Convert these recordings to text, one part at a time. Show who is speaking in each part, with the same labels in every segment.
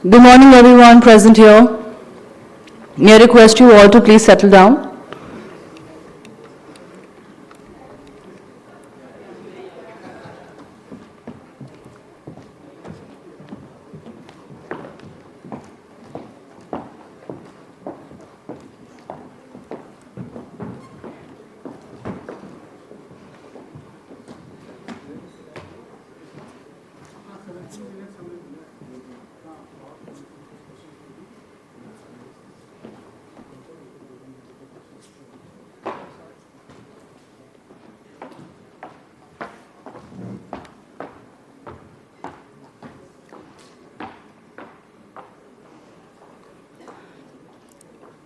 Speaker 1: Good morning, everyone present here. May I request you all to please settle down.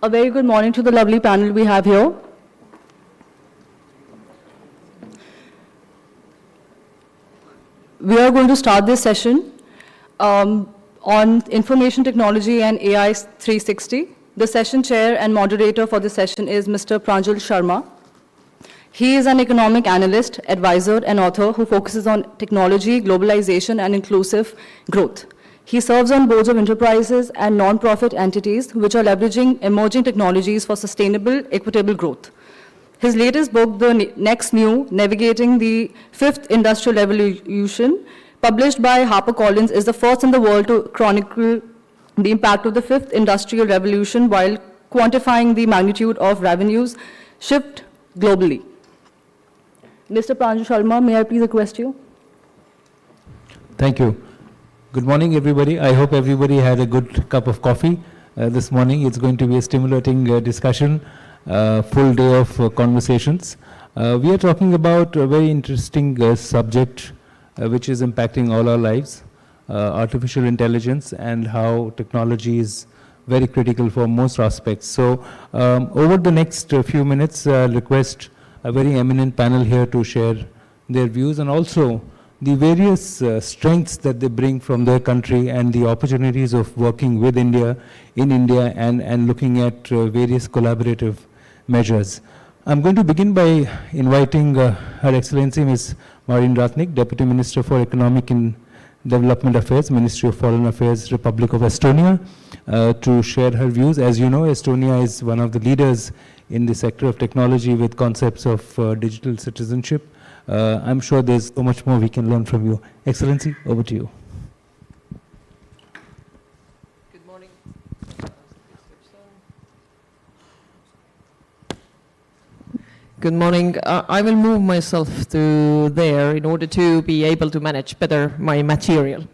Speaker 1: A very good morning to the lovely panel we have here. We are going to start this session on information technology and AI 360. The session chair and moderator for the session is Mr. Pranjal Sharma. He is an economic analyst, advisor, and author who focuses on technology, globalization, and inclusive growth. He serves on boards of enterprises and non-profit entities which are leveraging emerging technologies for sustainable, equitable growth. His latest book, The Next New, Navigating the Fifth Industrial Revolution, published by HarperCollins, is the first in the world to chronicle the impact of the Fifth Industrial Revolution while quantifying the magnitude of revenues shift globally. Mr. Pranjal Sharma, may I please request you?
Speaker 2: Thank you. Good morning, everybody. I hope everybody had a good cup of coffee this morning. It's going to be a stimulating discussion, full day of conversations. We are talking about a very interesting subject which is impacting all our lives, artificial intelligence and how technology is very critical for most aspects. So over the next few minutes, I'll request a very eminent panel here to share their views and also the various strengths that they bring from their country and the opportunities of working with India, in India, and looking at various collaborative measures. I'm going to begin by inviting Her Excellency Ms. Marin Ratnik, Deputy Minister for Economic and Development Affairs, Ministry of Foreign Affairs, Republic of Estonia, to share her views. As you know, Estonia is one of the leaders in the sector of technology with concepts of digital citizenship. I'm sure there's so much more we can learn from you. Excellency, over to you.
Speaker 3: Good morning. Good morning. I will move myself to there in order to be able to manage better my material.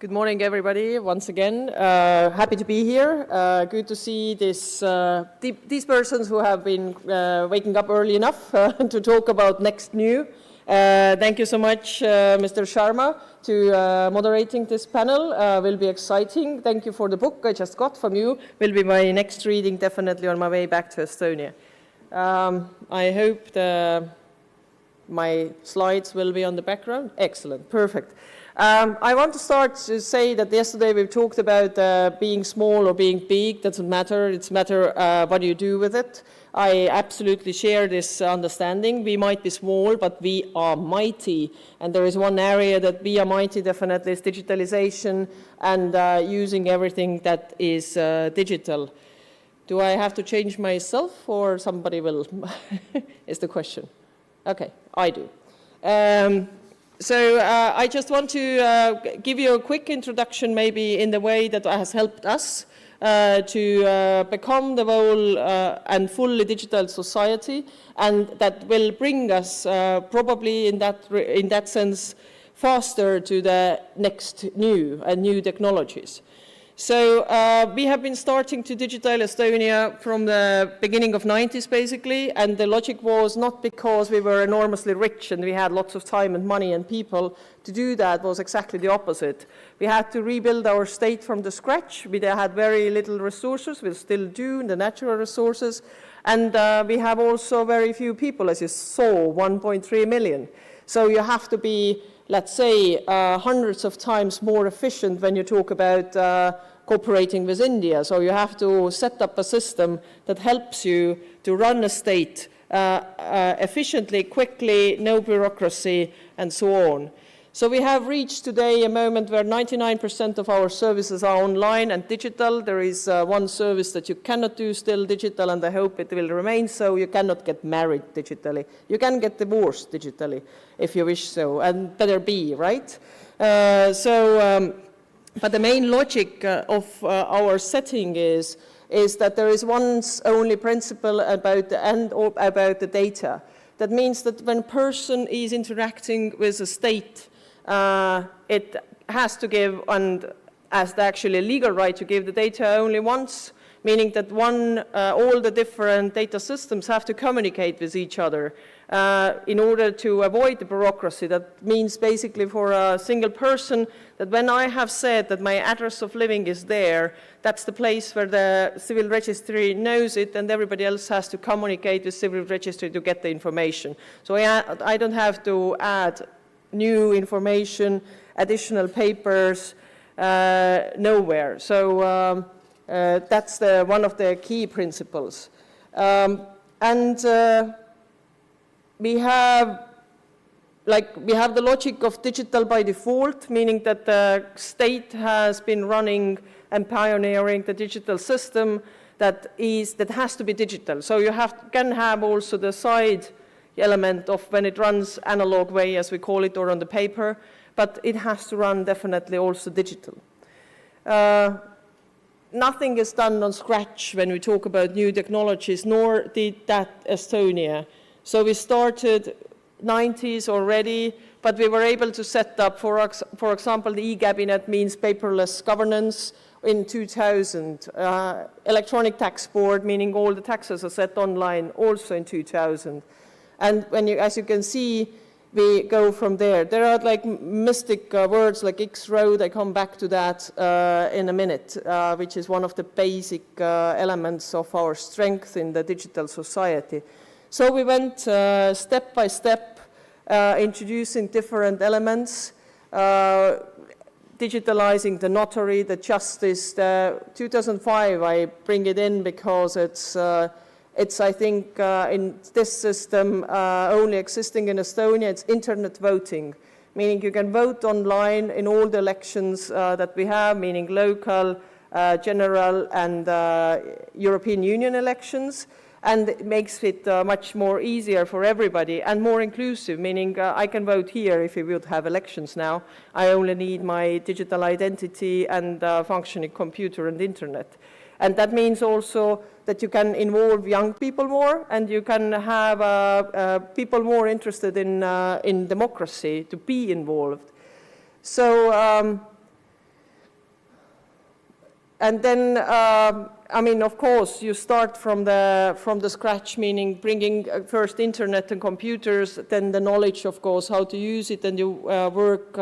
Speaker 3: Good morning, everybody. Once again, happy to be here. Good to see these persons who have been waking up early enough to talk about Next New. Thank you so much, Mr. Sharma, to moderating this panel. Will be exciting. Thank you for the book I just got from you. Will be my next reading, definitely on my way back to Estonia. I hope my slides will be on the background. Excellent, perfect. I want to start to say that yesterday we talked about being small or being big. Doesn't matter. It's matter what you do with it. I absolutely share this understanding. We might be small, but we are mighty. And there is one area that we are mighty definitely is digitalization and using everything that is digital. Do I have to change myself or somebody will? Is the question. Okay, I do. So I just want to give you a quick introduction maybe in the way that has helped us to become the whole and fully digital society, and that will bring us probably in that sense faster to the next new and new technologies. So we have been starting to digitize Estonia from the beginning of 90s basically, and the logic was not because we were enormously rich and we had lots of time and money and people to do that. Was exactly the opposite. We had to rebuild our state from the scratch. We had very little resources, we still do, the natural resources, and we have also very few people, as you saw, 1.3 million. So you have to be, let's say, hundreds of times more efficient when you talk about cooperating with India. So you have to set up a system that helps you to run a state efficiently, quickly, no bureaucracy, and so on. So we have reached today a moment where 99% of our services are online and digital. There is one service that you cannot do still digital, and I hope it will remain so. You cannot get married digitally. You can get divorced digitally if you wish so, and better be, right? But the main logic of our setting is that there is one only principle about the data. That means that when a person is interacting with a state, it has to give, and has the actually legal right to give the data only once, meaning that all the different data systems have to communicate with each other in order to avoid the bureaucracy. That means basically for a single person that when I have said that my address of living is there, that's the place where the civil registry knows it, and everybody else has to communicate with civil registry to get the information. So I don't have to add new information, additional papers, nowhere. So that's one of the key principles. We have the logic of digital by default, meaning that the state has been running and pioneering the digital system that has to be digital. So you can have also the side element of when it runs analog way, as we call it, or on the paper, but it has to run definitely also digital. Nothing is done on scratch when we talk about new technologies, nor did that Estonia. So we started 90s already, but we were able to set up, for example, the e-cabinet means paperless governance in 2000. Electronic tax board, meaning all the taxes are set online, also in 2000. And as you can see, we go from there. There are like mystic words like X-road. I come back to that in a minute, which is one of the basic elements of our strength in the digital society. So we went step by step, introducing different elements, digitalizing the notary, the justice. 2005, I bring it in because it's I think, in this system only existing in Estonia, it's internet voting, meaning you can vote online in all the elections that we have, meaning local, general, and European Union elections. And it makes it much more easier for everybody and more inclusive, meaning I can vote here if we would have elections now. I only need my digital identity and functioning computer and internet. And that means also that you can involve young people more, and you can have people more interested in democracy to be involved. So, and then, I mean, of course, you start from the scratch, meaning bringing first internet and computers, then the knowledge, of course, how to use it, and you work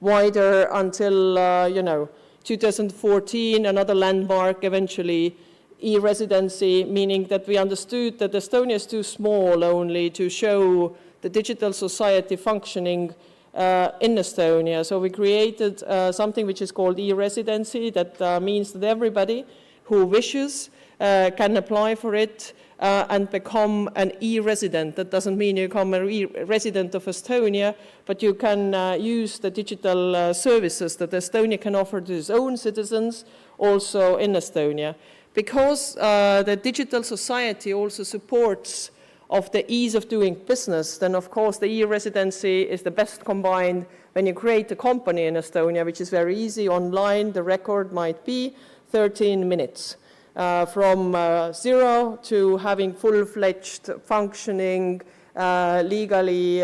Speaker 3: wider until, 2014, another landmark, eventually e-residency, meaning that we understood that Estonia is too small only to show the digital society functioning in Estonia. So we created something which is called e-residency. That means that everybody who wishes can apply for it and become an e-resident. That doesn't mean you become a resident of Estonia, but you can use the digital services that Estonia can offer to its own citizens also in Estonia. Because the digital society also supports of the ease of doing business, then of course the e-residency is the best combined when you create a company in Estonia, which is very easy. Online, the record might be 13 minutes. From zero to having full-fledged, functioning, legally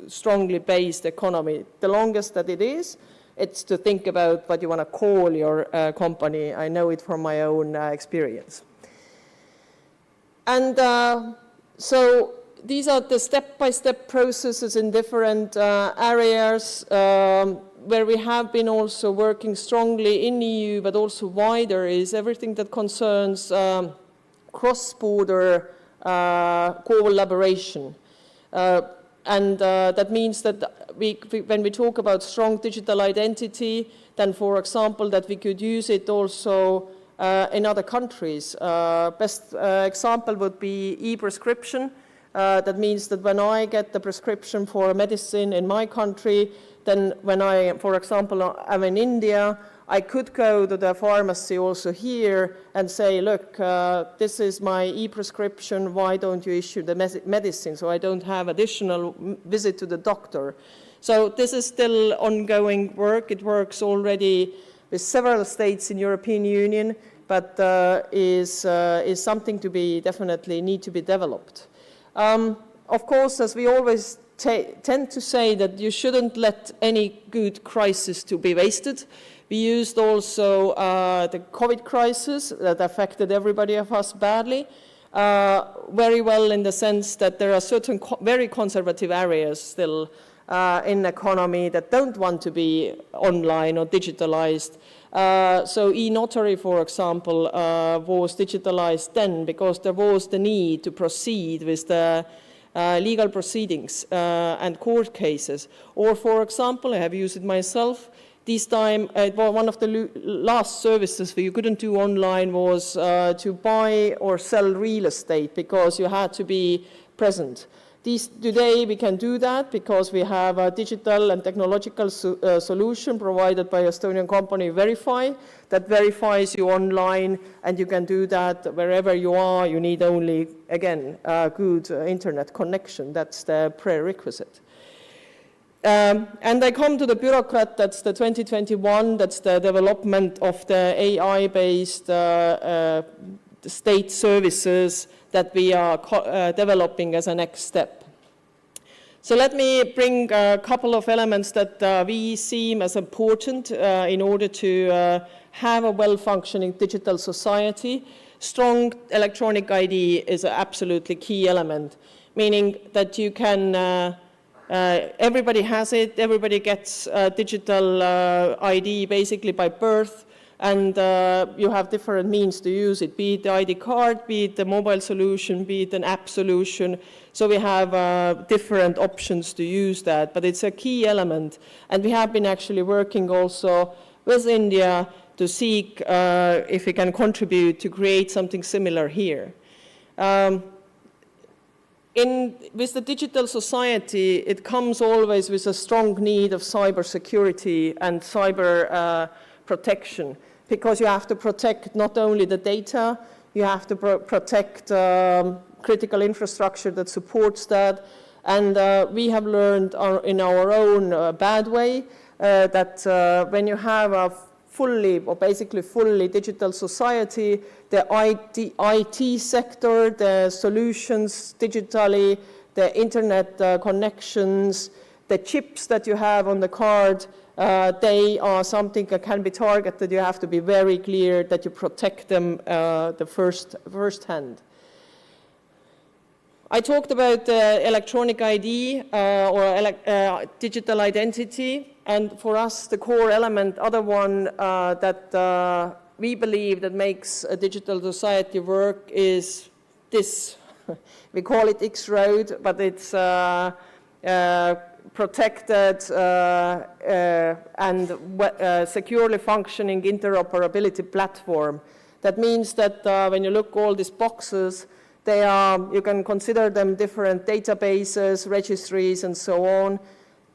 Speaker 3: strongly based economy. The longest that it is, it's to think about what you want to call your company. I know it from my own experience. And so these are the step-by-step processes in different areas where we have been also working strongly in EU, but also wider, is everything that concerns cross-border collaboration. that means that when we talk about strong digital identity, then, for example, that we could use it also in other countries. Best example would be e-prescription. That means that when I get the prescription for a medicine in my country, then when I, for example, am in India, I could go to the pharmacy also here and say, look, this is my e-prescription, why don't you issue the medicine, so I don't have additional visit to the doctor. So this is still ongoing work. It works already with several states in European Union, but is something to be definitely need to be developed. Of course, as we always tend to say, that you shouldn't let any good crisis to be wasted. We used also the COVID crisis that affected everybody of us badly, very well in the sense that there are certain very conservative areas still in the economy that don't want to be online or digitalized. So e-notary, for example, was digitalized then because there was the need to proceed with the legal proceedings and court cases. Or, for example, I have used it myself. This time, one of the last services that you couldn't do online was to buy or sell real estate because you had to be present. Today we can do that because we have a digital and technological solution provided by Estonian company Verify that verifies you online, and you can do that wherever you are. You need only, again, a good internet connection. That's the prerequisite. And I come to the bureaucrat, that's the 2021, that's the development of the AI-based state services that we are developing as a next step. So let me bring a couple of elements that we see as important in order to have a well-functioning digital society. Strong electronic ID is an absolutely key element, meaning that you can everybody has it, everybody gets digital ID basically by birth, and you have different means to use it, be it the ID card, be it the mobile solution, be it an app solution. So we have different options to use that, but it's a key element. And we have been actually working also with India to seek if we can contribute to create something similar here. With the digital society, it comes always with a strong need of cybersecurity and cyber protection, because you have to protect not only the data, you have to protect critical infrastructure that supports that. And we have learned in our own bad way that when you have a fully or basically fully digital society, the IT sector, the solutions digitally, the internet connections, the chips that you have on the card, they are something that can be targeted. You have to be very clear that you protect them the first hand. I talked about electronic ID or digital identity. And for us, the core element, other one that we believe that makes a digital society work is this. We call it X-Road, but it's protected and securely functioning interoperability platform. That means that when you look all these boxes, they are, you can consider them different databases, registries, and so on.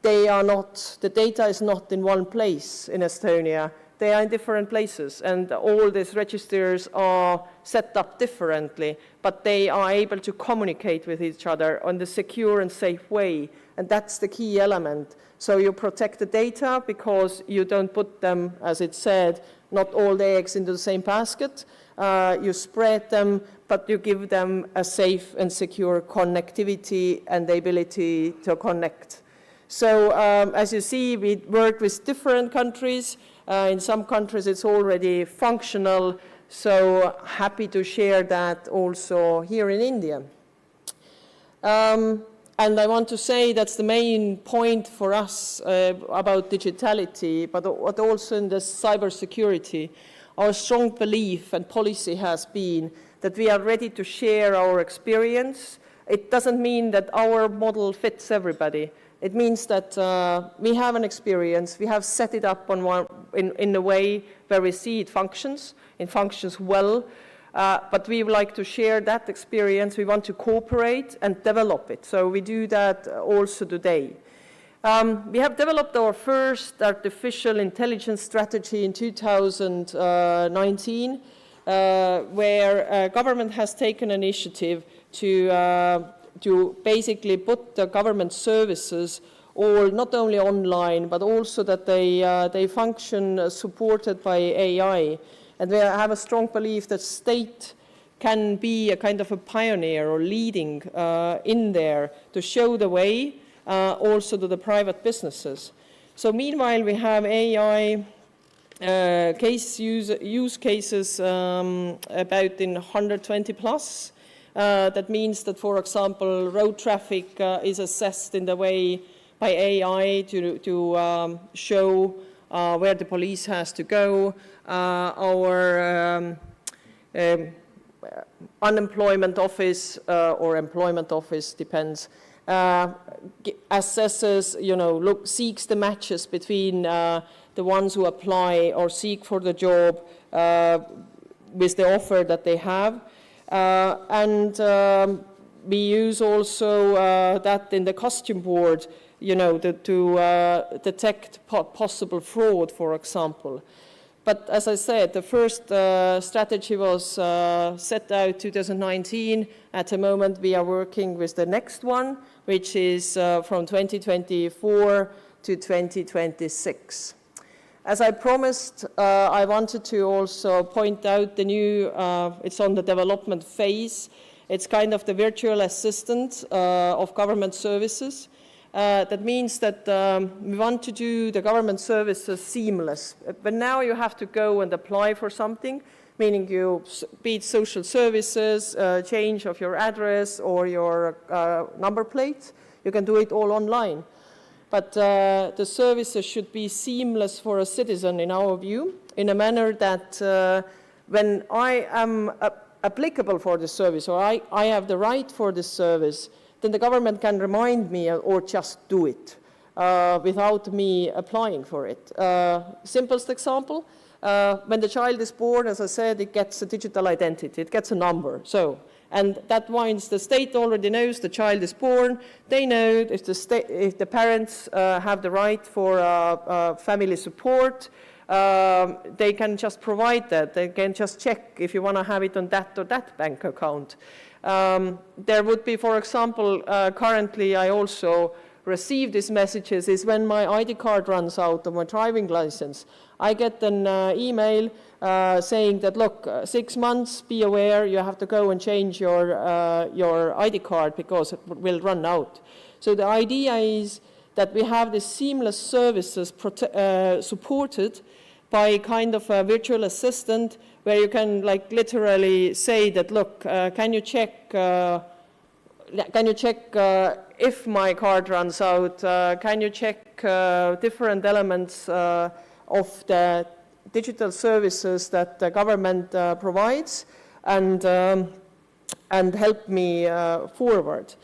Speaker 3: They are not, the data is not in one place in Estonia. They are in different places, and all these registers are set up differently, but they are able to communicate with each other in a secure and safe way, and that's the key element. So you protect the data because you don't put them, as it said, not all the eggs into the same basket. You spread them, but you give them a safe and secure connectivity and the ability to connect. So as you see, we work with different countries. In some countries it's already functional, so happy to share that also here in India. And I want to say that's the main point for us about digitality, but also in the cybersecurity. Our strong belief and policy has been that we are ready to share our experience it doesn't mean that our model fits everybody. It means that we have an experience, we have set it up in a way where we see it functions well, but we would like to share that experience. We want to cooperate and develop it. So we do that also today. We have developed our first artificial intelligence strategy in 2019, where government has taken initiative to basically put the government services all not only online, but also that they function supported by AI. And we have a strong belief that state can be a kind of a pioneer or leading in there to show the way also to the private businesses. So meanwhile, we have AI use cases about in 120 plus. That means that, for example, road traffic is assessed in the way by AI to show where the police has to go. Our unemployment office or employment office, depends, assesses, seeks the matches between the ones who apply or seek for the job with the offer that they have. And we use also that in the custom board, to detect possible fraud, for example. But as I said, the first strategy was set out 2019. At the moment, we are working with the next one, which is from 2024 to 2026. As I promised, I wanted to also point out the new, it's on the development phase. It's kind of the virtual assistant of government services. That means that we want to do the government services seamless. But now you have to go and apply for something, meaning you, be it social services, change of your address or your number plate, you can do it all online. But the services should be seamless for a citizen, in our view, in a manner that when I am applicable for the service, or I have the right for this service, then the government can remind me or just do it without me applying for it. Simplest example, when the child is born, as I said, it gets a digital identity, it gets a number. And that means the state already knows the child is born. They know if the parents have the right for family support, they can just provide that. They can just check if you want to have it on that or that bank account. There would be, for example, currently I also receive these messages is when my ID card runs out of my driving license. I get an email saying that, look, 6 months, be aware, you have to go and change your ID card because it will run out. So the idea is that we have the seamless services supported by kind of a virtual assistant where you can like literally say that, look, can you check if my card runs out? Can you check different elements of the digital services that the government provides and help me forward?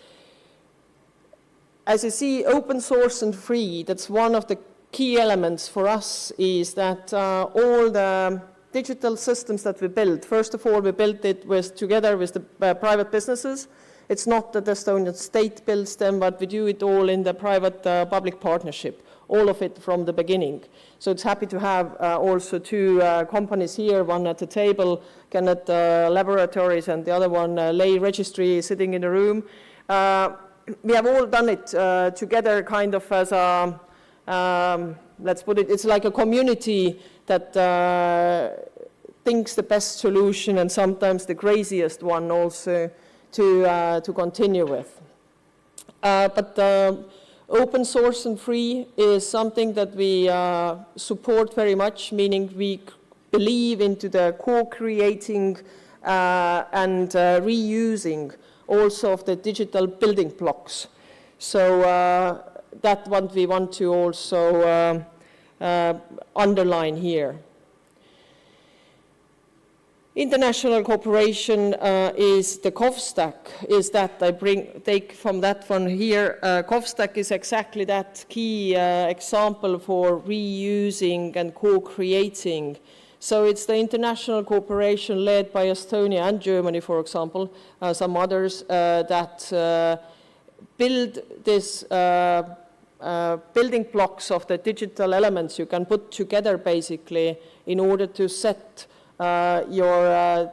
Speaker 3: As you see, open source and free, that's one of the key elements for us, is that all the digital systems that we build, first of all, we built it together with the private businesses. It's not that the Estonian state builds them, but we do it all in the private-public partnership, all of it from the beginning. So it's happy to have also two companies here, one at the table, Kenneth Laboratories, and the other one, Lay Registry, sitting in the room. We have all done it together kind of as a, let's put it, it's like a community that thinks the best solution and sometimes the craziest one also to continue with. But open source and free is something that we support very much, meaning we believe into the co-creating and reusing also of the digital building blocks. So that one we want to also underline here. International cooperation is the COV stack, is that I take from that one here. COV stack is exactly that key example for reusing and co-creating. So it's the international cooperation led by Estonia and Germany, for example, some others that build this building blocks of the digital elements you can put together basically in order to set your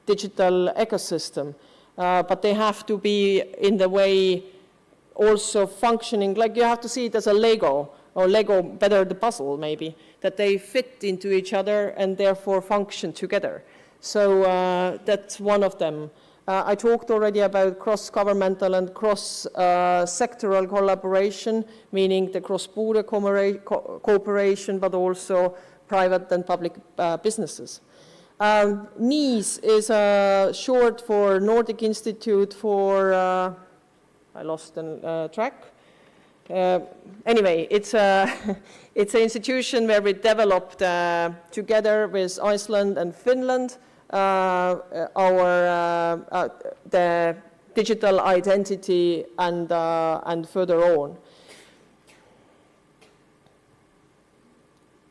Speaker 3: digital ecosystem. But they have to be in the way also functioning, like you have to see it as a Lego, or Lego, better the puzzle maybe, that they fit into each other and therefore function together. So that's one of them. I talked already about cross-governmental and cross-sectoral collaboration, meaning the cross-border cooperation, but also private and public businesses. NIS is short for Nordic Institute for, I lost the track. Anyway, it's an institution where we developed together with Iceland and Finland the digital identity and further on.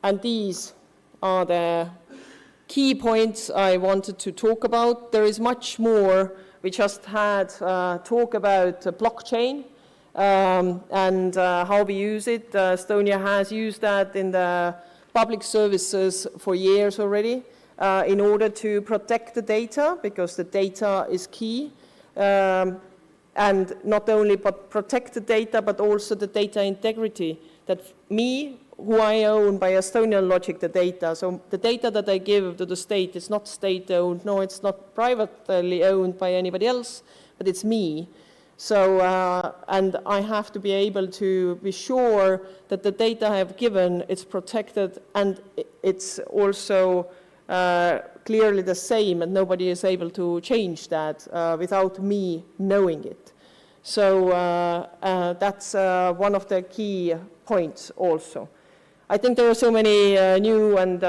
Speaker 3: And these are the key points I wanted to talk about. There is much more. We just had talk about blockchain and how we use it. Estonia has used that in the public services for years already in order to protect the data, because the data is key. And not only but protect the data, but also the data integrity, that me, who I own by Estonian logic, the data. So the data that I give to the state is not state-owned, no, it's not privately owned by anybody else, but it's me. So, and I have to be able to be sure that the data I have given is protected and it's also clearly the same, and nobody is able to change that without me knowing it. So that's one of the key points also. I think there are so many new and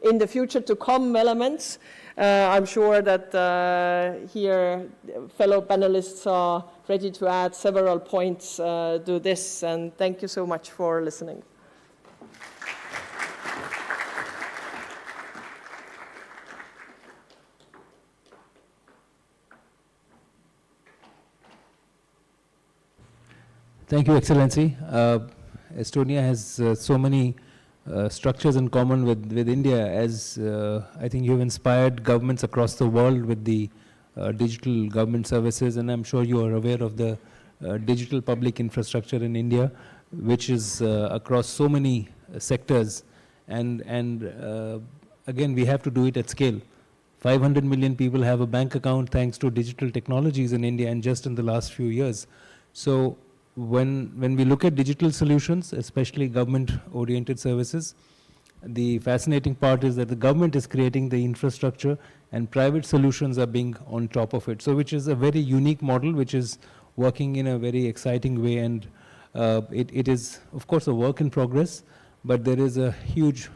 Speaker 3: in the future to come elements. I'm sure that here fellow panelists are ready to add several points to this, and thank you so much for listening.
Speaker 2: Thank you, Excellency. Estonia has so many structures in common with India, as I think you've inspired governments across the world with the digital government services, and I'm sure you are aware of the digital public infrastructure in India, which is across so many sectors, and again, we have to do it at scale. 500 million people have a bank account thanks to digital technologies in India, and just in the last few years. So when we look at digital solutions, especially government-oriented services, the fascinating part is that the government is creating the infrastructure and private solutions are being on top of it. So which is a very unique model, which is working in a very exciting way, and it is, of course, a work in progress, but there is a huge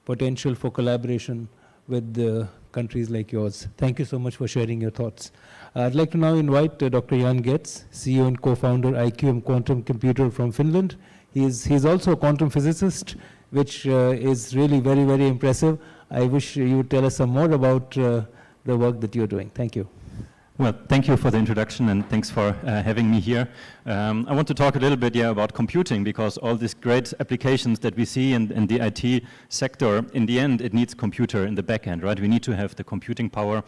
Speaker 2: potential for collaboration with the countries like yours. Thank you so much for sharing your thoughts. I'd like to now invite Dr. Jan Getz, CEO and co-founder IQM Quantum Computer from Finland. He's also a quantum physicist, which is really very, very impressive. I wish you would tell us some more about the work that you're doing. Thank you.
Speaker 4: Well, thank you for the introduction, and thanks for having me here. I want to talk a little bit about computing, because all these great applications that we see in the IT sector, in the end, it needs computer in the back end, right? We need to have the computing power,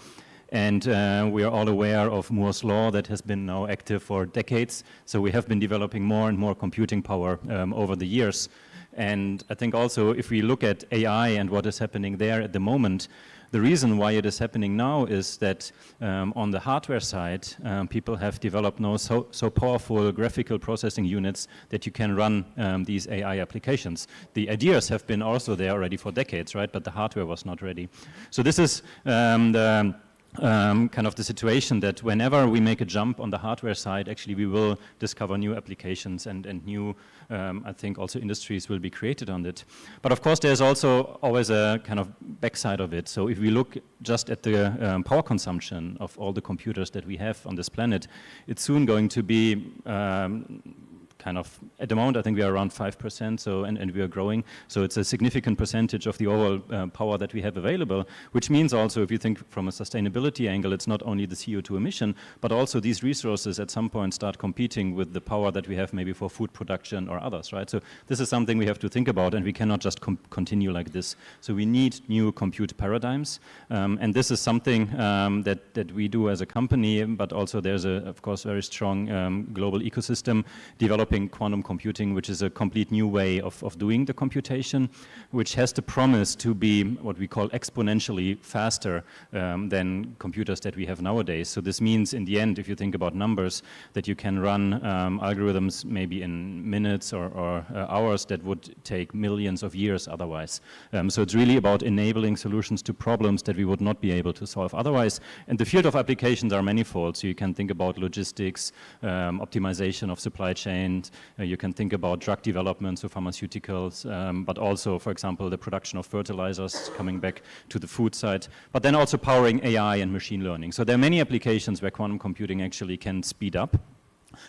Speaker 4: and we are all aware of Moore's law that has been now active for decades. So we have been developing more and more computing power over the years. And I think also if we look at AI and what is happening there at the moment, the reason why it is happening now is that on the hardware side, people have developed now so powerful graphical processing units that you can run these AI applications. The ideas have been also there already for decades, right? But the hardware was not ready. So this is the kind of the situation that whenever we make a jump on the hardware side, actually we will discover new applications and new, I think also industries will be created on it. But of course there's also always a kind of backside of it. So if we look just at the power consumption of all the computers that we have on this planet, it's soon going to be kind of, at the moment I think we are around 5%, so, and we are growing, so it's a significant percentage of the overall power that we have available, which means also if you think from a sustainability angle, it's not only the CO2 emission, but also these resources at some point start competing with the power that we have maybe for food production or others, right? So this is something we have to think about, and we cannot just continue like this. So we need new compute paradigms, and this is something that we do as a company, but also there's a, of course, very strong global ecosystem developing quantum computing, which is a complete new way of doing the computation, which has the promise to be what we call exponentially faster than computers that we have nowadays. So this means in the end, if you think about numbers, that you can run algorithms maybe in minutes or hours that would take millions of years otherwise. So it's really about enabling solutions to problems that we would not be able to solve otherwise. And the field of applications are manifold. So you can think about logistics, optimization of supply chain. You can think about drug development, so pharmaceuticals, but also, for example, the production of fertilizers, coming back to the food side, but then also powering AI and machine learning. So there are many applications where quantum computing actually can speed up.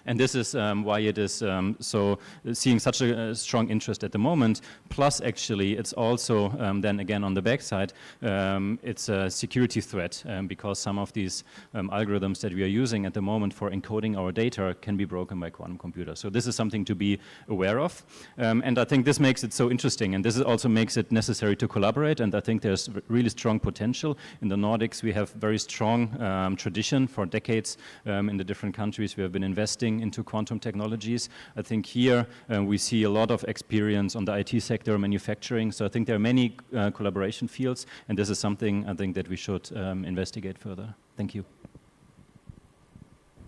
Speaker 4: And this is why it is so seeing such a strong interest at the moment. Plus, actually, it's also then again on the backside, it's a security threat because some of these algorithms that we are using at the moment for encoding our data can be broken by quantum computers. So this is something to be aware of. And I think this makes it so interesting. And this also makes it necessary to collaborate. And I think there's really strong potential. In the Nordics, we have very strong tradition for decades in the different countries. We have been investing into quantum technologies. I think here we see a lot of experience on the IT sector, manufacturing. So I think there are many collaboration fields, and this is something I think that we should investigate further. Thank you.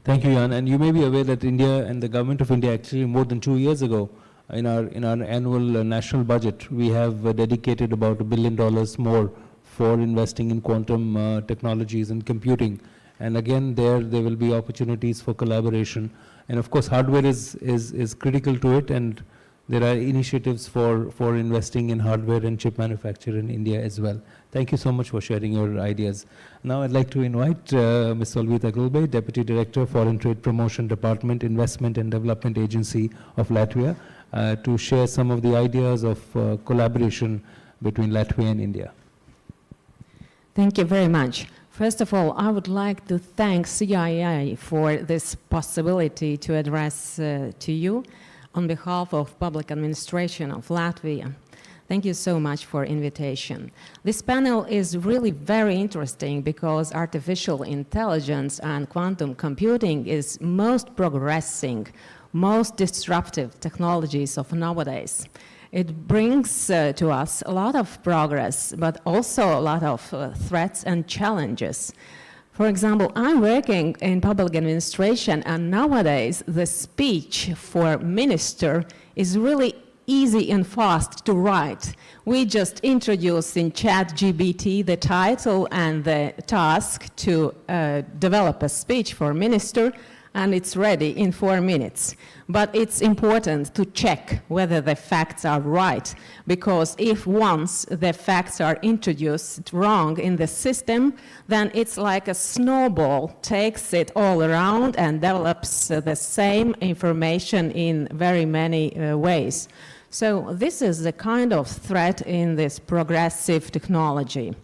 Speaker 2: Thank you, Jan. And you may be aware that India and the government of India actually more than 2 years ago, in our annual national budget, we have dedicated about $1 billion more for investing in quantum technologies and computing. And again, there will be opportunities for collaboration. And of course, hardware is critical to it, and there are initiatives for investing in hardware and chip manufacture in India as well. Thank you so much for sharing your ideas. Now I'd like to invite Ms. Solvita Gulbe, Deputy Director, Foreign Trade Promotion Department, Investment and Development Agency of Latvia, to share some of the ideas of collaboration between Latvia and India.
Speaker 5: Thank you very much. First of all, I would like to thank CII for this possibility to address to you on behalf of Public Administration of Latvia. Thank you so much for invitation. This panel is really very interesting because artificial intelligence and quantum computing is most progressing, most disruptive technologies of nowadays. It brings to us a lot of progress, but also a lot of threats and challenges. For example, I'm working in public administration, and nowadays the speech for minister is really easy and fast to write. We just introduce in ChatGPT the title and the task to develop a speech for minister, and it's ready in 4 minutes. But it's important to check whether the facts are right, because if once the facts are introduced wrong in the system, then it's like a snowball, takes it all around and develops the same information in very many ways. So this is the kind of threat in this progressive technology.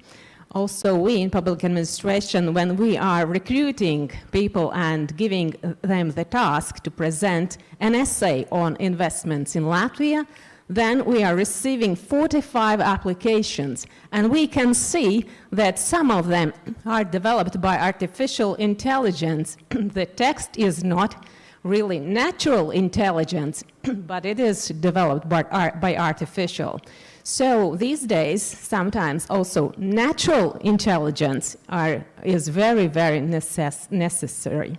Speaker 5: Also, we in public administration, when we are recruiting people and giving them the task to present an essay on investments in Latvia, then we are receiving 45 applications, and we can see that some of them are developed by artificial intelligence. The text is not really natural intelligence, but it is developed by artificial. So these days, sometimes also natural intelligence is very, very necessary.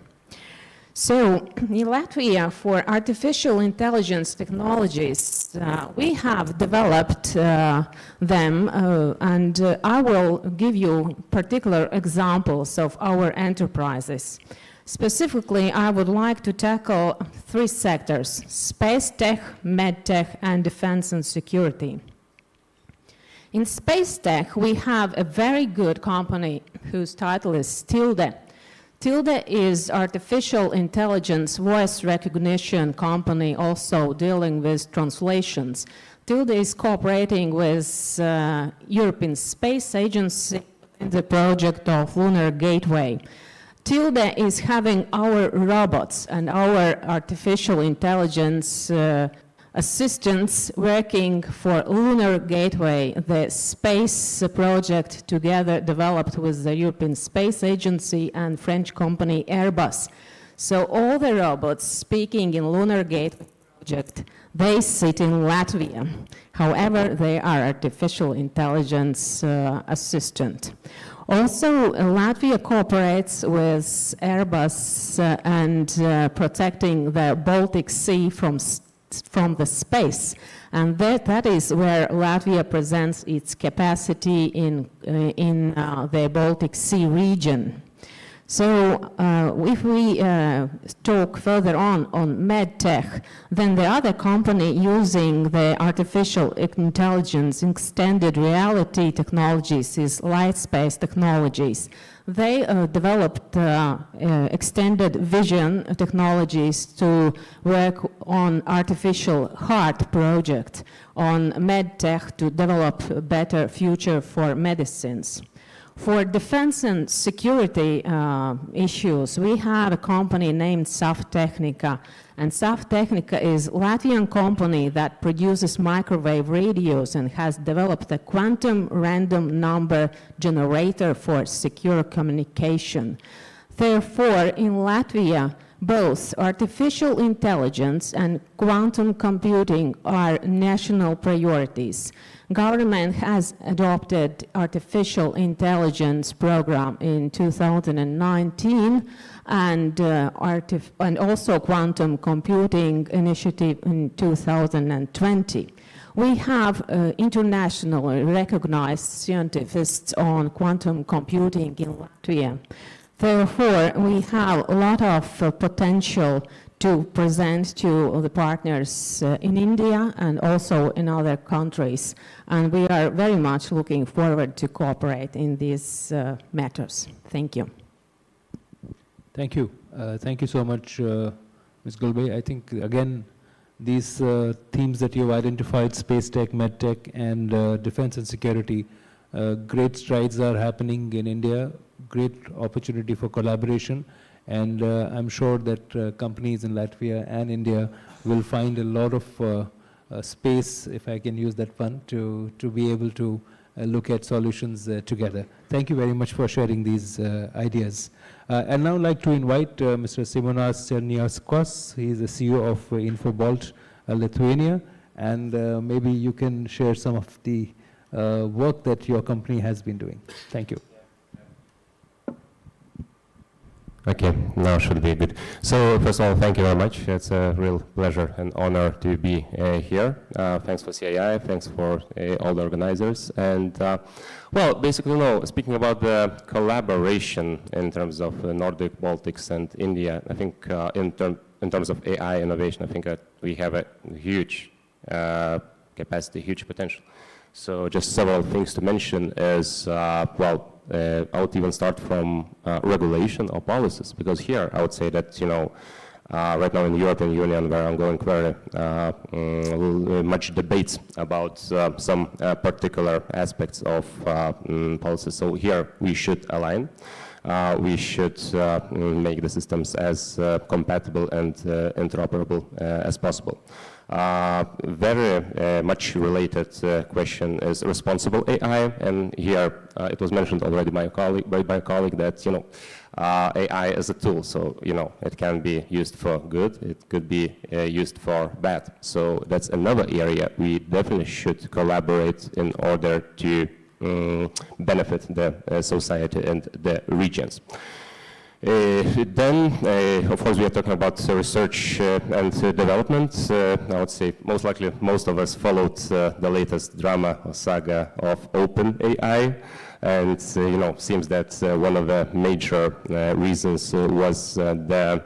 Speaker 5: So in Latvia, for artificial intelligence technologies, we have developed them, and I will give you particular examples of our enterprises. Specifically, I would like to tackle 3 sectors: space tech, medtech, and defense and security. In space tech, we have a very good company whose title is Tilde. Tilde is artificial intelligence voice recognition company also dealing with translations. Tilde is cooperating with European Space Agency in the project of Lunar Gateway. Tilde is having our robots and our artificial intelligence assistants working for Lunar Gateway, the space project together developed with the European Space Agency and French company Airbus. So all the robots speaking in Lunar Gateway project, they sit in Latvia. However, they are artificial intelligence assistant. Also, Latvia cooperates with Airbus and protecting the Baltic Sea from the space, and that is where Latvia presents its capacity in the Baltic Sea region. So if we talk further on medtech, then the other company using the artificial intelligence extended reality technologies is Lightspace Technologies. They developed extended vision technologies to work on artificial heart project, on medtech to develop a better future for medicines. For defense and security issues, we have a company named Saftechnica, and Saftechnica is a Latvian company that produces microwave radios and has developed a quantum random number generator for secure communication. Therefore, in Latvia, both artificial intelligence and quantum computing are national priorities. Government has adopted artificial intelligence program in 2019 and also quantum computing initiative in 2020. We have internationally recognized scientists on quantum computing in Latvia. Therefore, we have a lot of potential to present to the partners in India and also in other countries. And we are very much looking forward to cooperate in these matters. Thank you.
Speaker 2: Thank you. Thank you so much, Ms. Gulbe. I think, again, these themes that you've identified, space tech, med tech, and defense and security, great strides are happening in India, great opportunity for collaboration. And I'm sure that companies in Latvia and India will find a lot of space, if I can use that pun, to be able to look at solutions together. Thank you very much for sharing these ideas. I'd now like to invite Mr. Simonas Cerniauskas. He is the CEO of Infobolt Lithuania, and maybe you can share some of the work that your company has been doing. Thank you.
Speaker 6: Okay, now should be good. So first of all, thank you very much. It's a real pleasure and honor to be here. Thanks for CII, thanks for all the organizers. And well, basically, no, speaking about the collaboration in terms of Nordic, Baltics, and India, I think in terms of AI innovation, I think we have a huge capacity, huge potential. So just several things to mention is, well, I would even start from regulation or policies, because here I would say that, you know, right now in the European Union, where I'm going very much debates about some particular aspects of policy. So here we should align. We should make the systems as compatible and interoperable as possible. Very much related question is responsible AI, and here it was mentioned already by my colleague that, you know, AI is a tool, so, you know, it can be used for good, it could be used for bad. So that's another area we definitely should collaborate in order to benefit the society and the regions. Of course, we are talking about research and development. I would say most likely most of us followed the latest drama or saga of OpenAI. And, seems that one of the major reasons was the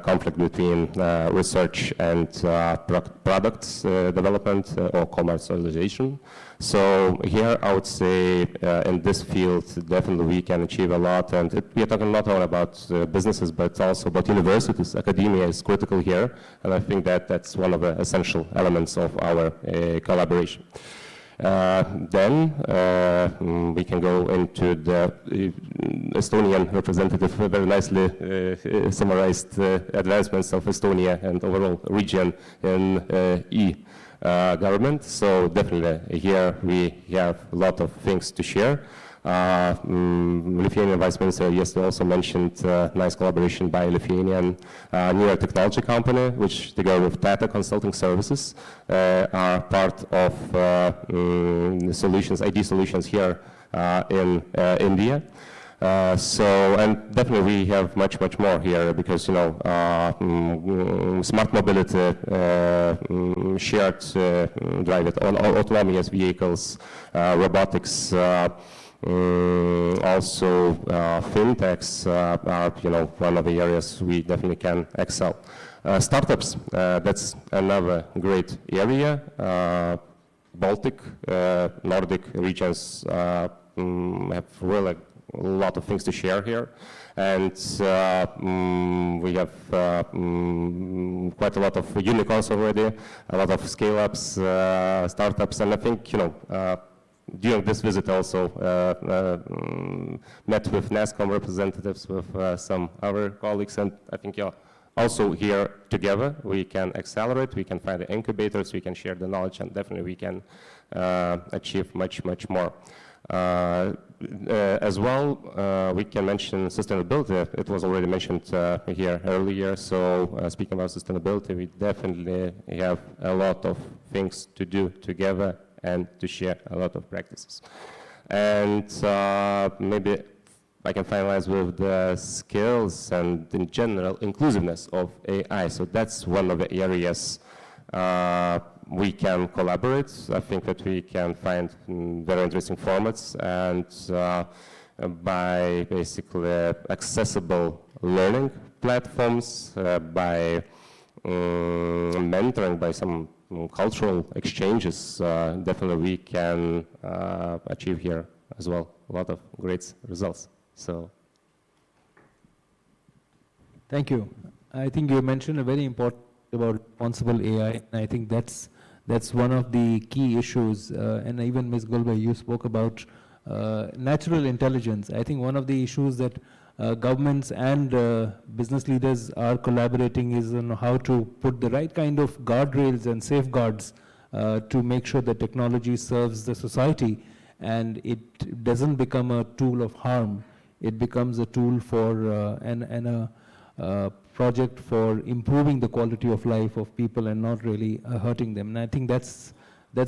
Speaker 6: conflict between research and product development or commercialization. So here I would say in this field definitely we can achieve a lot, and we are talking not only about businesses but also about universities. Academia is critical here, and I think that that's one of the essential elements of our collaboration. Then we can go into the Estonian representative very nicely summarized advancements of Estonia and overall region in government. So definitely here we have a lot of things to share. Lithuanian Vice Minister yesterday also mentioned nice collaboration by Lithuanian newer technology company, which together with Tata Consulting Services are part of solutions, ID solutions here in India. And definitely we have much more here because, smart mobility, shared drive it, autonomous vehicles, robotics, also fintechs are one of the areas we definitely can excel. Startups, that's another great area. Baltic, Nordic regions have really a lot of things to share here, and we have quite a lot of unicorns already, a lot of scale-ups, startups, and I think during this visit also met with NASCOM representatives, with some other colleagues, and I think also here together we can accelerate, we can find the incubators, we can share the knowledge, and definitely we can achieve much more. As well, we can mention sustainability. It was already mentioned here earlier, so speaking about sustainability, we definitely have a lot of things to do together and to share a lot of practices. And maybe I can finalize with the skills and in general inclusiveness of AI. So that's one of the areas we can collaborate. I think that we can find very interesting formats, and by basically accessible learning platforms, by mentoring, by some cultural exchanges, definitely we can achieve here as well a lot of great results. So,
Speaker 2: Thank you. I think you mentioned a very important about responsible AI, and I think that's one of the key issues. And even Ms. Gulbe, you spoke about natural intelligence. I think one of the issues that governments and business leaders are collaborating is on how to put the right kind of guardrails and safeguards to make sure that technology serves the society and it doesn't become a tool of harm. It becomes a tool for and a project for improving the quality of life of people and not really hurting them. And I think that's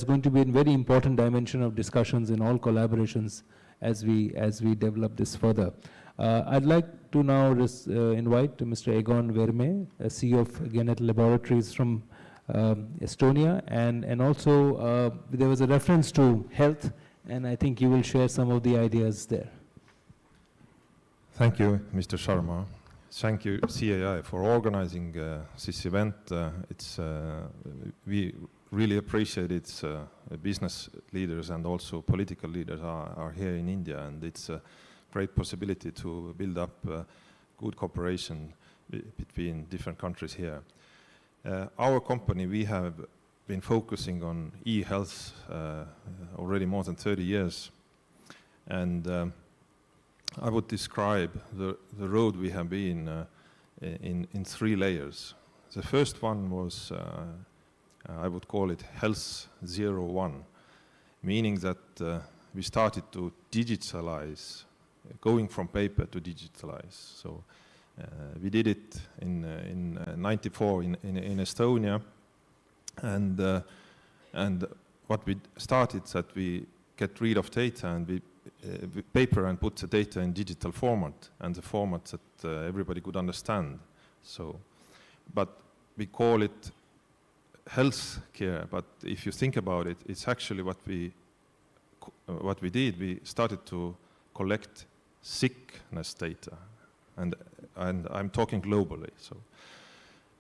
Speaker 2: going to be a very important dimension of discussions in all collaborations as we develop this further. I'd like to now invite Mr. Egon Verme, CEO of Genet Laboratories from Estonia, and also there was a reference to health, and I think you will share some of the ideas there.
Speaker 7: Thank you, Mr. Sharma. Thank you, CII, for organizing this event. We really appreciate it. Business leaders and also political leaders are here in India, and it's a great possibility to build up good cooperation between different countries here. Our company, we have been focusing on e-health already more than 30 years, and I would describe the road we have been in 3 layers. The first one was, I would call it Health 01, meaning that we started to digitalize, going from paper to digitalize. So we did it in 94 in Estonia, and what we started that we get rid of data and we paper and put the data in digital format, and the format that everybody could understand. So, but we call it health care, but if you think about it, it's actually what we did. We started to collect sickness data, and I'm talking globally. So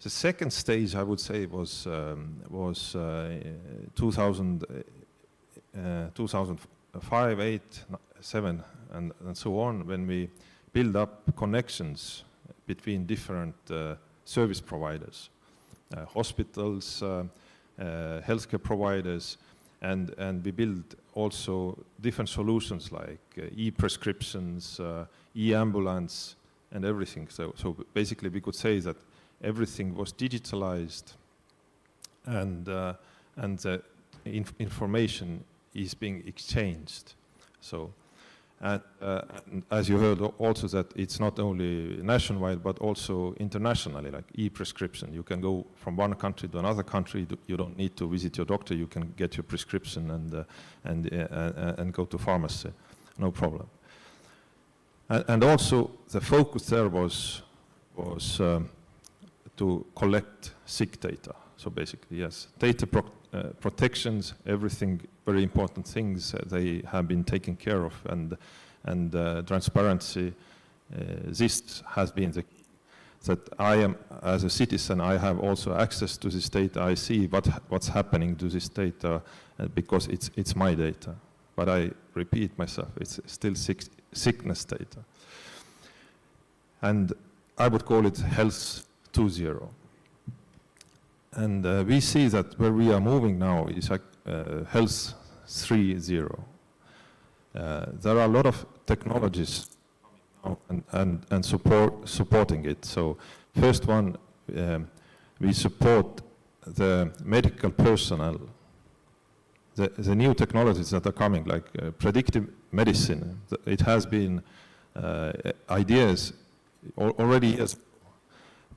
Speaker 7: the second stage, I would say, was 2005, 8, 7, and so on, when we build up connections between different service providers, hospitals, healthcare providers, and we build also different solutions like e-prescriptions, e-ambulance, and everything. So basically we could say that everything was digitalized, and the information is being exchanged. So, and as you heard also, that it's not only nationwide but also internationally, like e-prescription. You can go from one country to another country. You don't need to visit your doctor. You can get your prescription and go to pharmacy, no problem. And also the focus there was to collect sick data. So basically, yes, data protections, everything, very important things, they have been taken care of, and transparency, this has been the key. That I am, as a citizen, I have also access to this data. I see what's happening to this data because it's my data. But I repeat myself, it's still sickness data. And I would call it Health 2.0. And we see that where we are moving now is like Health 3.0. There are a lot of technologies and supporting it. So first one, we support the medical personnel. The new technologies that are coming, like predictive medicine, it has been ideas already years ago,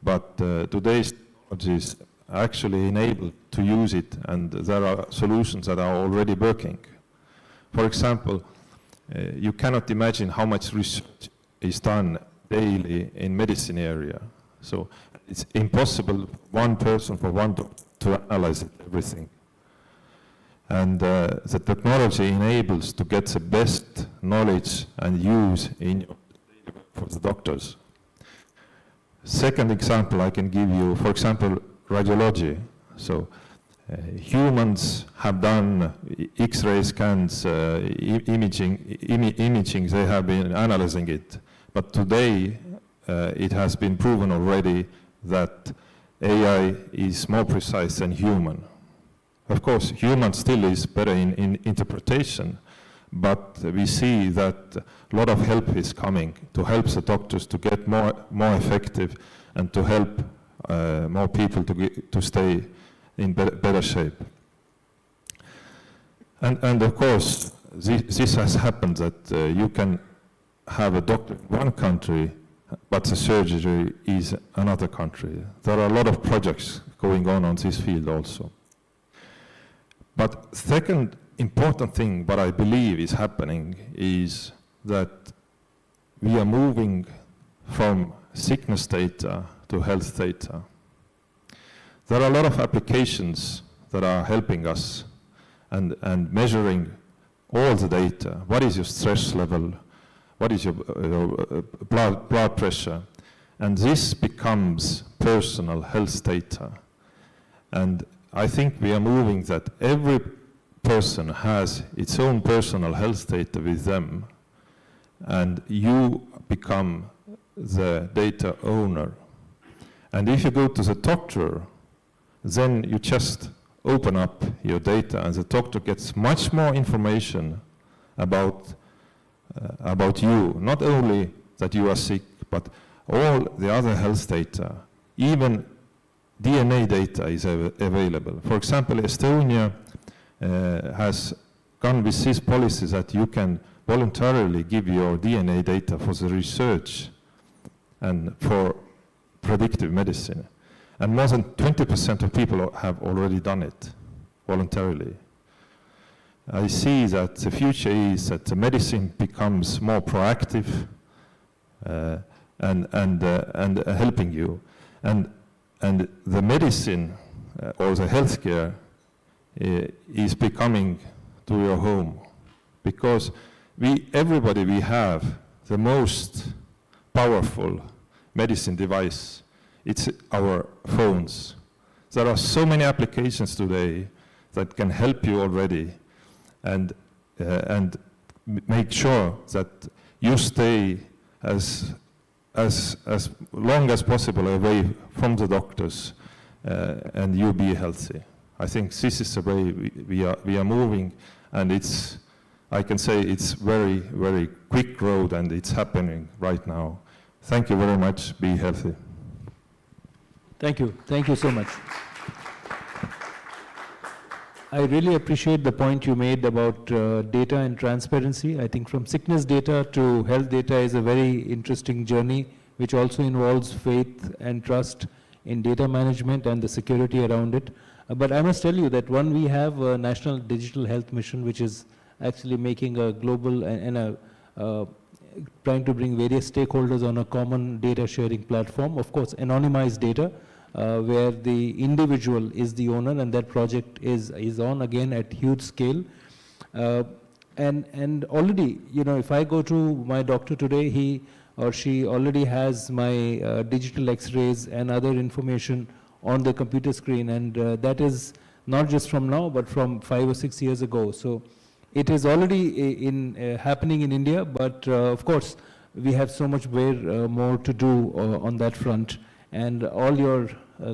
Speaker 7: but today's technologies are actually enabled to use it, and there are solutions that are already working. For example, you cannot imagine how much research is done daily in medicine area. So it's impossible one person for one doctor to analyze everything. And the technology enables to get the best knowledge and use for the doctors. Second example I can give you, for example, radiology. So humans have done X-ray scans, imaging, they have been analyzing it. But today it has been proven already that AI is more precise than human. Of course, human still is better in interpretation, but we see that a lot of help is coming to help the doctors to get more effective and to help more people to stay in better shape. And of course, this has happened that you can have a doctor in one country, but the surgery is another country. There are a lot of projects going on this field also. But second important thing, what I believe is happening, is that we are moving from sickness data to health data. There are a lot of applications that are helping us and measuring all the data. What is your stress level? What is your blood pressure? And this becomes personal health data. And I think we are moving that every person has its own personal health data with them, and you become the data owner. And if you go to the doctor, then you just open up your data, and the doctor gets much more information about you. Not only that you are sick, but all the other health data, even DNA data is available. For example, Estonia has gone with this policy that you can voluntarily give your DNA data for the research and for predictive medicine. And more than 20% of people have already done it voluntarily. I see that the future is that the medicine becomes more proactive and helping you. And the medicine or the healthcare is becoming to your home, because everybody we have the most powerful medicine device. It's our phones. There are so many applications today that can help you already, and make sure that you stay as long as possible away from the doctors, and you be healthy. I think this is the way we are moving, and I can say it's very, very quick road, and it's happening right now. Thank you very much. Be healthy.
Speaker 2: Thank you. Thank you so much. I really appreciate the point you made about data and transparency. I think from sickness data to health data is a very interesting journey, which also involves faith and trust in data management and the security around it. But I must tell you that we have a National Digital Health Mission, which is actually making a global and trying to bring various stakeholders on a common data sharing platform. Of course, anonymized data, where the individual is the owner, and that project is on again at huge scale. And already, if I go to my doctor today, he or she already has my digital x-rays and other information on the computer screen, and that is not just from now, but from 5 or 6 years ago. So it is already happening in India, but of course, we have so much more to do on that front. And all your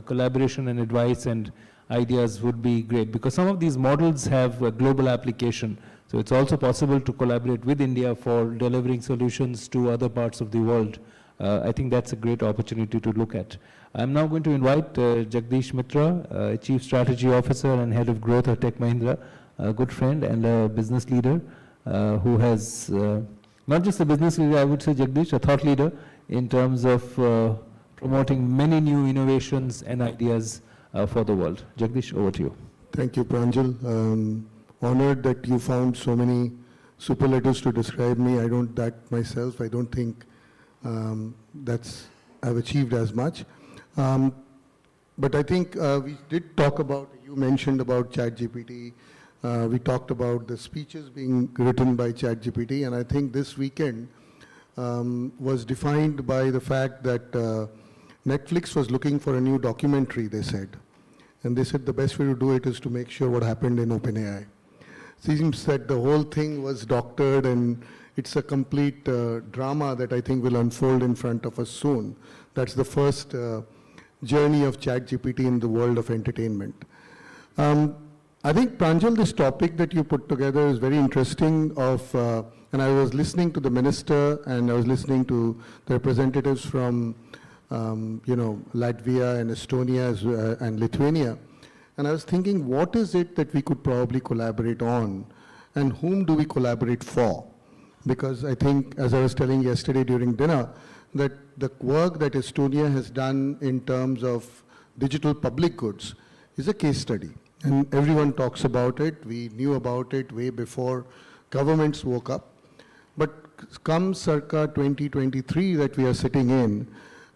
Speaker 2: collaboration and advice and ideas would be great, because some of these models have a global application. So it's also possible to collaborate with India for delivering solutions to other parts of the world. I think that's a great opportunity to look at. I'm now going to invite Jagdish Mitra, Chief Strategy Officer and Head of Growth at Tech Mahindra, a good friend and a business leader who has, not just a business leader, I would say, Jagdish, a thought leader in terms of promoting many new innovations and ideas for the world. Jagdish, over to you.
Speaker 8: Thank you, Pranjal. Honored that you found so many superlatives to describe me. I don't think I've achieved as much. But I think we did talk about, you mentioned about ChatGPT. We talked about the speeches being written by ChatGPT, and I think this weekend was defined by the fact that Netflix was looking for a new documentary, they said. And they said the best way to do it is to make sure what happened in OpenAI. Seems that the whole thing was doctored, and it's a complete drama that I think will unfold in front of us soon. That's the first journey of ChatGPT in the world of entertainment. I think, Pranjal, this topic that you put together is very interesting. And I was listening to the minister, and I was listening to the representatives from Latvia and Estonia and Lithuania. And I was thinking, what is it that we could probably collaborate on, and whom do we collaborate for? Because I think, as I was telling yesterday during dinner, that the work that Estonia has done in terms of digital public goods is a case study. And everyone talks about it. We knew about it way before governments woke up. But come circa 2023 that we are sitting in,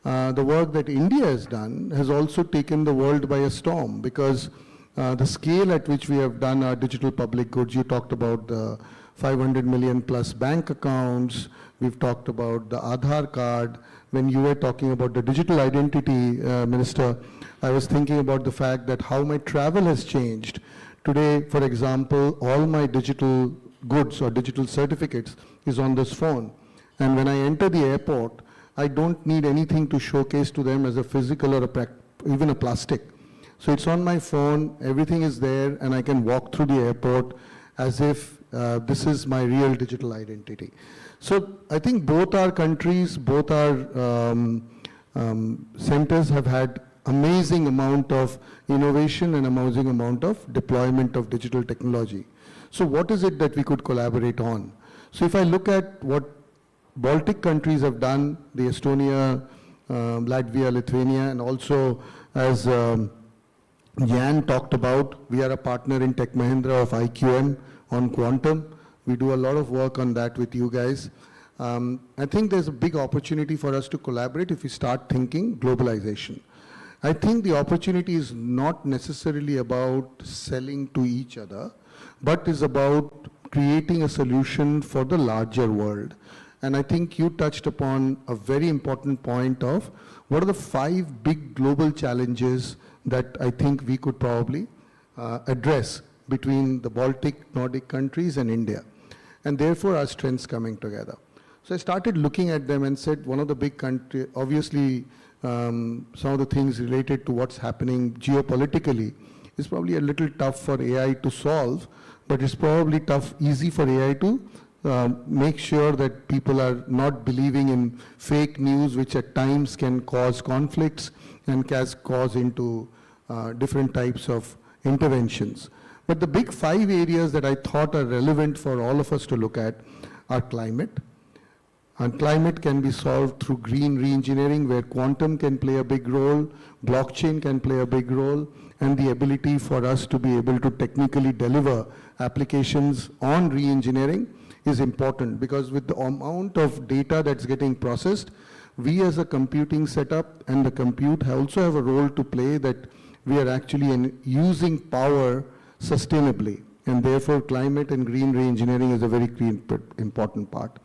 Speaker 8: the work that India has done has also taken the world by a storm, because the scale at which we have done our digital public goods, you talked about the 500 million plus bank accounts, we've talked about the Aadhaar card. When you were talking about the digital identity, Minister, I was thinking about the fact that how my travel has changed. Today, for example, all my digital goods or digital certificates is on this phone. And when I enter the airport, I don't need anything to showcase to them as a physical or even a plastic. So it's on my phone, everything is there, and I can walk through the airport as if this is my real digital identity. So I think both our countries, both our centers have had amazing amount of innovation and amazing amount of deployment of digital technology. So what is it that we could collaborate on? So if I look at what Baltic countries have done, the Estonia, Latvia, Lithuania, and also as Jan talked about, we are a partner in Tech Mahindra of IQM on quantum. We do a lot of work on that with you guys. I think there's a big opportunity for us to collaborate if we start thinking globalization. I think the opportunity is not necessarily about selling to each other, but is about creating a solution for the larger world. And I think you touched upon a very important point of what are the 5 big global challenges that I think we could probably address between the Baltic, Nordic countries and India. And therefore our strengths coming together. So I started looking at them and said one of the big countries, obviously some of the things related to what's happening geopolitically is probably a little tough for AI to solve, but it's probably easy for AI to make sure that people are not believing in fake news, which at times can cause conflicts and can cause into different types of interventions. But the big 5 areas that I thought are relevant for all of us to look at are climate. And climate can be solved through green re-engineering, where quantum can play a big role, blockchain can play a big role, and the ability for us to be able to technically deliver applications on re-engineering is important, because with the amount of data that's getting processed, we as a computing setup and the compute also have a role to play, that we are actually using power sustainably, and therefore climate and green re-engineering is a very important part.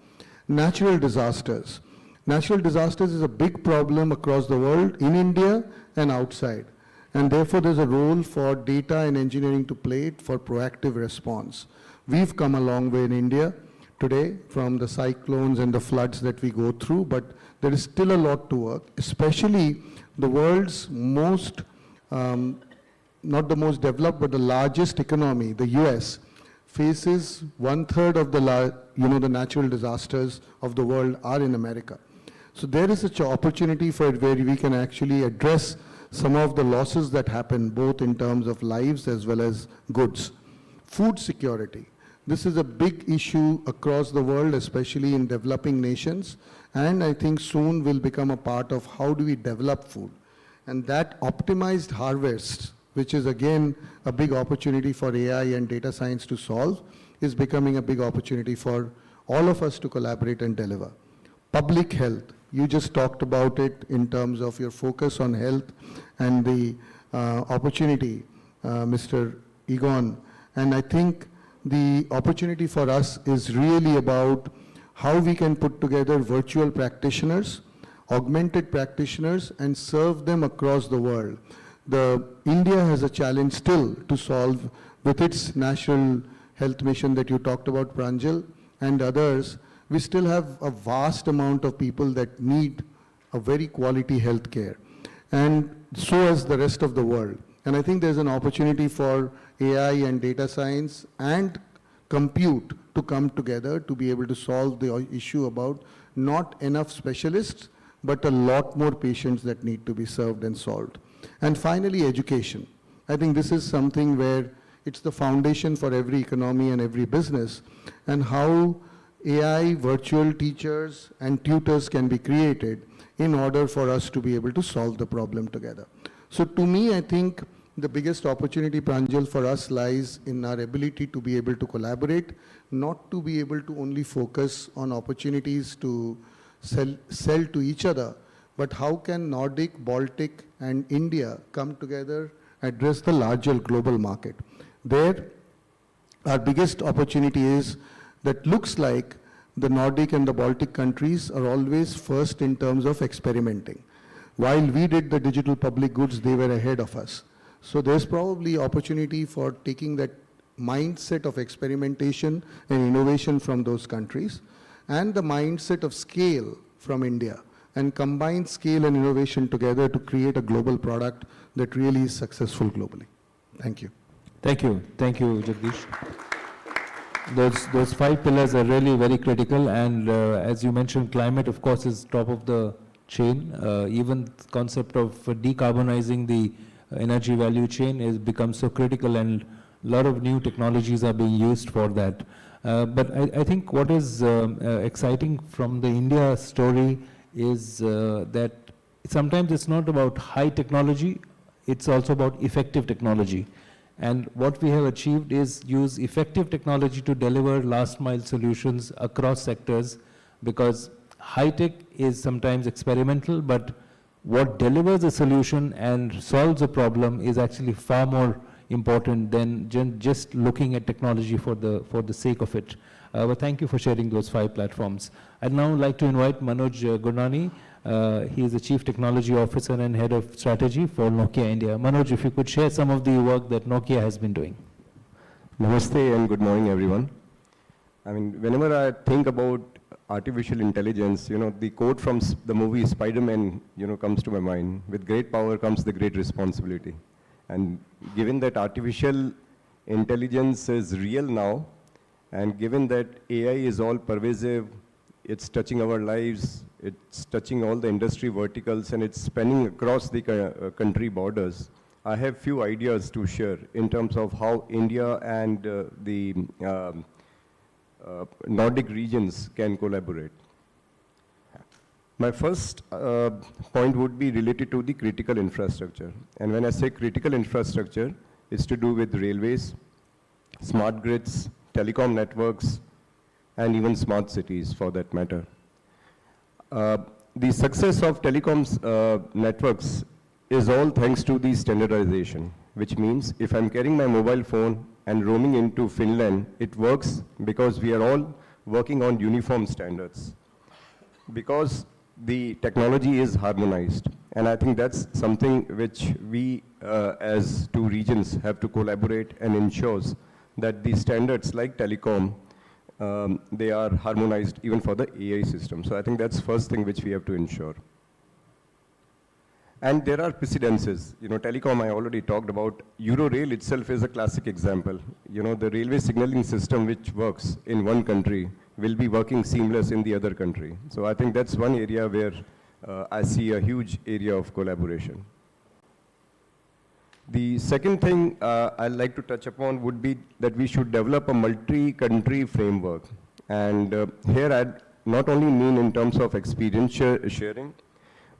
Speaker 8: Natural disasters. Natural disasters is a big problem across the world, in India and outside. And therefore there's a role for data and engineering to play for proactive response. We've come a long way in India today from the cyclones and the floods that we go through, but there is still a lot to work, especially the world's most, not the most developed, but the largest economy, the US, faces 1/3 of the natural disasters of the world are in America. So there is such an opportunity for it where we can actually address some of the losses that happen, both in terms of lives as well as goods. Food security. This is a big issue across the world, especially in developing nations, and I think soon will become a part of how do we develop food. And that optimized harvest, which is again a big opportunity for AI and data science to solve, is becoming a big opportunity for all of us to collaborate and deliver. Public health, you just talked about it in terms of your focus on health and the opportunity, Mr. Egon. And I think the opportunity for us is really about how we can put together virtual practitioners, augmented practitioners, and serve them across the world. India has a challenge still to solve with its national health mission that you talked about, Pranjal, and others. We still have a vast amount of people that need a very quality health care, and so as the rest of the world. And I think there's an opportunity for AI and data science and compute to come together to be able to solve the issue about not enough specialists, but a lot more patients that need to be served and solved. And finally, education. I think this is something where it's the foundation for every economy and every business, and how AI, virtual teachers and tutors can be created in order for us to be able to solve the problem together. So to me, I think the biggest opportunity, Pranjal, for us lies in our ability to be able to collaborate, not to be able to only focus on opportunities to sell to each other, but how can Nordic, Baltic, and India come together, address the larger global market. There, our biggest opportunity is that looks like the Nordic and the Baltic countries are always first in terms of experimenting. While we did the digital public goods, they were ahead of us. So there's probably opportunity for taking that mindset of experimentation and innovation from those countries, and the mindset of scale from India, and combine scale and innovation together to create a global product that really is successful globally. Thank you.
Speaker 2: Thank you, Jagdish. Those 5 pillars are really very critical, and as you mentioned, climate, of course, is top of the chain. Even the concept of decarbonizing the energy value chain has become so critical, and a lot of new technologies are being used for that. But I think what is exciting from the India story is that sometimes it's not about high technology, it's also about effective technology. And what we have achieved is use effective technology to deliver last mile solutions across sectors, because high tech is sometimes experimental, but what delivers a solution and solves a problem is actually far more important than just looking at technology for the sake of it. But thank you for sharing those 5 platforms. I'd now like to invite Manoj Gurnani. He is the Chief Technology Officer and Head of Strategy for Nokia India. Manoj, if you could share some of the work that Nokia has been doing.
Speaker 9: Namaste and good morning, everyone. I mean, whenever I think about artificial intelligence, the quote from the movie Spider-Man, comes to my mind. With great power comes the great responsibility. And given that artificial intelligence is real now, and given that AI is all pervasive, it's touching our lives, it's touching all the industry verticals, and it's spanning across the country borders, I have few ideas to share in terms of how India and the Nordic regions can collaborate. My first point would be related to the critical infrastructure. And when I say critical infrastructure, it's to do with railways, smart grids, telecom networks, and even smart cities for that matter. The success of telecoms networks is all thanks to the standardization, which means if I'm carrying my mobile phone and roaming into Finland, it works because we are all working on uniform standards. Because the technology is harmonized. And I think that's something which we as two regions have to collaborate and ensures that the standards like telecom, they are harmonized even for the AI system. So I think that's first thing which we have to ensure. And there are precedences. Telecom I already talked about. Eurorail itself is a classic example. The railway signaling system which works in one country will be working seamless in the other country. So I think that's one area where I see a huge area of collaboration. The second thing I'd like to touch upon would be that we should develop a multi-country framework. And here I not only mean in terms of experience sharing,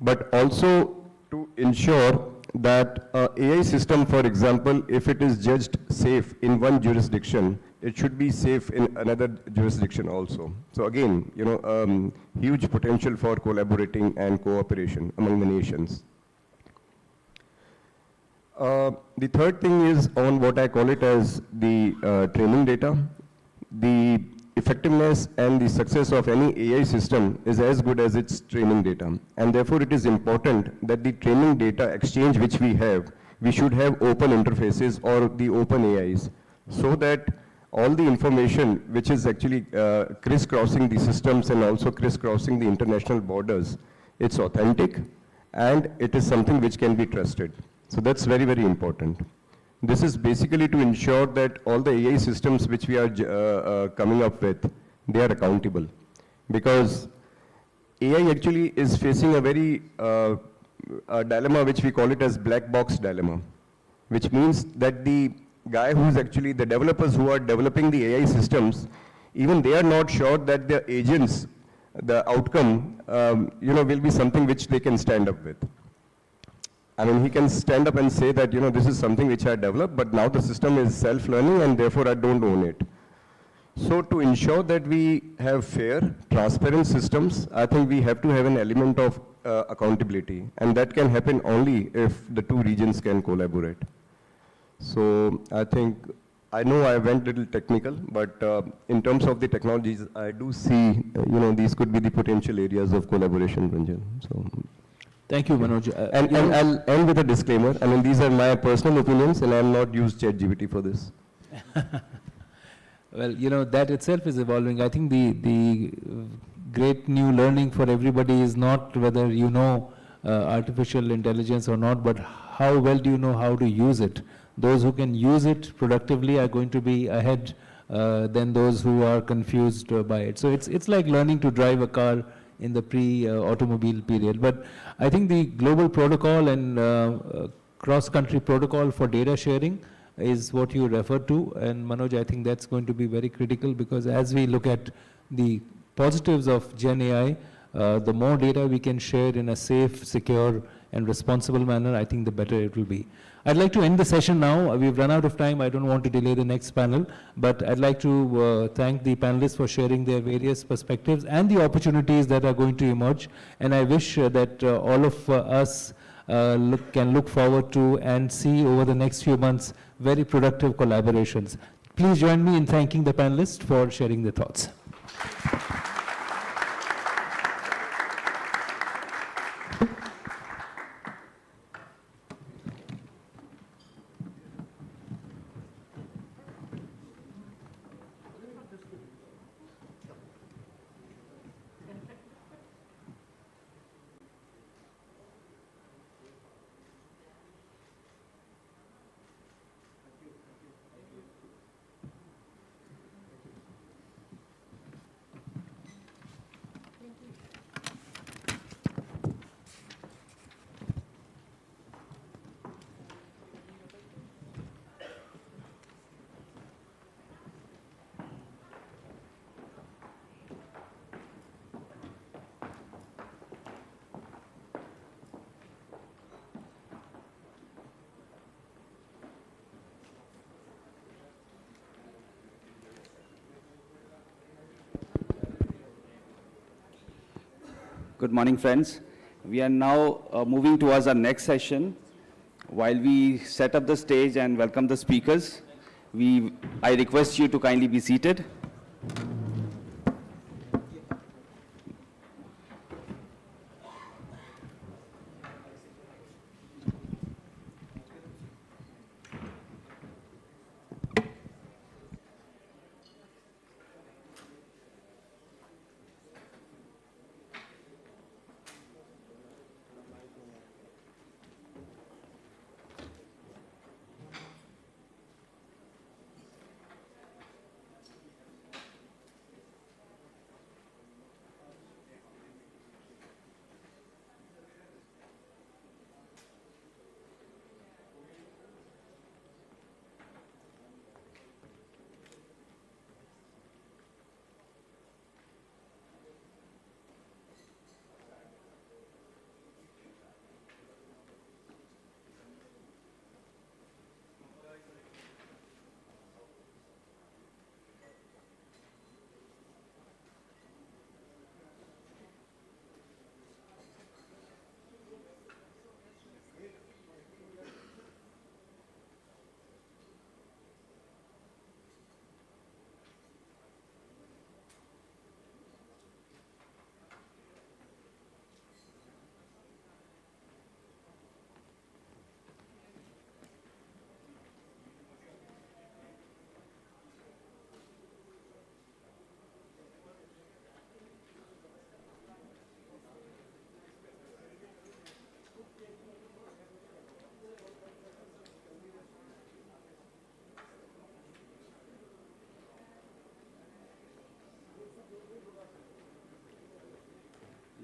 Speaker 9: but also to ensure that AI system, for example, if it is judged safe in one jurisdiction, it should be safe in another jurisdiction also. So again, huge potential for collaborating and cooperation among the nations. The third thing is on what I call it as the training data. The effectiveness and the success of any AI system is as good as its training data. And therefore, it is important that the training data exchange which we should have open interfaces or the open AIs, so that all the information which is actually crisscrossing the systems and also crisscrossing the international borders, it's authentic and it is something which can be trusted. So that's very, very important. This is basically to ensure that all the AI systems which we are coming up with, they are accountable. Because AI actually is facing a very a dilemma which we call it as black box dilemma, which means that the guy who's actually, the developers who are developing the AI systems, even they are not sure that the agents, the outcome, will be something which they can stand up with. I mean, he can stand up and say that, this is something which I developed, but now the system is self-learning and therefore I don't own it. So to ensure that we have fair, transparent systems, I think we have to have an element of accountability. And that can happen only if the two regions can collaborate. So I think, I know I went a little technical, but in terms of the technologies, I do see, these could be the potential areas of collaboration, Ranjan. So.
Speaker 2: Thank you, Manoj.
Speaker 9: And I'll end with a disclaimer. I mean, these are my personal opinions, and I am not used ChatGPT for this.
Speaker 2: Well, that itself is evolving. I think the great new learning for everybody is not whether you know artificial intelligence or not, but how well do you know how to use it. Those who can use it productively are going to be ahead than those who are confused by it. So it's like learning to drive a car in the pre-automobile period. But I think the global protocol and cross-country protocol for data sharing is what you referred to. And Manoj, I think that's going to be very critical, because as we look at the positives of Gen AI, the more data we can share in a safe, secure, and responsible manner, I think the better it will be. I'd like to end the session now. We've run out of time. I don't want to delay the next panel, but I'd like to thank the panelists for sharing their various perspectives and the opportunities that are going to emerge. And I wish that all of us can look forward to and see over the next few months very productive collaborations. Please join me in thanking the panelists for sharing their thoughts.
Speaker 10: Good morning, friends. We are now moving towards our next session. While we set up the stage and welcome the speakers, I request you to kindly be seated.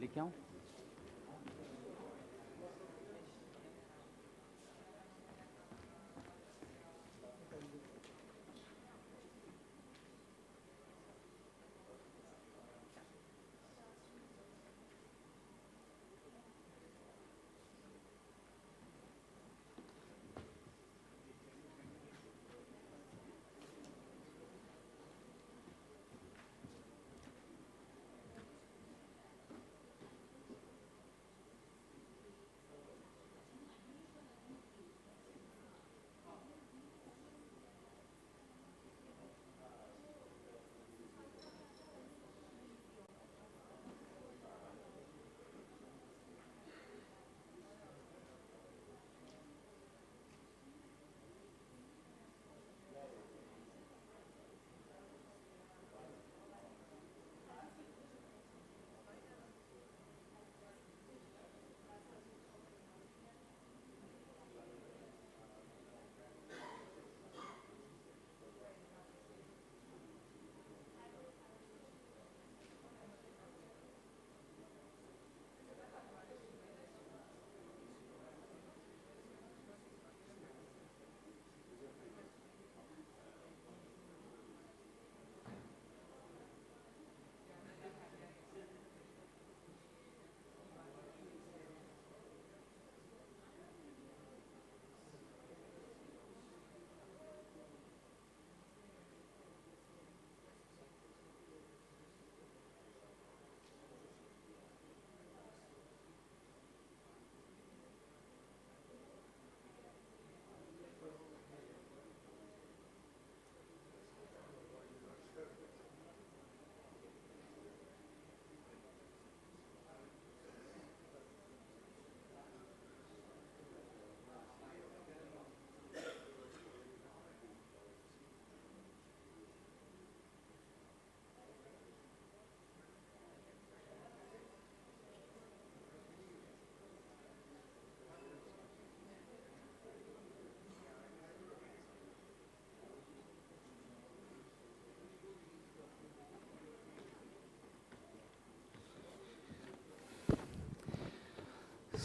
Speaker 10: लेके आऊं?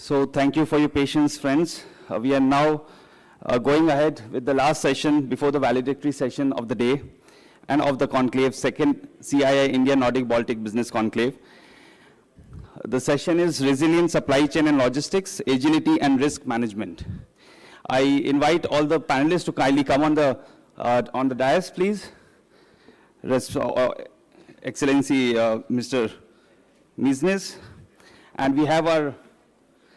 Speaker 10: So thank you for your patience, friends. We are now going ahead with the last session before the valedictory session of the day and of the conclave, second CII India Nordic Baltic Business Conclave. The session is Resilient Supply Chain and Logistics, Agility and Risk Management. I invite all the panelists to kindly come on the dais, please. Excellency, Mr. Misnes. And we have our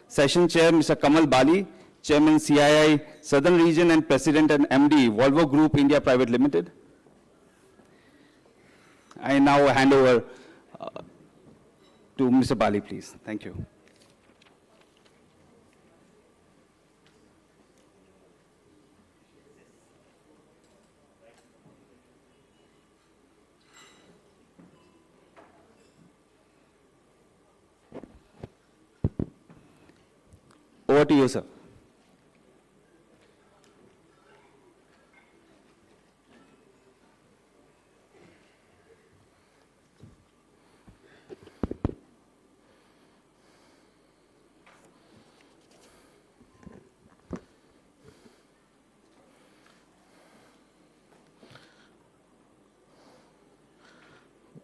Speaker 10: session chair, Mr. Kamal Bali, Chairman CII Southern Region and President and MD, Volvo Group India Private Limited. I now hand over to Mr. Bali, please. Thank you. Over to you, sir.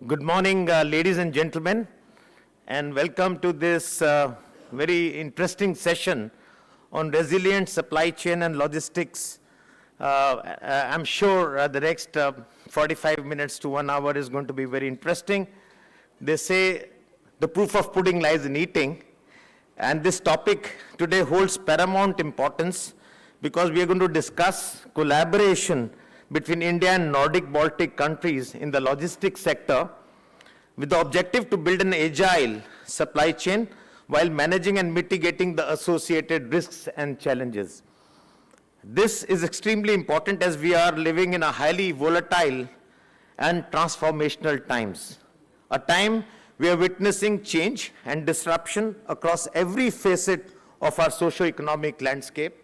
Speaker 11: Good morning, ladies and gentlemen, and welcome to this very interesting session on resilient supply chain and logistics. I'm sure the next 45 minutes to 1 hour is going to be very interesting. They say the proof of pudding lies in eating, and this topic today holds paramount importance because we are going to discuss collaboration between India and Nordic Baltic countries in the logistics sector with the objective to build an agile supply chain while managing and mitigating the associated risks and challenges. This is extremely important as we are living in a highly volatile and transformational times, a time we are witnessing change and disruption across every facet of our socio-economic landscape,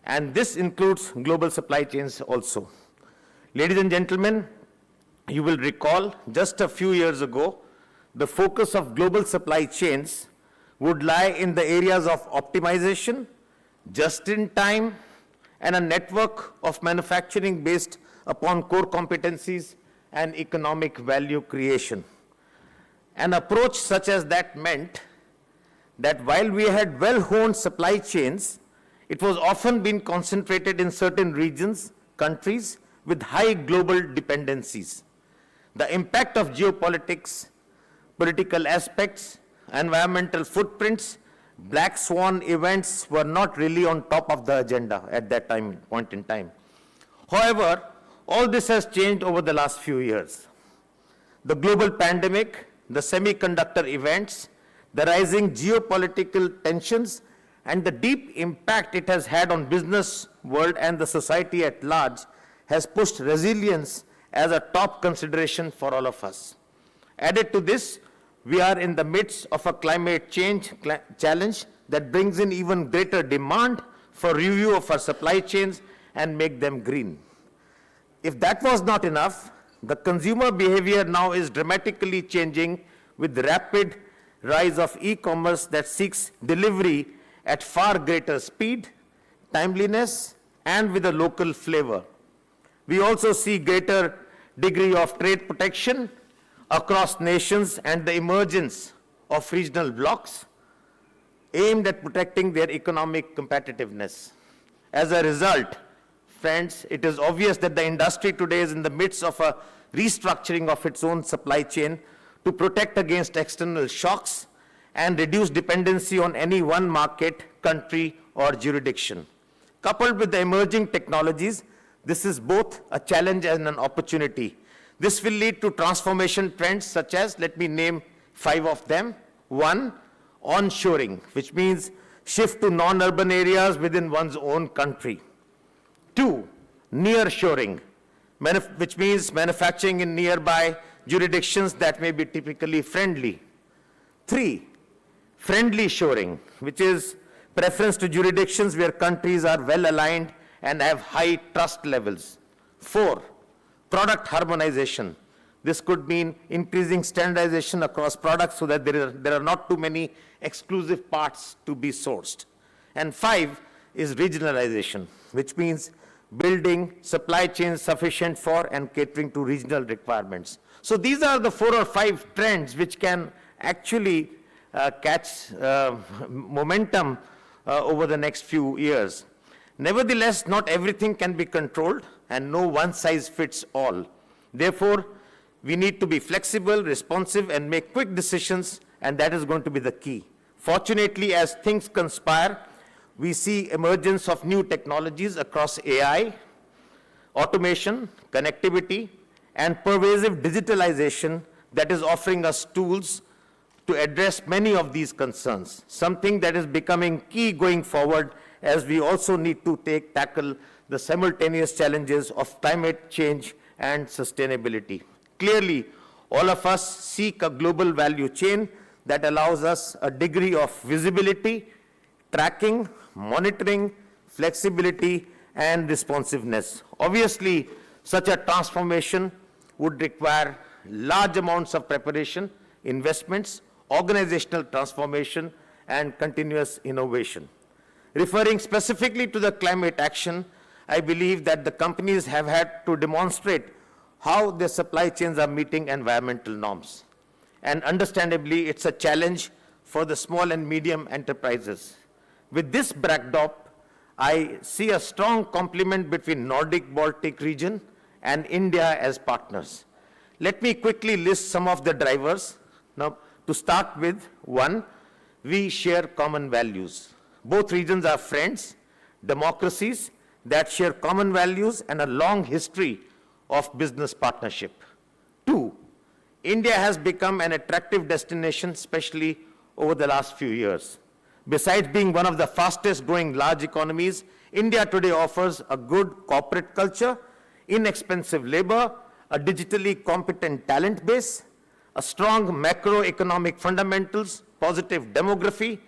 Speaker 11: and this includes global supply chains also. Ladies and gentlemen, you will recall just a few years ago, the focus of global supply chains would lie in the areas of optimization, just-in-time, and a network of manufacturing based upon core competencies and economic value creation. An approach such as that meant that while we had well-honed supply chains, it was often been concentrated in certain regions, countries with high global dependencies. The impact of geopolitics, political aspects, environmental footprints, black swan events were not really on top of the agenda at that point in time. However, all this has changed over the last few years. The global pandemic, the semiconductor events, the rising geopolitical tensions, and the deep impact it has had on business world and the society at large has pushed resilience as a top consideration for all of us. Added to this, we are in the midst of a climate change challenge that brings in even greater demand for review of our supply chains and make them green. If that was not enough, the consumer behavior now is dramatically changing with the rapid rise of e-commerce that seeks delivery at far greater speed, timeliness, and with a local flavor. We also see greater degree of trade protection across nations and the emergence of regional blocs aimed at protecting their economic competitiveness. As a result, friends, it is obvious that the industry today is in the midst of a restructuring of its own supply chain to protect against external shocks and reduce dependency on any one market, country, or jurisdiction. Coupled with the emerging technologies, this is both a challenge and an opportunity. This will lead to transformation trends such as, let me name 5 of them. 1, onshoring, which means shift to non-urban areas within one's own country. 2, nearshoring, which means manufacturing in nearby jurisdictions that may be typically friendly. 3, friendly shoring, which is preference to jurisdictions where countries are well aligned and have high trust levels. 4, product harmonization, This could mean increasing standardization across products so that there are not too many exclusive parts to be sourced. And 5 is regionalization, which means building supply chains sufficient for and catering to regional requirements. So these are the 4 or 5 trends which can actually catch momentum over the next few years. Nevertheless, not everything can be controlled and no one size fits all. Therefore, we need to be flexible, responsive, and make quick decisions, and that is going to be the key. Fortunately, as things conspire, we see emergence of new technologies across AI, automation, connectivity, and pervasive digitalization that is offering us tools to address many of these concerns, something that is becoming key going forward as we also need to tackle the simultaneous challenges of climate change and sustainability. Clearly, all of us seek a global value chain that allows us a degree of visibility, tracking, monitoring, flexibility, and responsiveness. Obviously, such a transformation would require large amounts of preparation, investments, organizational transformation, and continuous innovation. Referring specifically to the climate action, I believe that the companies have had to demonstrate how their supply chains are meeting environmental norms. And understandably, it's a challenge for the small and medium enterprises. With this backdrop, I see a strong complement between Nordic Baltic region and India as partners. Let me quickly list some of the drivers. Now, to start with, 1, we share common values. Both regions are friends, democracies that share common values and a long history of business partnership. 2, India has become an attractive destination, especially over the last few years. Besides being one of the fastest growing large economies, India today offers a good corporate culture, inexpensive labor, a digitally competent talent base, a strong macroeconomic fundamentals, positive demography,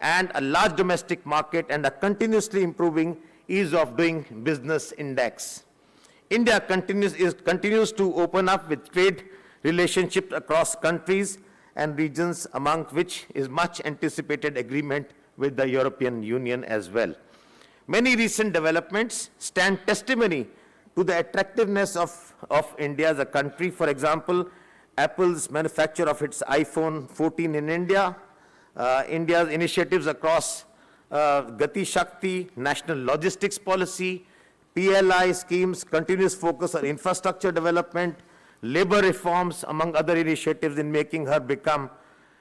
Speaker 11: and a large domestic market and a continuously improving ease of doing business index. India continues to open up with trade relationships across countries and regions, among which is much anticipated agreement with the European Union as well. Many recent developments stand testimony to the attractiveness of India as a country. For example, Apple's manufacture of its iPhone 14 in India, India's initiatives across Gati Shakti, national logistics policy, PLI schemes, continuous focus on infrastructure development, labor reforms, among other initiatives in making her become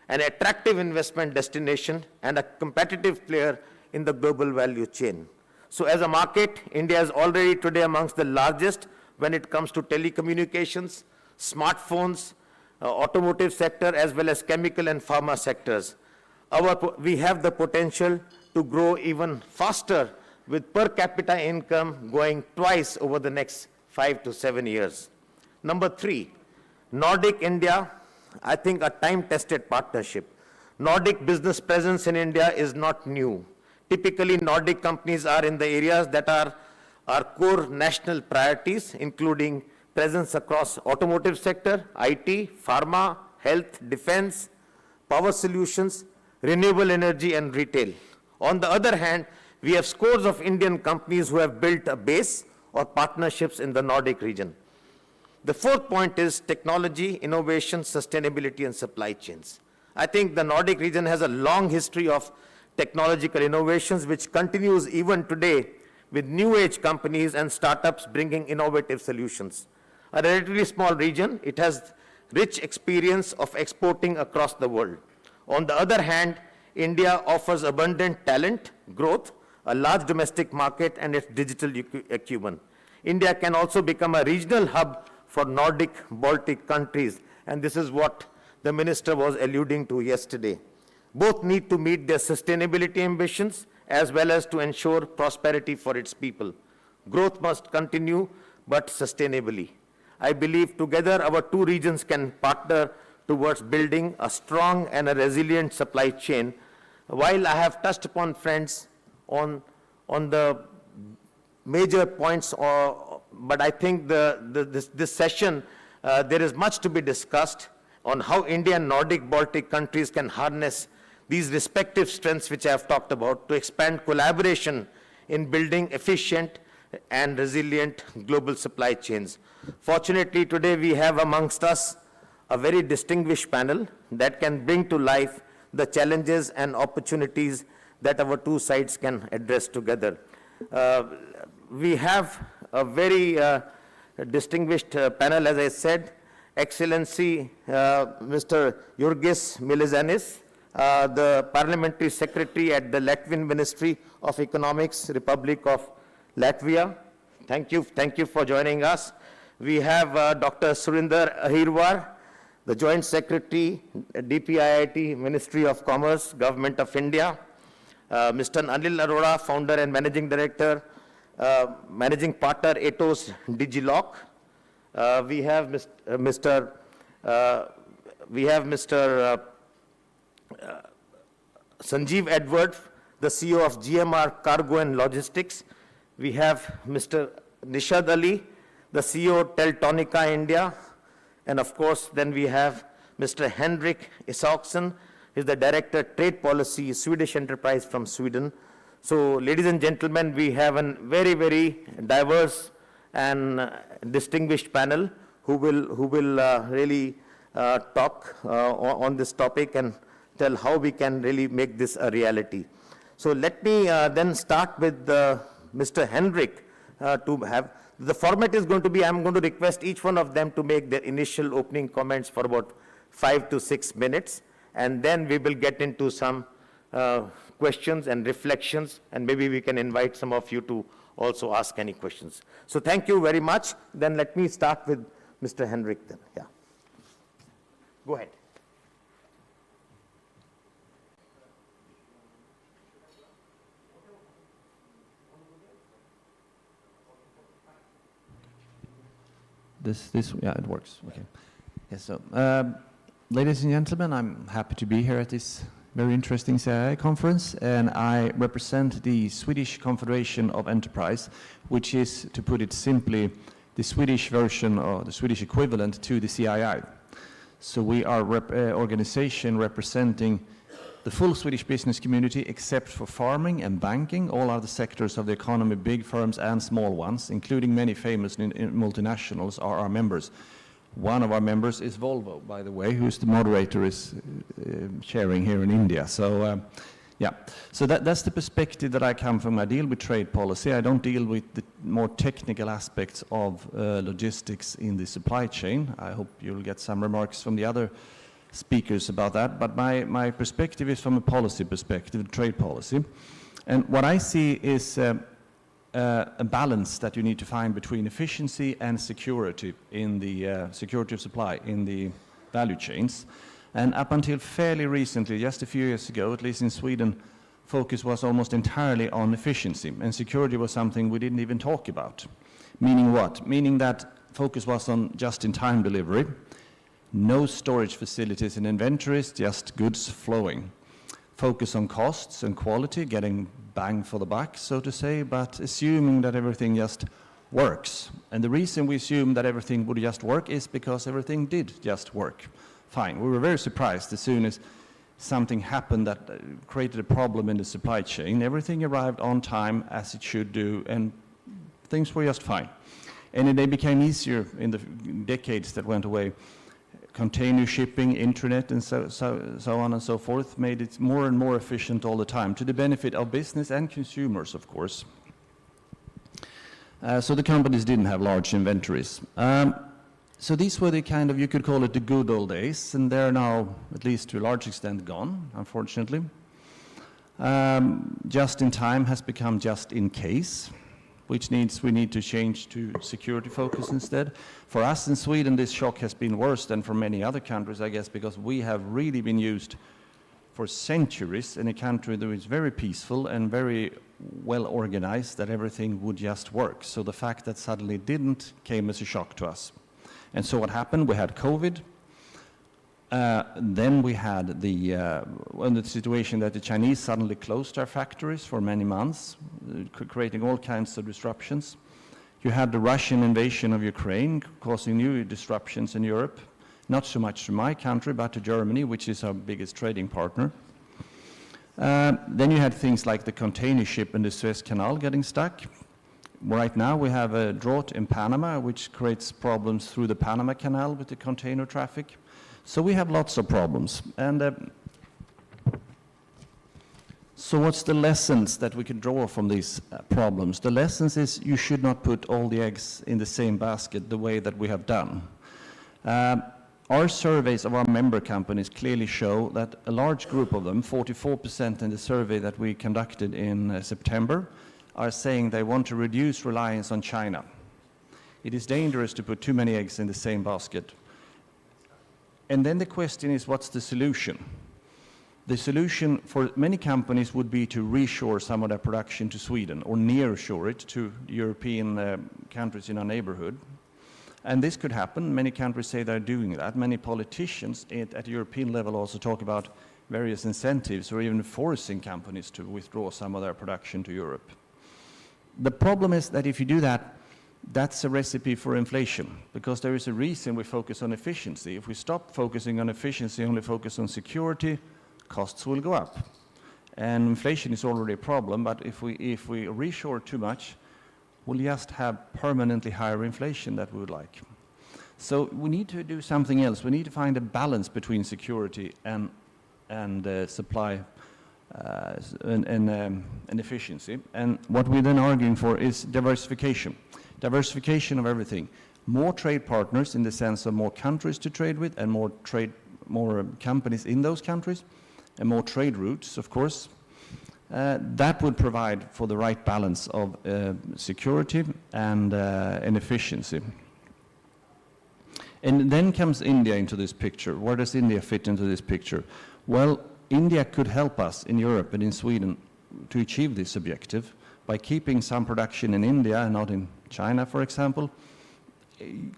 Speaker 11: an attractive investment destination and a competitive player in the global value chain. So as a market, India is already today amongst the largest when it comes to telecommunications, smartphones, automotive sector, as well as chemical and pharma sectors. We have the potential to grow even faster with per capita income going twice over the next 5 to 7 years. Number 3, Nordic India, I think a time-tested partnership. Nordic business presence in India is not new. Typically, Nordic companies are in the areas that are our core national priorities, including presence across automotive sector, IT, pharma, health, defense, power solutions, renewable energy, and retail. On the other hand, we have scores of Indian companies who have built a base or partnerships in the Nordic region. The 4th point is technology, innovation, sustainability, and supply chains. I think the Nordic region has a long history of technological innovations, which continues even today with new age companies and startups bringing innovative solutions. A relatively small region, it has rich experience of exporting across the world. On the other hand, India offers abundant talent, growth, a large domestic market, and its digital acumen. India can also become a regional hub for Nordic Baltic countries, and this is what the minister was alluding to yesterday. Both need to meet their sustainability ambitions as well as to ensure prosperity for its people. Growth must continue, but sustainably. I believe together our two regions can partner towards building a strong and a resilient supply chain. While I have touched upon, friends, on the major points, but I think this session there is much to be discussed on how India and Nordic Baltic countries can harness these respective strengths which I have talked about to expand collaboration in building efficient and resilient global supply chains. Fortunately, today we have amongst us a very distinguished panel that can bring to life the challenges and opportunities that our two sides can address together. We have a very distinguished panel, as I said. Excellency Mr. Jurgis Milizanis, the Parliamentary Secretary at the Latvian Ministry of Economics, Republic of Latvia. Thank you for joining us. We have Dr. Surinder Ahirwar, the Joint Secretary, DPIIT, Ministry of Commerce, Government of India. Mr. Anil Arora, Founder and Managing Director, Managing Partner, Atos Digilock. We have Mr. Sanjeev Edward, the CEO of GMR Cargo and Logistics. We have Mr. Nishad Ali, the CEO Teltonika India. And of course, then we have Mr. Henrik Isaksson, who is the Director Trade Policy, Swedish enterprise from Sweden. So, ladies and gentlemen, we have a very, very diverse and distinguished panel who will really talk on this topic and tell how we can really make this a reality. So let me then start with Mr. Henrik to have, the format is going to be, I'm going to request each one of them to make their initial opening comments for about 5 to 6 minutes, and then we will get into some questions and reflections, and maybe we can invite some of you to also ask any questions. So thank you very much. Then let me start with Mr. Henrik then. Yeah. Go ahead.
Speaker 12: Yeah, it works. Okay. Yes, so, ladies and gentlemen, I'm happy to be here at this very interesting CII conference, and I represent the Swedish Confederation of Enterprise, which is, to put it simply, the Swedish version or the Swedish equivalent to the CII. So we are an organization representing the full Swedish business community except for farming and banking. All other sectors of the economy, big firms and small ones, including many famous multinationals, are our members. One of our members is Volvo, by the way, who's the moderator is chairing here in India. So, yeah, so that's the perspective that I come from. I deal with trade policy. I don't deal with the more technical aspects of logistics in the supply chain. I hope you'll get some remarks from the other speakers about that. But my perspective is from a policy perspective, trade policy. And what I see is a balance that you need to find between efficiency and security in the security of supply in the value chains. And up until fairly recently, just a few years ago, at least in Sweden, focus was almost entirely on efficiency, and security was something we didn't even talk about. Meaning what? Meaning that focus was on just-in-time delivery, no storage facilities and inventories, just goods flowing. Focus on costs and quality, getting bang for the buck, so to say, but assuming that everything just works. And the reason we assumed that everything would just work is because everything did just work. Fine. We were very surprised as soon as something happened that created a problem in the supply chain. Everything arrived on time as it should do, and things were just fine. And they became easier in the decades that went away. Container shipping, internet, and so on and so forth made it more and more efficient all the time, to the benefit of business and consumers, of course. So the companies didn't have large inventories. So these were the kind of, you could call it the good old days, and they're now, at least to a large extent, gone, unfortunately. Just in time has become just in case, which means we need to change to security focus instead. For us in Sweden, this shock has been worse than for many other countries, I guess, because we have really been used for centuries in a country that is very peaceful and very well organized, that everything would just work. So the fact that suddenly it didn't came as a shock to us. And so what happened? We had COVID. Then we had the situation that the Chinese suddenly closed our factories for many months, creating all kinds of disruptions. You had the Russian invasion of Ukraine causing new disruptions in Europe, not so much to my country, but to Germany, which is our biggest trading partner. Then you had things like the container ship in the Suez Canal getting stuck. Right now we have a drought in Panama, which creates problems through the Panama Canal with the container traffic. So we have lots of problems. And so what's the lessons that we can draw from these problems? The lessons is you should not put all the eggs in the same basket the way that we have done. Our surveys of our member companies clearly show that a large group of them, 44% in the survey that we conducted in September, are saying they want to reduce reliance on China. It is dangerous to put too many eggs in the same basket. And then the question is, what's the solution? The solution for many companies would be to reshore some of their production to Sweden or nearshore it to European countries in our neighborhood. And this could happen. Many countries say they're doing that. Many politicians at European level also talk about various incentives or even forcing companies to withdraw some of their production to Europe. The problem is that if you do that, that's a recipe for inflation, because there is a reason we focus on efficiency. If we stop focusing on efficiency, only focus on security, costs will go up. And inflation is already a problem, but if we reshore too much, we'll just have permanently higher inflation that we would like. So we need to do something else. We need to find a balance between security and supply and efficiency. And what we're then arguing for is diversification. Diversification of everything. More trade partners in the sense of more countries to trade with and more companies in those countries, and more trade routes, of course. That would provide for the right balance of security and efficiency. And then comes India into this picture. Where does India fit into this picture? Well, India could help us in Europe and in Sweden to achieve this objective by keeping some production in India and not in China, for example.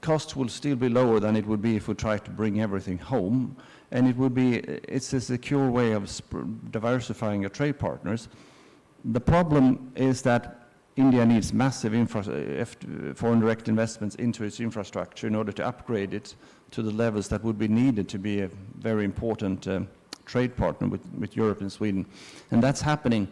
Speaker 12: Costs will still be lower than it would be if we tried to bring everything home. And it's a secure way of diversifying your trade partners. The problem is that India needs massive foreign direct investments into its infrastructure in order to upgrade it to the levels that would be needed to be a very important trade partner with Europe and Sweden. And that's happening.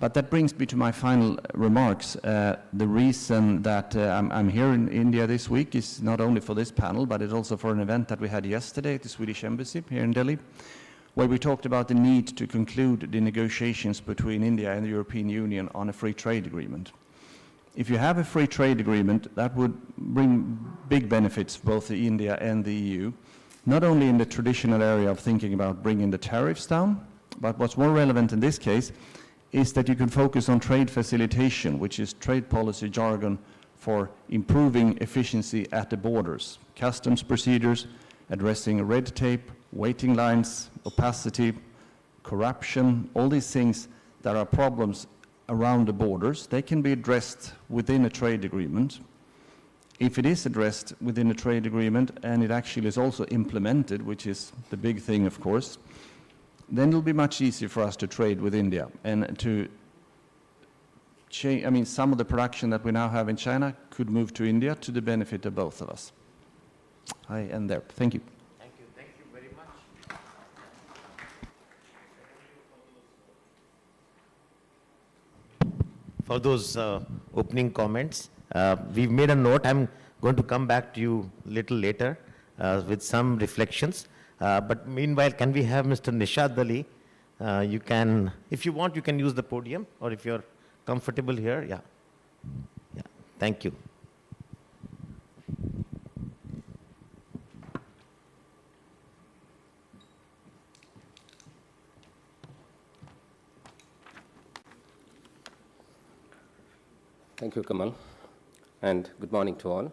Speaker 12: But that brings me to my final remarks. The reason that I'm here in India this week is not only for this panel, but it's also for an event that we had yesterday at the Swedish Embassy here in Delhi, where we talked about the need to conclude the negotiations between India and the European Union on a free trade agreement. If you have a free trade agreement, that would bring big benefits both to India and the EU, not only in the traditional area of thinking about bringing the tariffs down, but what's more relevant in this case is that you can focus on trade facilitation, which is trade policy jargon for improving efficiency at the borders, customs procedures, addressing red tape, waiting lines, opacity, corruption, all these things that are problems around the borders. They can be addressed within a trade agreement. If it is addressed within a trade agreement and it actually is also implemented, which is the big thing, of course, then it'll be much easier for us to trade with India and to change. I mean, some of the production that we now have in China could move to India to the benefit of both of us. I end there. Thank you.
Speaker 11: Thank you very much. For those opening comments. We've made a note. I'm going to come back to you a little later with some reflections. But meanwhile, can we have Mr. Nishad Ali? You can, if you want, you can use the podium, or if you're comfortable here, yeah. Thank you.
Speaker 13: Thank you, Kamal, and good morning to all.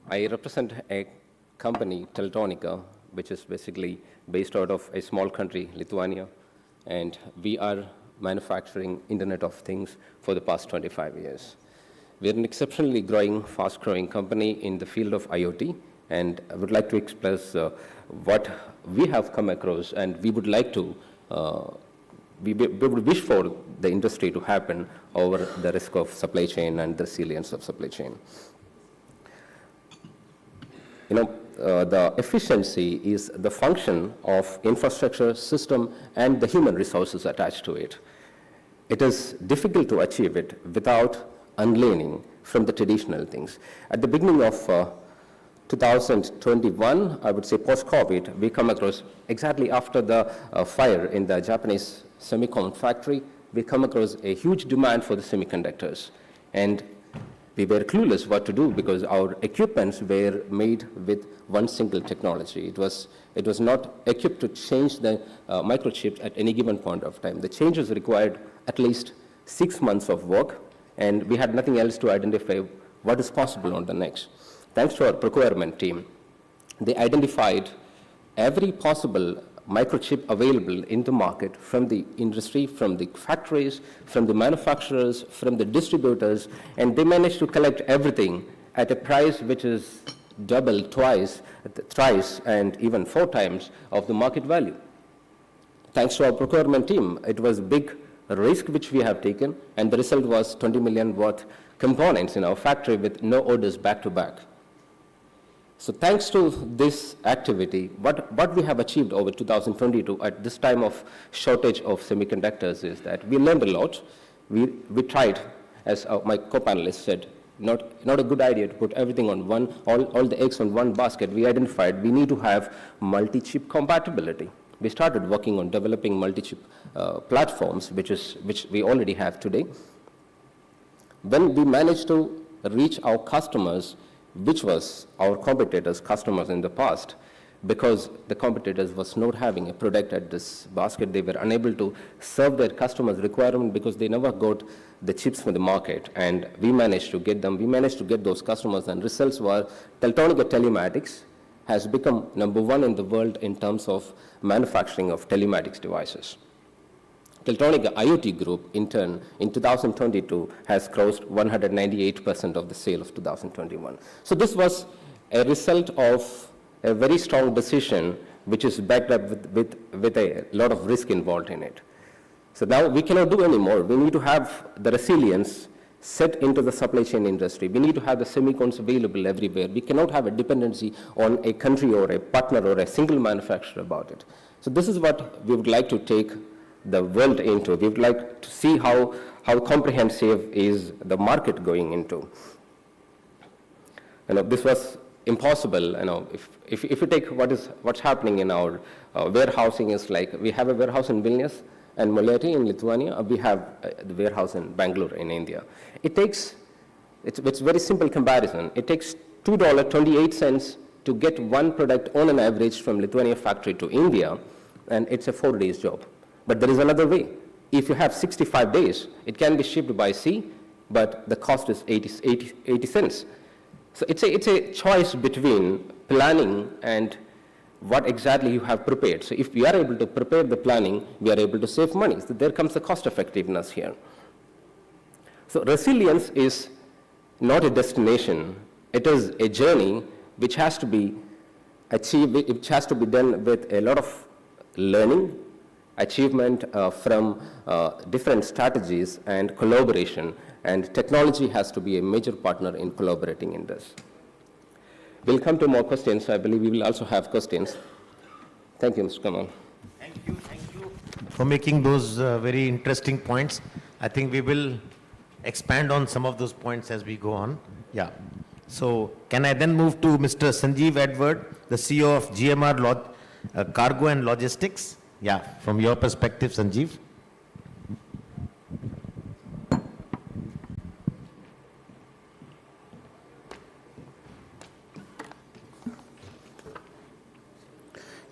Speaker 13: I represent a company, Teltonica, which is basically based out of a small country, Lithuania, and we are manufacturing Internet of Things for the past 25 years. We're an exceptionally growing, fast-growing company in the field of IoT, and I would like to express what we have come across, and we would like to we would wish for the industry to happen over the risk of supply chain and the resilience of supply chain. The efficiency is the function of infrastructure, system, and the human resources attached to it. It is difficult to achieve it without unlearning from the traditional things. At the beginning of 2021, I would say post-COVID, we come across, exactly after the fire in the Japanese semicon factory, we come across a huge demand for the semiconductors. And we were clueless what to do because our equipments were made with one single technology. It was not equipped to change the microchips at any given point of time. The changes required at least 6 months of work, and we had nothing else to identify what is possible on the next. Thanks to our procurement team, they identified every possible microchip available in the market from the industry, from the factories, from the manufacturers, from the distributors, and they managed to collect everything at a price which is double, twice, thrice, and even 4 times of the market value. Thanks to our procurement team, it was a big risk which we have taken, and the result was 20 million worth components in our factory with no orders back to back. So thanks to this activity, what we have achieved over 2022 at this time of shortage of semiconductors is that we learned a lot. We tried, as my co-panelist said, not a good idea to put everything on one, all the eggs on one basket. We identified we need to have multi-chip compatibility. We started working on developing multi-chip platforms, which we already have today. When we managed to reach our customers, which was our competitors' customers in the past, because the competitors was not having a product at this basket, they were unable to serve their customers' requirement because they never got the chips from the market, and we managed to get them. We managed to get those customers, and results were Teltonika Telematics has become #1 in the world in terms of manufacturing of telematics devices. Teltonika IoT Group, in turn, in 2022, has crossed 198% of the sale of 2021. So this was a result of a very strong decision, which is backed up with a lot of risk involved in it. So now we cannot do anymore. We need to have the resilience set into the supply chain industry. We need to have the semicons available everywhere. We cannot have a dependency on a country or a partner or a single manufacturer about it. So this is what we would like to take the world into. We would like to see how comprehensive is the market going into. This was impossible. If you take what's happening in our warehousing is like, we have a warehouse in Vilnius and Molėtai in Lithuania. We have the warehouse in Bangalore in India. It's very simple comparison. It takes $2.28 to get one product on an average from Lithuania factory to India, and it's a 4 days job. But there is another way. If you have 65 days, it can be shipped by sea, but the cost is 80 cents. So it's a choice between planning and what exactly you have prepared. So if we are able to prepare the planning, we are able to save money. So there comes the cost effectiveness here. So resilience is not a destination. It is a journey which has to be achieved, which has to be done with a lot of learning, achievement from different strategies and collaboration, and technology has to be a major partner in collaborating in this. We'll come to more questions, so I believe we will also have questions. Thank you, Mr. Kamal.
Speaker 11: Thank you for making those very interesting points. I think we will expand on some of those points as we go on. Yeah. So can I then move to Mr. Sanjeev Edward, the CEO of GMR Cargo and Logistics? Yeah, from your perspective, Sanjeev.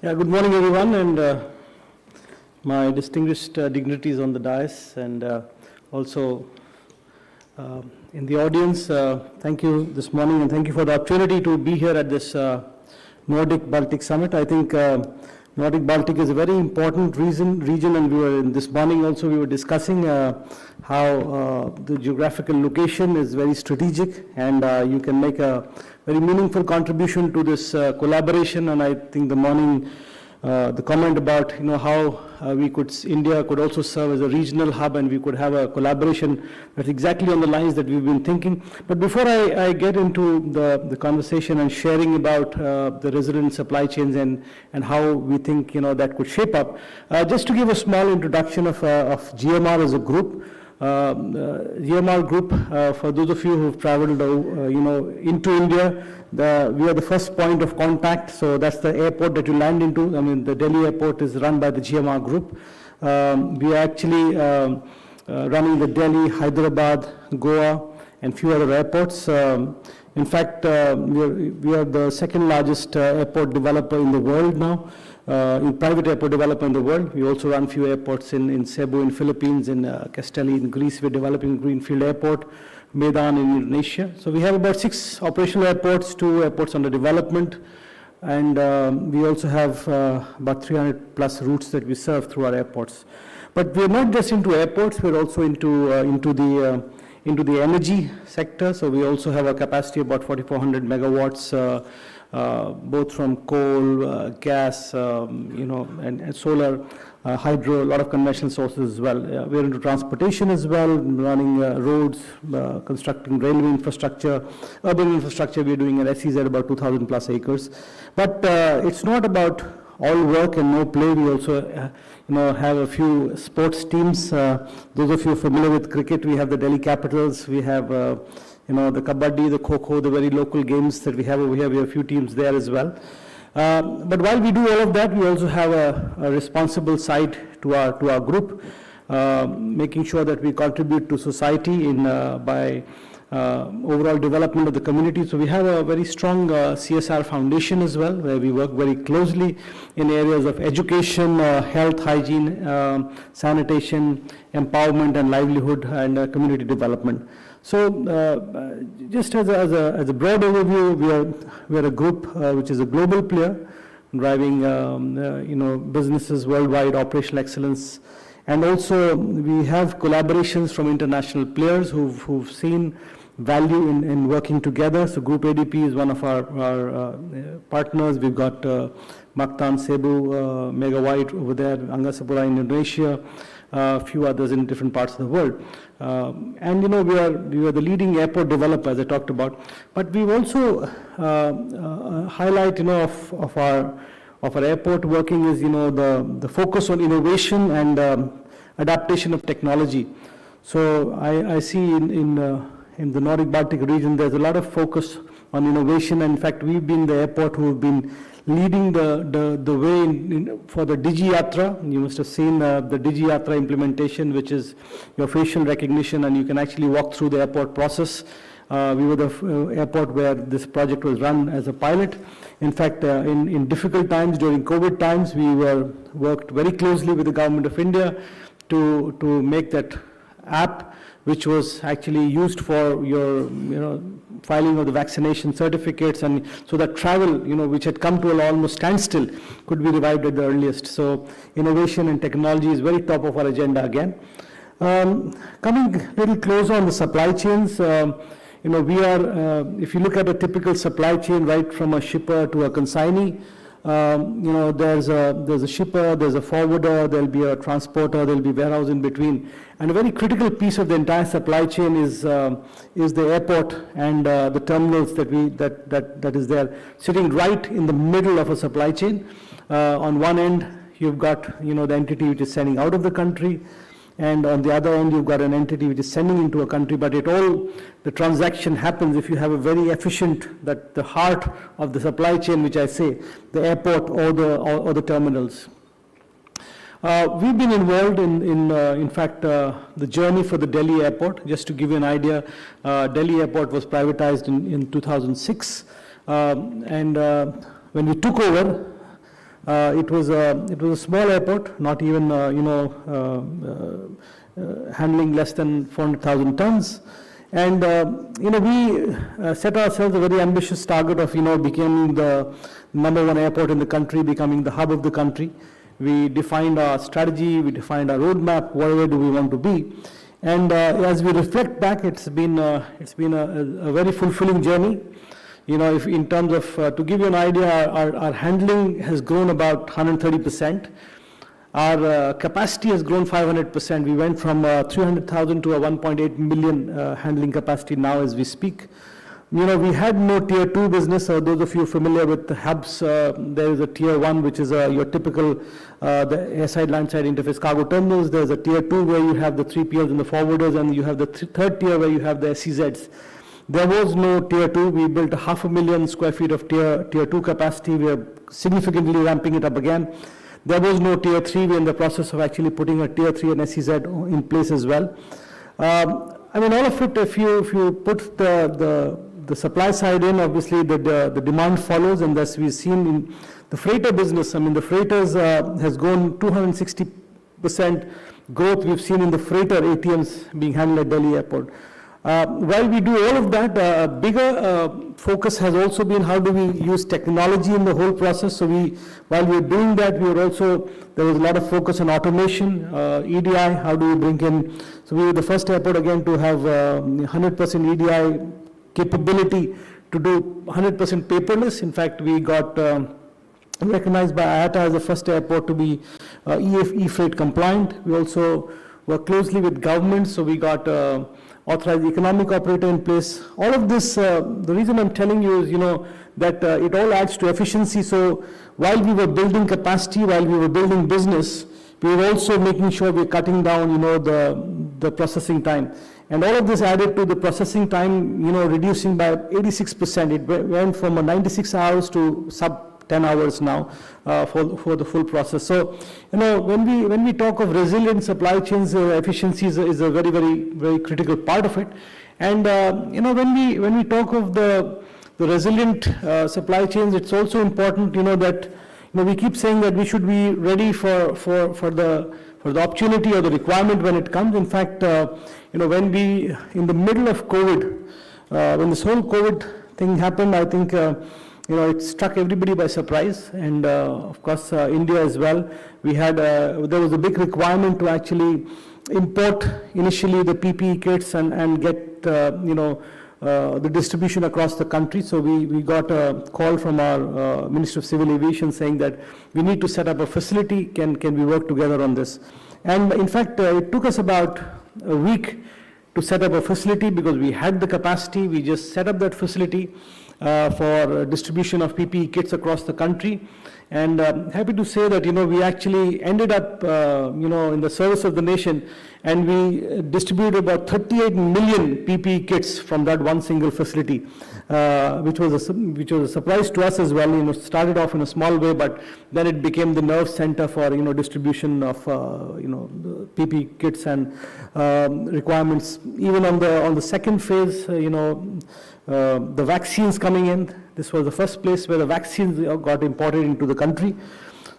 Speaker 14: Yeah, good morning, everyone, and my distinguished dignitaries on the dais, and also in the audience. Thank you this morning, and thank you for the opportunity to be here at this Nordic Baltic Summit. I think Nordic Baltic is a very important region, and we were in this morning also we were discussing how the geographical location is very strategic, and you can make a very meaningful contribution to this collaboration. And I think the morning the comment about how India could also serve as a regional hub and we could have a collaboration. That's exactly on the lines that we've been thinking. But before I get into the conversation and sharing about the resilient supply chains and how we think that could shape up, just to give a small introduction of GMR as a group. GMR Group, for those of you who've traveled, into India, we are the first point of contact. So that's the airport that you land into. I mean, the Delhi airport is run by the GMR Group. We are actually running the Delhi, Hyderabad, Goa, and few other airports. In fact, we are the second largest airport developer in the world now. Private airport developer in the world. We also run few airports in Cebu in Philippines, in Castelli in Greece. We're developing Greenfield Airport, Medan in Indonesia. So we have about 6 operational airports, 2 airports under development, and we also have about 300 plus routes that we serve through our airports. But we're not just into airports, we're also into the energy sector. So we also have a capacity of about 4,400 megawatts, both from coal, gas, and solar, hydro, a lot of conventional sources as well. We're into transportation as well, running roads, constructing railway infrastructure, urban infrastructure. We're doing an SEZ about 2,000 plus acres. But it's not about all work and no play. We also have a few sports teams. Those of you familiar with cricket, we have the Delhi Capitals. We have the kabaddi, the kho-kho, the very local games that we have over here. We have a few teams there as well. But while we do all of that, we also have a responsible side to our group, making sure that we contribute to society by overall development of the community. So we have a very strong CSR foundation as well, where we work very closely in areas of education, health, hygiene, sanitation, empowerment and livelihood, and community development. So just as a broad overview, we are a group which is a global player, driving businesses worldwide, operational excellence, and also we have collaborations from international players who've seen value in working together. So Group ADP is one of our partners. We've got Mactan, Cebu, Mega White over there, Angasapura in Indonesia, a few others in different parts of the world. And we are the leading airport developer, as I talked about. But we've also highlight of our airport working is the focus on innovation and adaptation of technology. So I see in the Nordic Baltic region there's a lot of focus on innovation. And in fact, we've been the airport who've been leading the way for the DigiYatra. You must have seen the DigiYatra implementation, which is your facial recognition, and you can actually walk through the airport process. We were the airport where this project was run as a pilot. In fact, in difficult times, during COVID times, we worked very closely with the government of India to make that app, which was actually used for your filing of the vaccination certificates, and so that travel, which had come to an almost standstill, could be revived at the earliest. So innovation and technology is very top of our agenda again. Coming a little closer on the supply chains, we are, if you look at a typical supply chain, right from a shipper to a consignee, there's a shipper, there's a forwarder, there'll be a transporter, there'll be warehouse in between. And a very critical piece of the entire supply chain is the airport and the terminals that is there, sitting right in the middle of a supply chain. On one end, you've got the entity which is sending out of the country, and on the other end, you've got an entity which is sending into a country. But the transaction happens if you have a very efficient, the heart of the supply chain, which I say, the airport or the terminals. We've been involved in fact, the journey for the Delhi airport. Just to give you an idea, Delhi airport was privatized in 2006. And when we took over, it was a small airport, not even handling less than 400,000 tons. And we set ourselves a very ambitious target of becoming the #1 airport in the country, becoming the hub of the country. We defined our strategy, we defined our roadmap, whatever do we want to be. And as we reflect back, it's been a very fulfilling journey. if in terms of, to give you an idea, our handling has grown about 130%. Our capacity has grown 500%. We went from 300,000 to a 1.8 million handling capacity now as we speak. We had no tier 2 business. Those of you familiar with the hubs, there is a tier 1, which is your typical the airside landside interface cargo terminals. There's a tier 2 where you have the 3PLs and the forwarders, and you have the third tier where you have the SEZs. There was no tier 2. We built 500,000 square feet of tier 2 capacity. We are significantly ramping it up again. There was no tier 3. We're in the process of actually putting a tier 3 and SEZ in place as well. All of it, if you put the supply side in, obviously the demand follows, and thus we've seen in the freighter business, the freighters has grown 260% growth we've seen in the freighter ATMs being handled at Delhi Airport. While we do all of that, a bigger focus has also been how do we use technology in the whole process. So while we're doing that, there was a lot of focus on automation, EDI, how do we bring in, so we were the first airport again to have 100% EDI capability to do 100% paperless. In fact, we got recognized by IATA as the first airport to be e-freight compliant. We also work closely with government, so we got authorized economic operator in place. All of this, the reason I'm telling you is, that it all adds to efficiency. So while we were building capacity, while we were building business, we were also making sure we're cutting down, the processing time. And all of this added to the processing time, reducing by 86%. It went from 96 hours to sub 10 hours now for the full process. So, when we talk of resilient supply chains, efficiency is a very, very, very critical part of it. And when we talk of the resilient supply chains, it's also important, that we keep saying that we should be ready for the opportunity or the requirement when it comes. In fact, when we, in the middle of COVID, when this whole COVID thing happened, I think, it struck everybody by surprise, and of course, India as well. There was a big requirement to actually import initially the PPE kits and get, the distribution across the country. So we got a call from our Minister of Civil Aviation saying that we need to set up a facility. Can we work together on this? And in fact, it took us about a week to set up a facility because we had the capacity. We just set up that facility for distribution of PPE kits across the country. And happy to say that, we actually ended up, in the service of the nation, and we distributed about 38 million PPE kits from that one single facility, which was a surprise to us as well. Started off in a small way, but then it became the nerve center for, distribution of, the PPE kits and requirements. Even on the second phase, the vaccines coming in. This was the first place where the vaccines got imported into the country.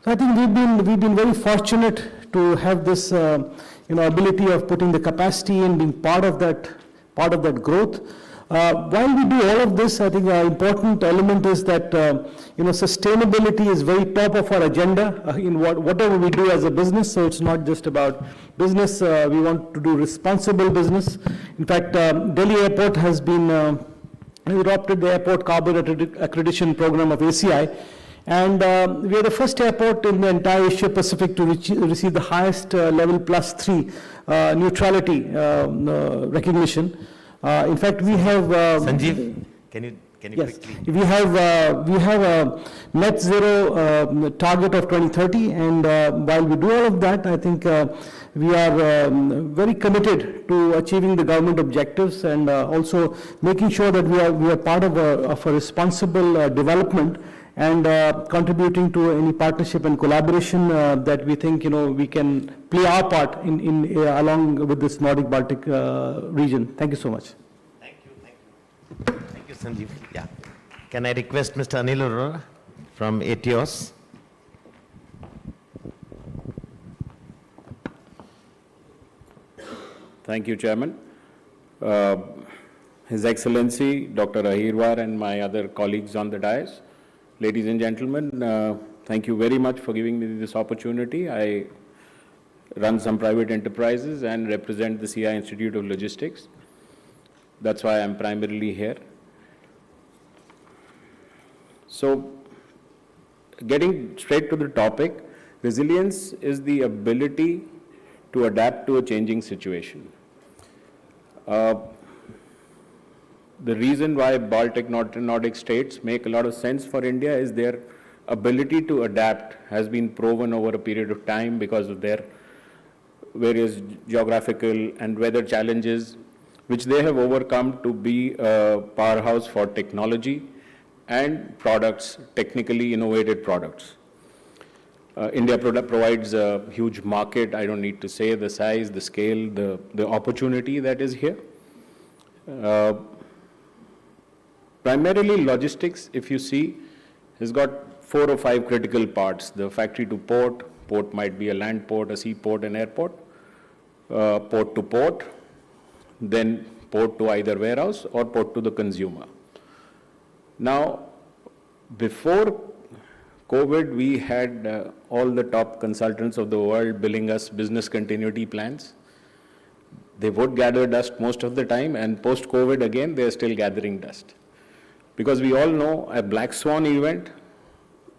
Speaker 14: So I think we've been very fortunate to have this ability of putting the capacity in, being part of that growth. While we do all of this, I think an important element is that sustainability is very top of our agenda in whatever we do as a business. So it's not just about business. We want to do responsible business. In fact, Delhi Airport has been adopted the Airport Carbon Accreditation Program of ACI, and we are the first airport in the entire Asia Pacific to receive the highest level +3 neutrality recognition. In fact, we have
Speaker 11: Sanjeev, can you
Speaker 14: yes,
Speaker 11: quickly?
Speaker 14: we have a net zero target of 2030, and while we do all of that, I think we are very committed to achieving the government objectives, and also making sure that we are part of a responsible development, and contributing to any partnership and collaboration that we think we can play our part in along with this Nordic Baltic region. Thank you so much.
Speaker 11: Thank you, Sanjeev. Yeah. Can I request Mr. Anil Arora from ATOS?
Speaker 15: Thank you, Chairman. His Excellency, Dr. Ahirwar, and my other colleagues on the dais, ladies and gentlemen, thank you very much for giving me this opportunity. I run some private enterprises and represent the CII Institute of Logistics. That's why I'm primarily here. So getting straight to the topic, resilience is the ability to adapt to a changing situation. The reason why Baltic Nordic states make a lot of sense for India is their ability to adapt has been proven over a period of time because of their various geographical and weather challenges, which they have overcome to be a powerhouse for technology and products, technically innovative products. India provides a huge market. I don't need to say the size, the scale, the opportunity that is here. Primarily logistics, if you see, has got 4 or 5 critical parts. The factory to port, port might be a land port, a sea port, an airport, port to port, then port to either warehouse or port to the consumer. Now, before COVID, we had all the top consultants of the world billing us business continuity plans. They would gather dust most of the time, and post-COVID again, they are still gathering dust. Because we all know a black swan event,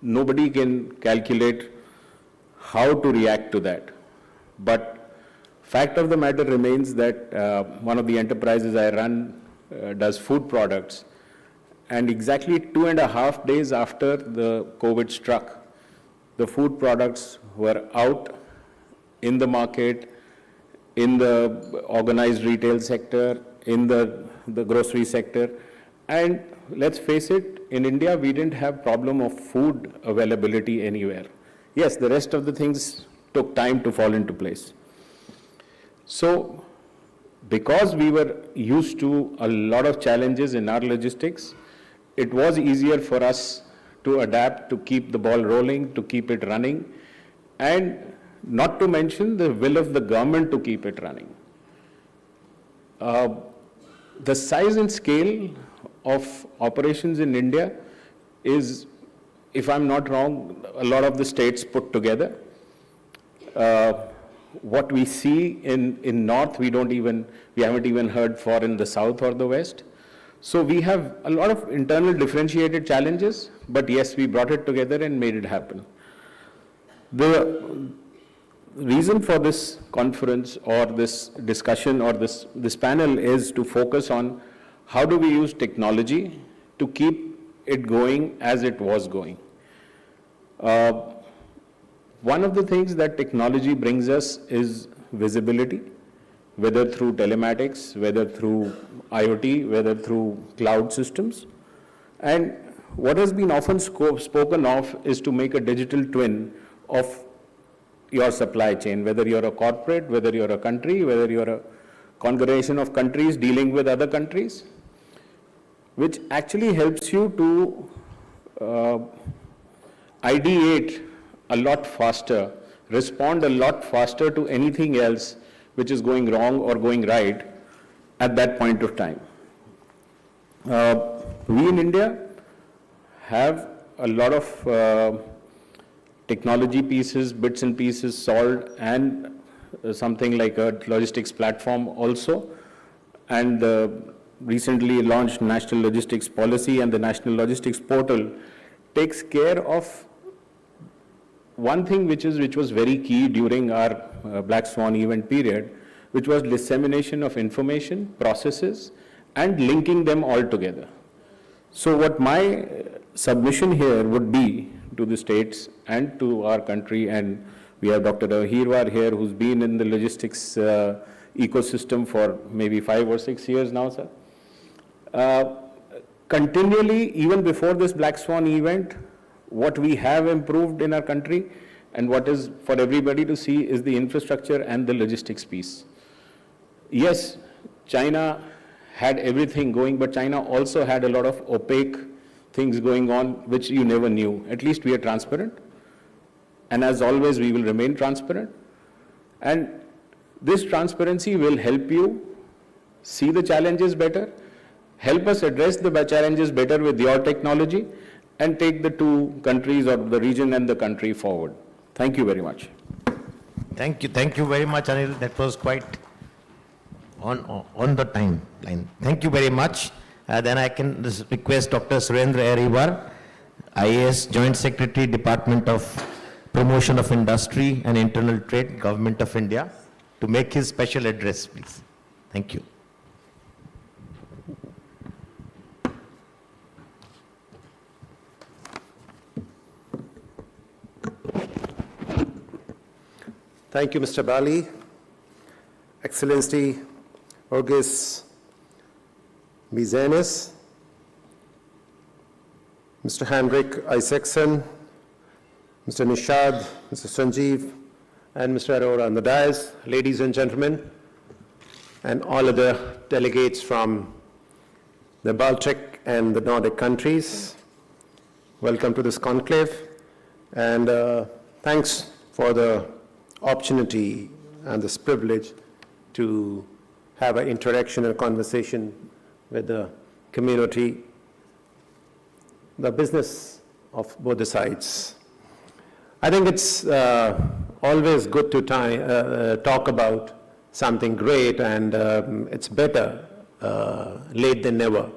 Speaker 15: nobody can calculate how to react to that. But fact of the matter remains that one of the enterprises I run does food products. And exactly 2.5 days after the COVID struck, the food products were out in the market, in the organized retail sector, in the grocery sector. And let's face it, in India, we didn't have problem of food availability anywhere. Yes, the rest of the things took time to fall into place. So, because we were used to a lot of challenges in our logistics, it was easier for us to adapt, to keep the ball rolling, to keep it running, and not to mention the will of the government to keep it running. The size and scale of operations in India is, if I'm not wrong, a lot of the states put together. What we see in North, we haven't even heard for in the South or the West. So we have a lot of internal differentiated challenges, but yes, we brought it together and made it happen. The reason for this conference or this discussion or this panel is to focus on how do we use technology to keep it going as it was going. One of the things that technology brings us is visibility, whether through telematics, whether through IoT, whether through cloud systems. And what has been often spoken of is to make a digital twin of your supply chain, whether you're a corporate, whether you're a country, whether you're a congregation of countries dealing with other countries, which actually helps you to ideate a lot faster, respond a lot faster to anything else which is going wrong or going right at that point of time. We in India have a lot of technology pieces, bits and pieces solved, and something like a logistics platform also, and the recently launched National Logistics Policy and the National Logistics Portal takes care of one thing which was very key during our Black Swan event period, which was dissemination of information, processes, and linking them all together. So what my submission here would be to the states and to our country, and we have Dr. Ahirwar here, who's been in the logistics ecosystem for maybe 5 or 6 years now, sir. Continually, even before this Black Swan event, what we have improved in our country and what is for everybody to see is the infrastructure and the logistics piece. Yes, China had everything going, but China also had a lot of opaque things going on which you never knew. At least we are transparent. And as always, we will remain transparent. And this transparency will help you see the challenges better, help us address the challenges better with your technology, and take the two countries or the region and the country forward. Thank you very much.
Speaker 11: Thank you very much, Anil. That was quite on the timeline. Thank you very much. Then I can request Dr. Surendra Ahirwar.
Speaker 16: IAS Joint Secretary, Department of Promotion of Industry and Internal Trade, Government of India, to make his special address, please. Thank you.
Speaker 17: Thank you, Mr. Bali. Excellency Orgis Mizanis, Mr. Henrik Isaacson, Mr. Nishad, Mr. Sanjeev, and Mr. Arora on the dais, ladies and gentlemen, and all other delegates from the Baltic and the Nordic countries. Welcome to this conclave, and thanks for the opportunity and this privilege to have an interaction and conversation with the community, the business of both the sides. I think it's always good to talk about something great, and it's better late than never.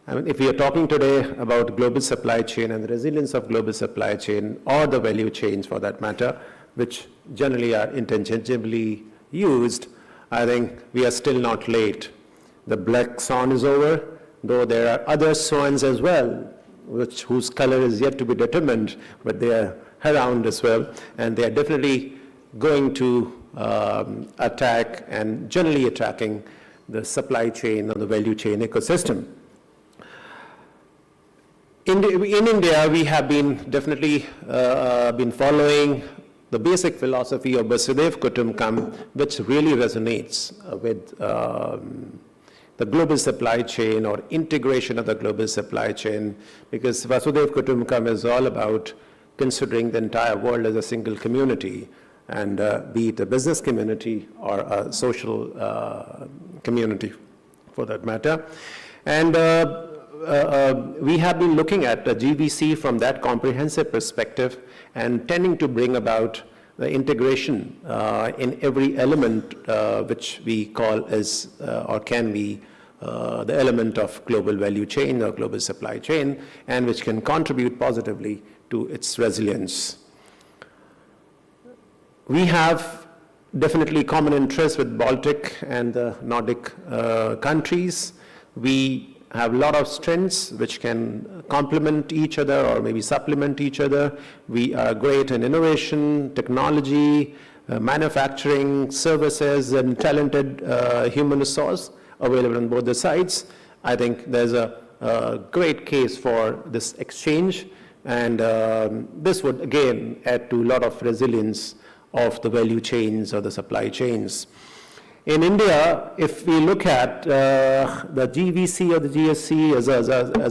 Speaker 17: I mean, if we are talking today about global supply chain and the resilience of global supply chain, or the value chains for that matter, which generally are interchangeably used, I think we are still not late. The black swan is over, though there are other swans as well, whose color is yet to be determined, but they are around as well, and they are definitely going to attack and generally attacking the supply chain or the value chain ecosystem. In India, we have been definitely been following the basic philosophy of Vasudev Kutumbakam, which really resonates with the global supply chain or integration of the global supply chain, because Vasudev Kutumbakam is all about considering the entire world as a single community, and be it a business community or a social community for that matter. And we have been looking at the GVC from that comprehensive perspective and tending to bring about the integration in every element which we call as or can be the element of global value chain or global supply chain, and which can contribute positively to its resilience. We have definitely common interests with Baltic and the Nordic countries. We have a lot of strengths which can complement each other or maybe supplement each other. We are great in innovation, technology, manufacturing, services, and talented human resource available on both the sides. I think there's a great case for this exchange, and this would again add to a lot of resilience of the value chains or the supply chains. In India, if we look at the GVC or the GSC as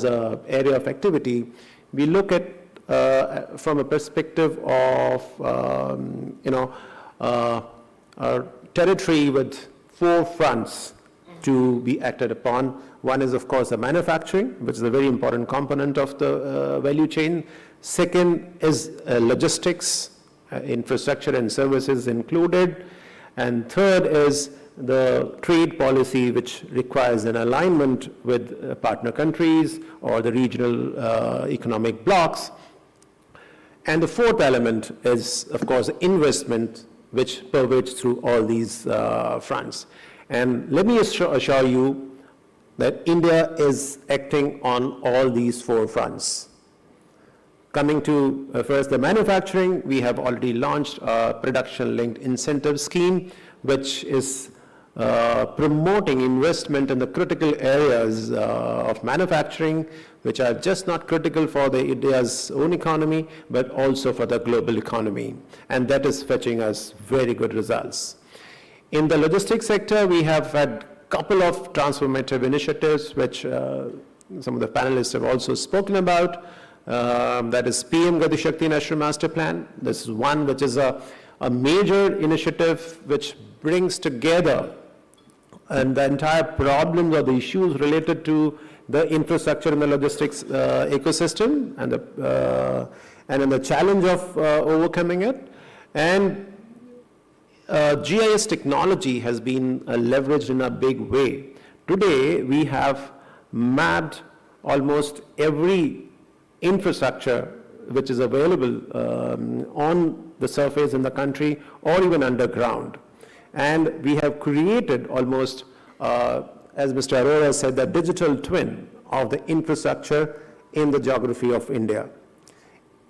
Speaker 17: a area of activity, we look at from a perspective of a territory with 4 fronts to be acted upon. One is, of course, the manufacturing, which is a very important component of the value chain. Second is logistics, infrastructure and services included. And third is the trade policy, which requires an alignment with partner countries or the regional economic blocs. And the fourth element is, of course, investment, which pervades through all these fronts. And let me assure you that India is acting on all these 4 fronts. Coming to first the manufacturing, we have already launched a production-linked incentive scheme, which is promoting investment in the critical areas of manufacturing, which are just not critical for India's own economy, but also for the global economy. And that is fetching us very good results. In the logistics sector, we have had a couple of transformative initiatives, which some of the panelists have also spoken about. That is PM Gati Shakti National Master Plan. This is one which is a major initiative which brings together and the entire problems or the issues related to the infrastructure and the logistics ecosystem and the challenge of overcoming it. And GIS technology has been leveraged in a big way. Today, we have mapped almost every infrastructure which is available on the surface in the country or even underground. And we have created almost, as Mr. Arora said, the digital twin of the infrastructure in the geography of India.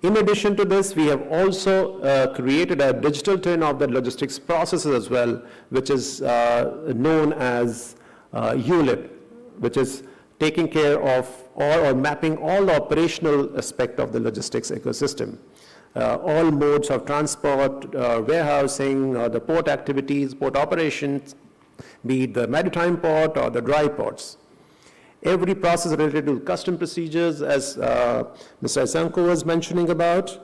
Speaker 17: In addition to this, we have also created a digital twin of the logistics processes as well, which is known as ULIP, which is taking care of or mapping all the operational aspect of the logistics ecosystem. All modes of transport, warehousing, the port activities, port operations, be it the maritime port or the dry ports. Every process related to custom procedures, as Mr. Isanko was mentioning about,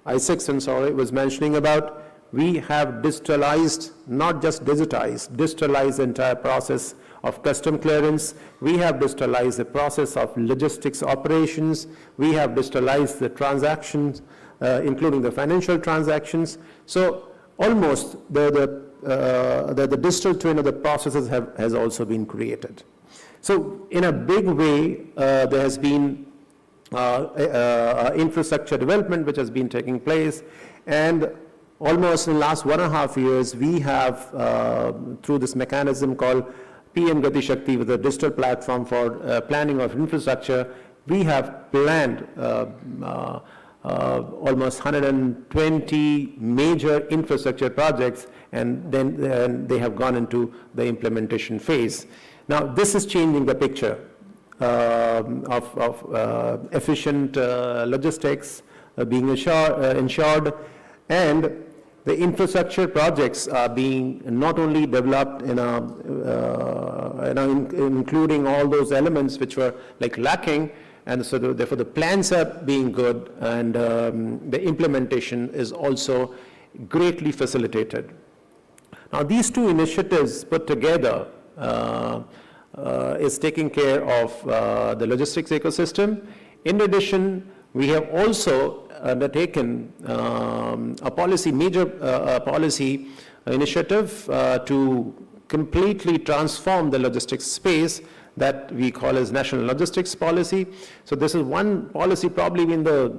Speaker 17: was mentioning about, we have digitalized, not just digitalized the entire process of custom clearance. We have digitalized the process of logistics operations. We have digitalized the transactions, including the financial transactions. So almost the digital twin of the processes has also been created. So in a big way, there has been infrastructure development which has been taking place, and almost in the last 1.5 years, we have, through this mechanism called PM Gati Shakti, with a digital platform for planning of infrastructure, we have planned almost 120 major infrastructure projects, and then they have gone into the implementation phase. Now, this is changing the picture of efficient logistics being ensured, and the infrastructure projects are being not only developed including all those elements which were like lacking, and so therefore the plans are being good, and the implementation is also greatly facilitated. Now, these two initiatives put together is taking care of the logistics ecosystem. In addition, we have also undertaken a major policy initiative to completely transform the logistics space that we call as National Logistics Policy. So this is one policy probably in the,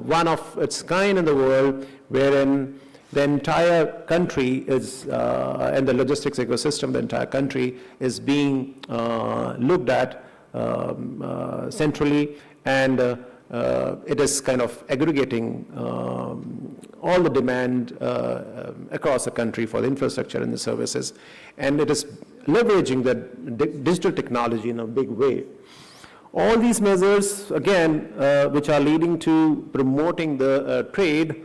Speaker 17: one of its kind in the world, wherein the entire country is, and the logistics ecosystem, the entire country is being looked at centrally, and it is kind of aggregating all the demand across the country for the infrastructure and the services, and it is leveraging the digital technology in a big way. All these measures, again, which are leading to promoting the trade,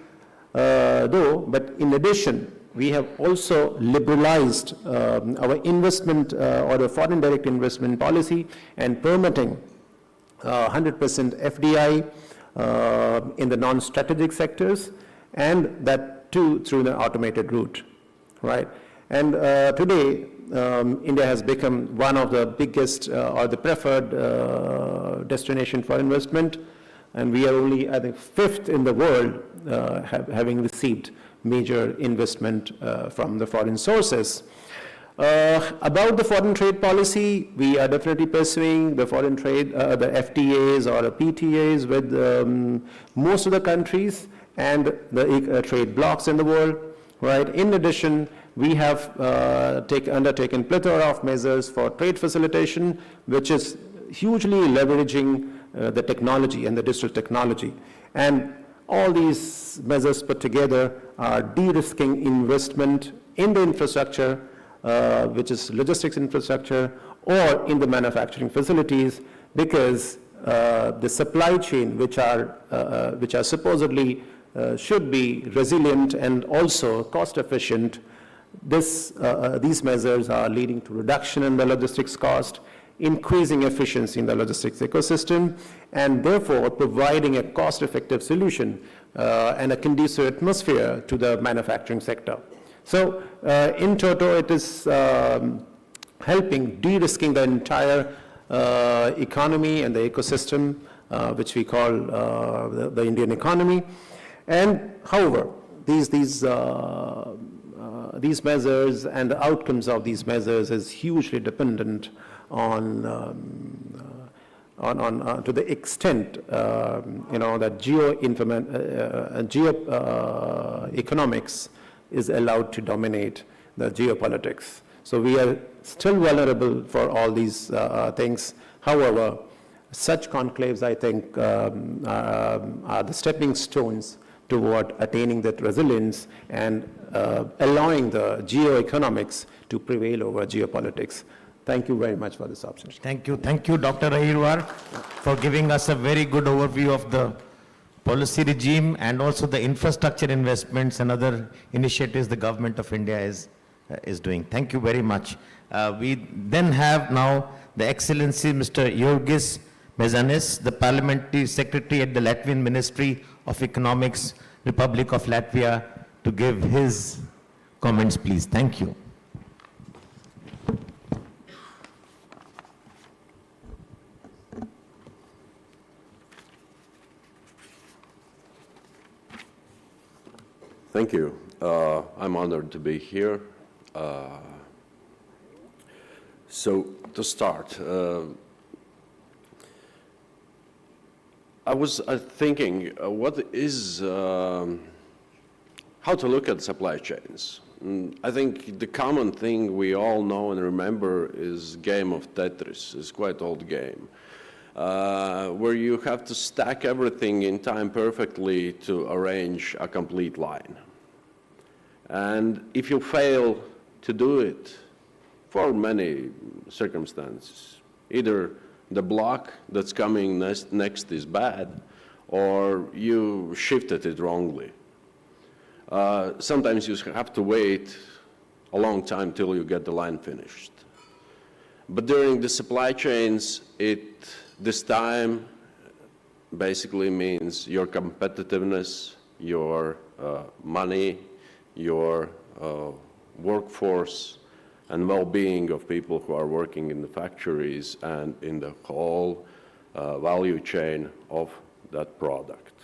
Speaker 17: but in addition, we have also liberalized our investment or the foreign direct investment policy and permitting 100% FDI in the non-strategic sectors, and that too through the automated route, right? And today, India has become one of the biggest or the preferred destination for investment, and we are only, I think, 5th in the world having received major investment from the foreign sources. About the foreign trade policy, we are definitely pursuing the foreign trade, the FTAs or the PTAs with most of the countries and the trade blocs in the world, right? In addition, we have undertaken plethora of measures for trade facilitation, which is hugely leveraging the technology and the digital technology. And all these measures put together are de-risking investment in the infrastructure, which is logistics infrastructure, or in the manufacturing facilities, because the supply chain, which are supposedly should be resilient and also cost efficient, these measures are leading to reduction in the logistics cost, increasing efficiency in the logistics ecosystem, and therefore providing a cost-effective solution and a conducive atmosphere to the manufacturing sector. So in toto, it is helping de-risking the entire economy and the ecosystem, which we call the Indian economy. And however, these measures and the outcomes of these measures is hugely dependent on to the extent, that economics is allowed to dominate the geopolitics. So we are still vulnerable for all these things. However, such conclaves, I think, are the stepping stones toward attaining that resilience and allowing the geoeconomics to prevail over geopolitics. Thank you very much for this opportunity.
Speaker 16: Thank you, Dr. Ahirwar, for giving us a very good overview of the policy regime and also the infrastructure investments and other initiatives the government of India is doing. Thank you very much. We then have now the Excellency Mr. Jurgis Mezanis, the Parliamentary Secretary at the Latvian Ministry of Economics, Republic of Latvia, to give his comments, please. Thank you.
Speaker 18: Thank you. I'm honored to be here. So to start, I was thinking, what is, how to look at supply chains. I think the common thing we all know and remember is game of Tetris. It's quite old game, where you have to stack everything in time perfectly to arrange a complete line. And if you fail to do it for many circumstances, either the block that's coming next is bad, or you shifted it wrongly. Sometimes you have to wait a long time till you get the line finished. But during the supply chains, this time basically means your competitiveness, your money, your workforce, and well-being of people who are working in the factories and in the whole value chain of that product.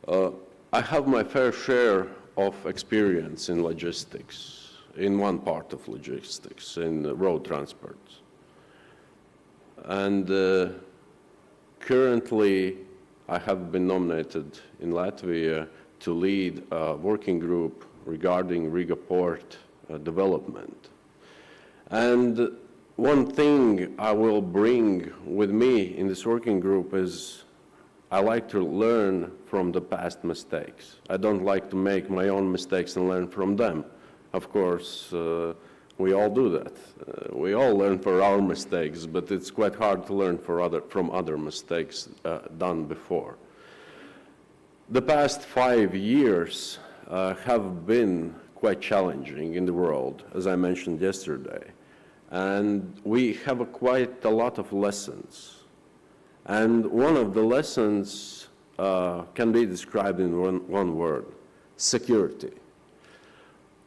Speaker 18: I have my fair share of experience in logistics, in one part of logistics, in road transport. And currently, I have been nominated in Latvia to lead a working group regarding Riga port development. And one thing I will bring with me in this working group is I like to learn from the past mistakes. I don't like to make my own mistakes and learn from them. Of course, we all do that. We all learn from our mistakes, but it's quite hard to learn from other mistakes done before. The past 5 years have been quite challenging in the world, as I mentioned yesterday. And we have quite a lot of lessons. And one of the lessons can be described in one word: security.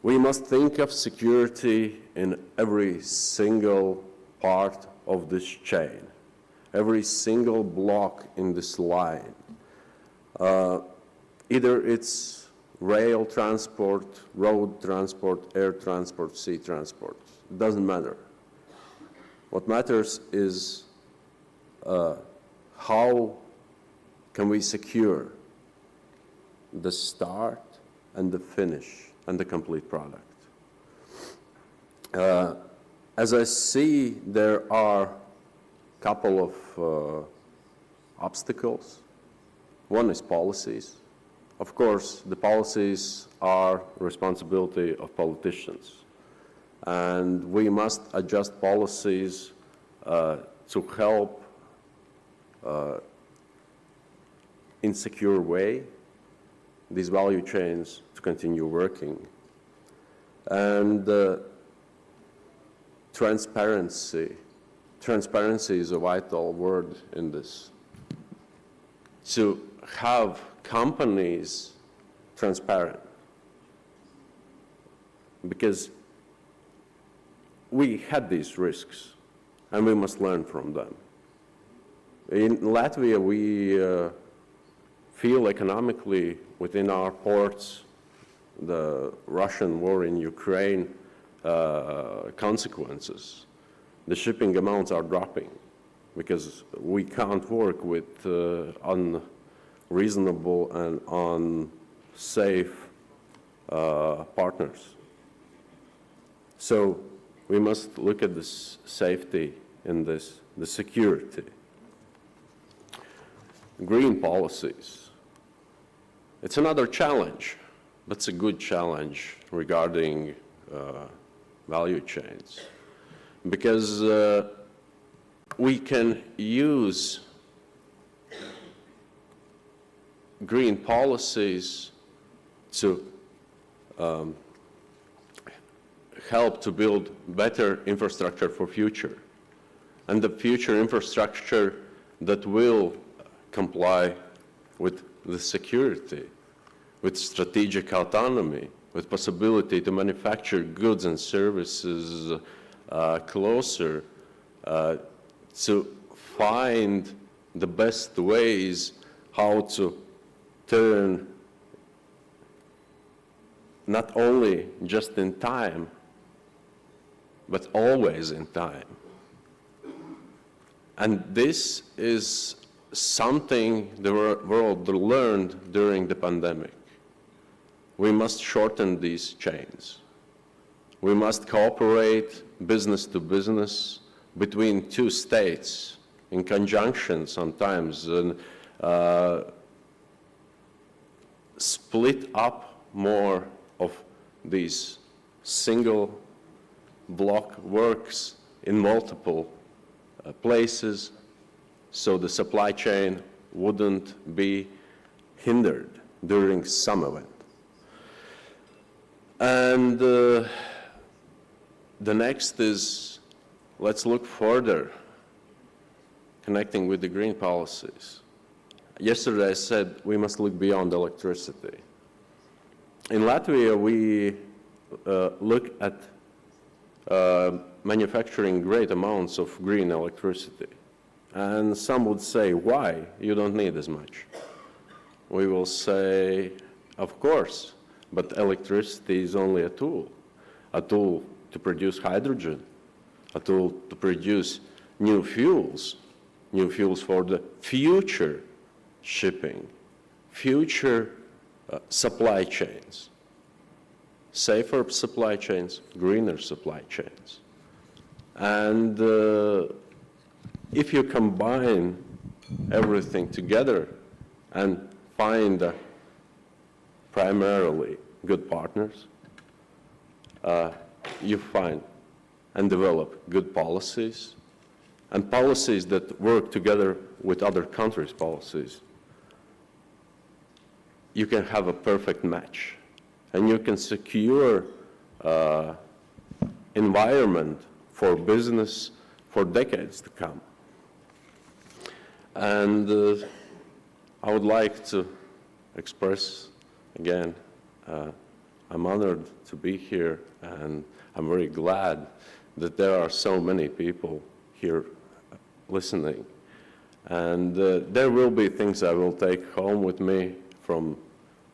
Speaker 18: We must think of security in every single part of this chain, every single block in this line. Either it's rail transport, road transport, air transport, sea transport. It doesn't matter. What matters is how can we secure the start and the finish and the complete product. As I see, there are a couple of obstacles. One is policies. Of course, the policies are the responsibility of politicians. And we must adjust policies to help in secure way these value chains to continue working. And transparency. Transparency is a vital word in this. To have companies transparent, because we had these risks and we must learn from them. In Latvia, we feel economically within our ports the Russian war in Ukraine consequences. The shipping amounts are dropping because we can't work with unreasonable and unsafe partners. So we must look at this safety in this, the security. Green policies. It's another challenge, but it's a good challenge regarding value chains, because we can use green policies to help to build better infrastructure for future, and the future infrastructure that will comply with the security, with strategic autonomy, with possibility to manufacture goods and services closer, to find the best ways how to turn not only just in time, but always in time. And this is something the world learned during the pandemic. We must shorten these chains. We must cooperate business to business between two states in conjunction sometimes, and split up more of these single block works in multiple places, so the supply chain wouldn't be hindered during some event. And the next is, let's look further, connecting with the green policies. Yesterday I said we must look beyond electricity. In Latvia, we look at manufacturing great amounts of green electricity. And some would say, why? You don't need as much. We will say, of course, but electricity is only a tool to produce hydrogen, a tool to produce new fuels for the future shipping, future supply chains, safer supply chains, greener supply chains. And if you combine everything together and find primarily good partners, you find and develop good policies, and policies that work together with other countries' policies, you can have a perfect match, and you can secure environment for business for decades to come. And I would like to express again, I'm honored to be here, and I'm very glad that there are so many people here listening. And there will be things I will take home with me from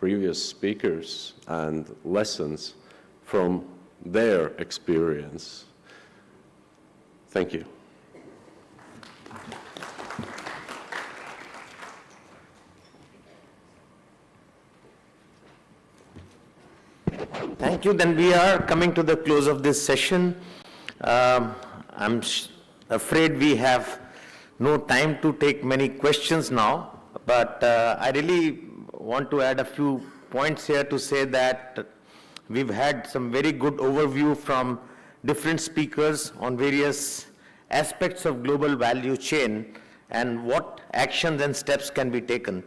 Speaker 18: previous speakers and lessons from their experience. Thank you.
Speaker 11: Thank you. Then we are coming to the close of this session. I'm afraid we have no time to take many questions now, but I really want to add a few points here to say that we've had some very good overview from different speakers on various aspects of global value chain and what actions and steps can be taken.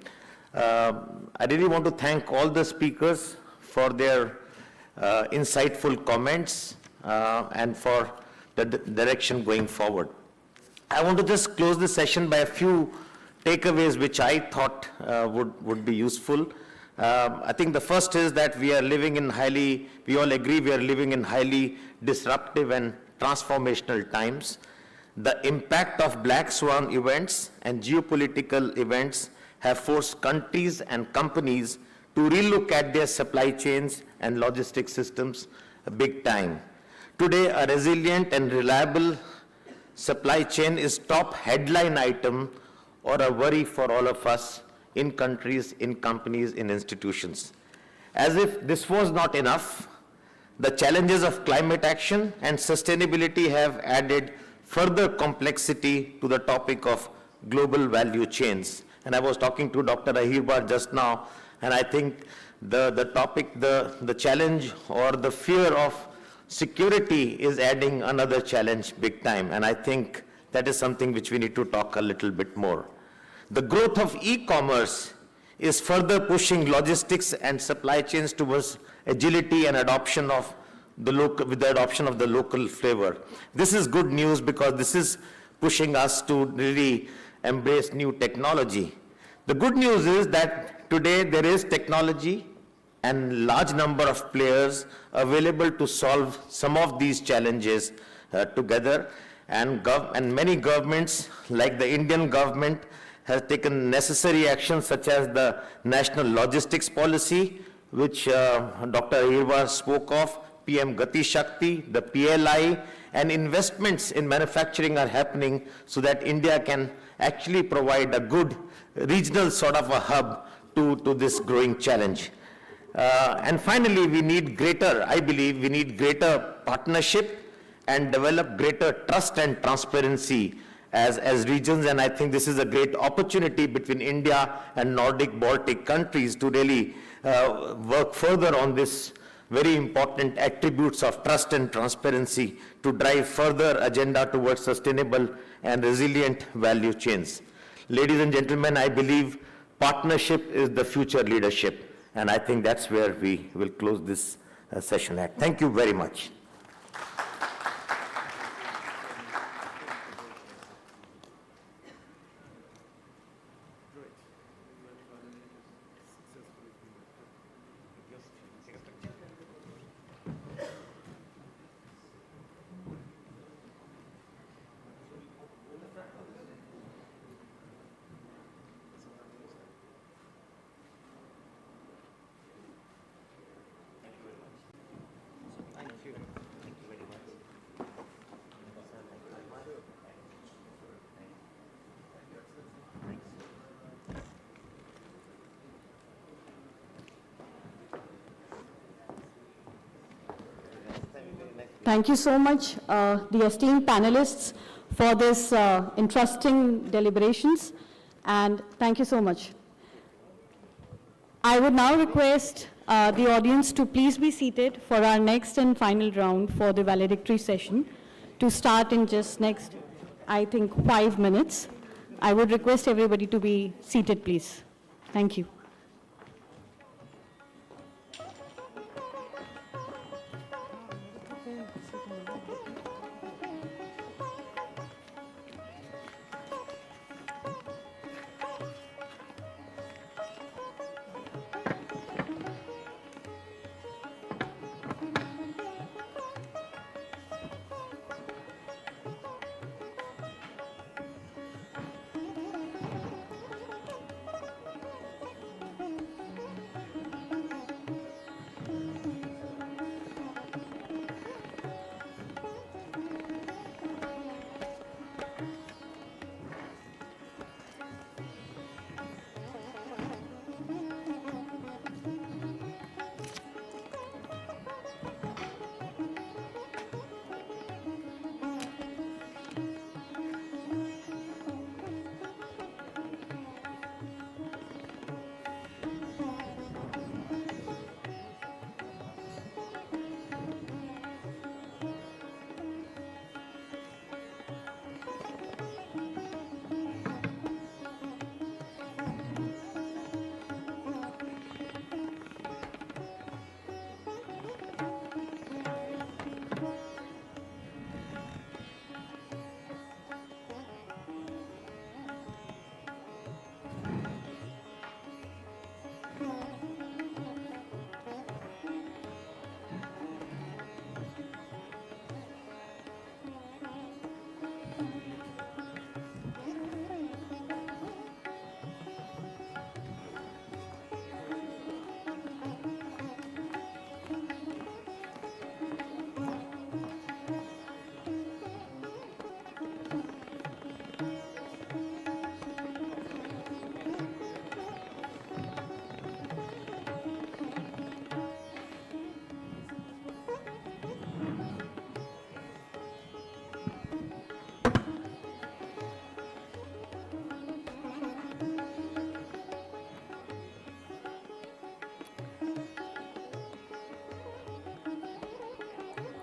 Speaker 11: I really want to thank all the speakers for their insightful comments and for the direction going forward. I want to just close the session by a few takeaways which I thought would be useful. I think the first is that we all agree we are living in highly disruptive and transformational times. The impact of black swan events and geopolitical events have forced countries and companies to relook at their supply chains and logistic systems big time. Today, a resilient and reliable supply chain is top headline item or a worry for all of us in countries, in companies, in institutions. As if this was not enough, the challenges of climate action and sustainability have added further complexity to the topic of global value chains. And I was talking to Dr. Ahirbar just now, and I think the topic, the challenge or the fear of security is adding another challenge big time. And I think that is something which we need to talk a little bit more. The growth of e-commerce is further pushing logistics and supply chains towards agility and adoption of the local, with the adoption of the local flavor. This is good news because this is pushing us to really embrace new technology. The good news is that today there is technology and large number of players available to solve some of these challenges together, and many governments like the Indian government has taken necessary actions such as the National Logistics Policy, which Dr. Ahirwar spoke of, PM Gati Shakti, the PLI, and investments in manufacturing are happening so that India can actually provide a good regional sort of a hub to this growing challenge. And finally, we need greater, I believe, we need greater partnership and develop greater trust and transparency as regions, and I think this is a great opportunity between India and Nordic Baltic countries to really work further on this very important attributes of trust and transparency to drive further agenda towards sustainable and resilient value chains. Ladies and gentlemen, I believe partnership is the future leadership, and I think that's where we will close this session at. Thank you very much.
Speaker 19: Thank you so much, the esteemed panelists, for this interesting deliberations, and thank you so much. I would now request the audience to please be seated for our next and final round for the valedictory session to start in just next, I think, 5 minutes. I would request everybody to be seated, please. Thank you.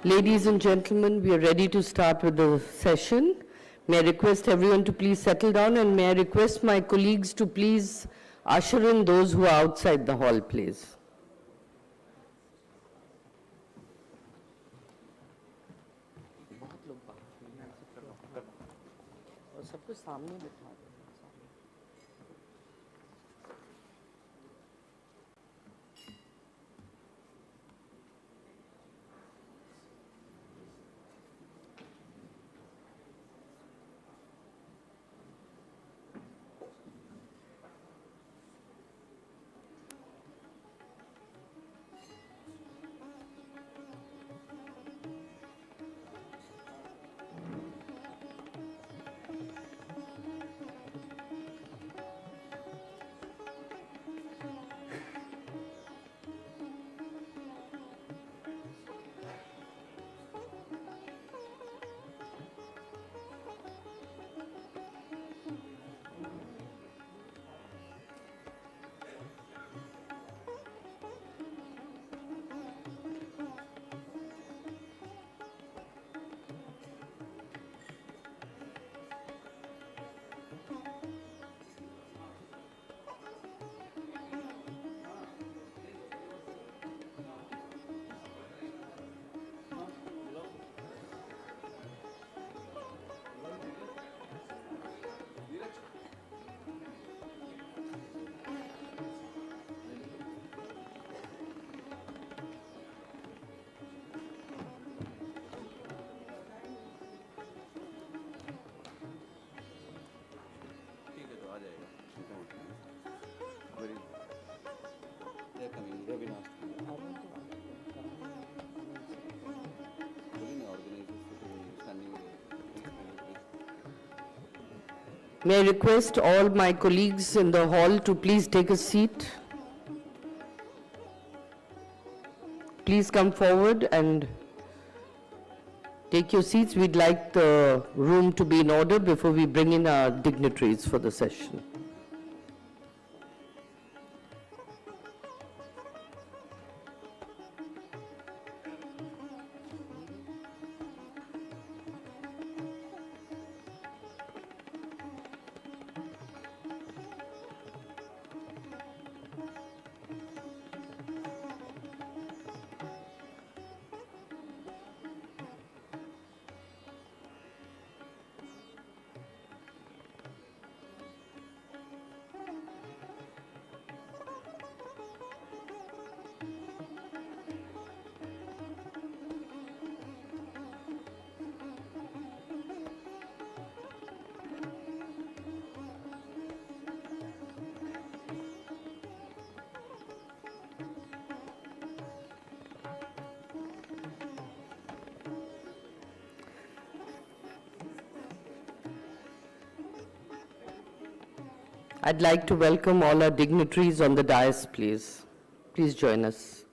Speaker 20: Ladies and gentlemen, we are ready to start with the session. May I request everyone to please settle down, and may I request my colleagues to please usher in those who are outside the hall, please. May I request all my colleagues in the hall to please take a seat. Please come forward and take your seats. We'd like the room to be in order before we bring in our dignitaries for the session. I'd like to welcome all our dignitaries on the dais, please. Please join us.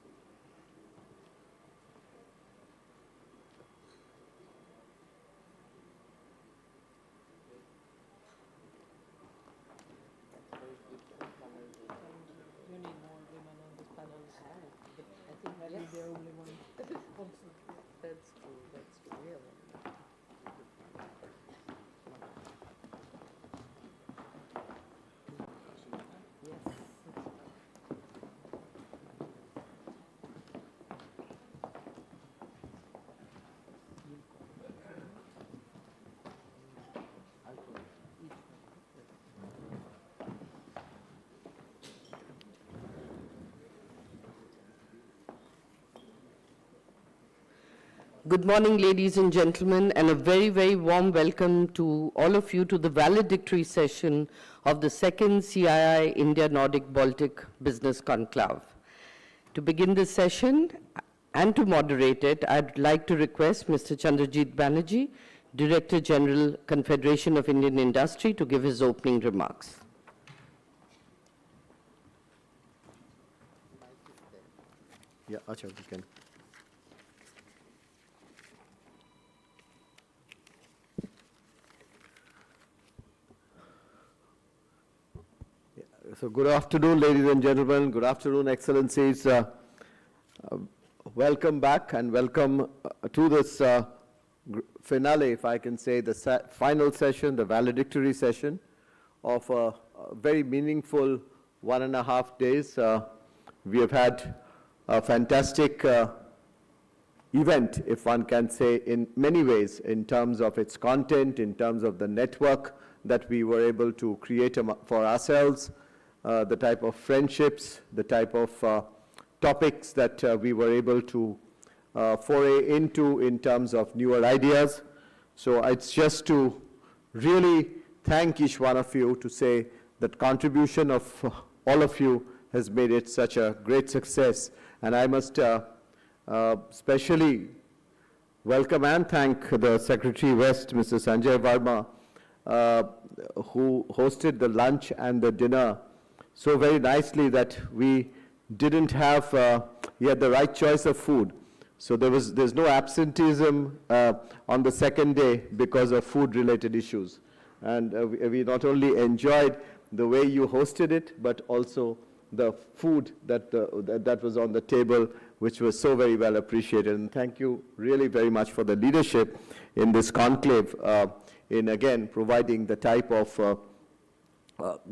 Speaker 20: Good morning, ladies and gentlemen, and a very, very warm welcome to all of you to the valedictory session of the second CII India Nordic Baltic Business Conclave. To begin this session and to moderate it, I'd like to request Mr. Chandrajit Banerjee, Director General, Confederation of Indian Industry, to give his opening remarks.
Speaker 21: Yeah, Acha, we can. So good afternoon, ladies and gentlemen. Good afternoon, Excellencies. Welcome back and welcome to this finale, if I can say, the final session, the valedictory session of a very meaningful 1.5 days. We have had a fantastic event, if one can say, in many ways, in terms of its content, in terms of the network that we were able to create for ourselves, the type of friendships, the type of topics that we were able to foray into in terms of newer ideas. So it's just to really thank each one of you, to say that contribution of all of you has made it such a great success. And I must especially welcome and thank the Secretary West, Mr. Sanjay Verma, who hosted the lunch and the dinner so very nicely that we didn't have yet the right choice of food. So there's no absenteeism on the second day because of food-related issues. And we not only enjoyed the way you hosted it, but also the food that was on the table, which was so very well appreciated. And thank you really very much for the leadership in this conclave, in again providing the type of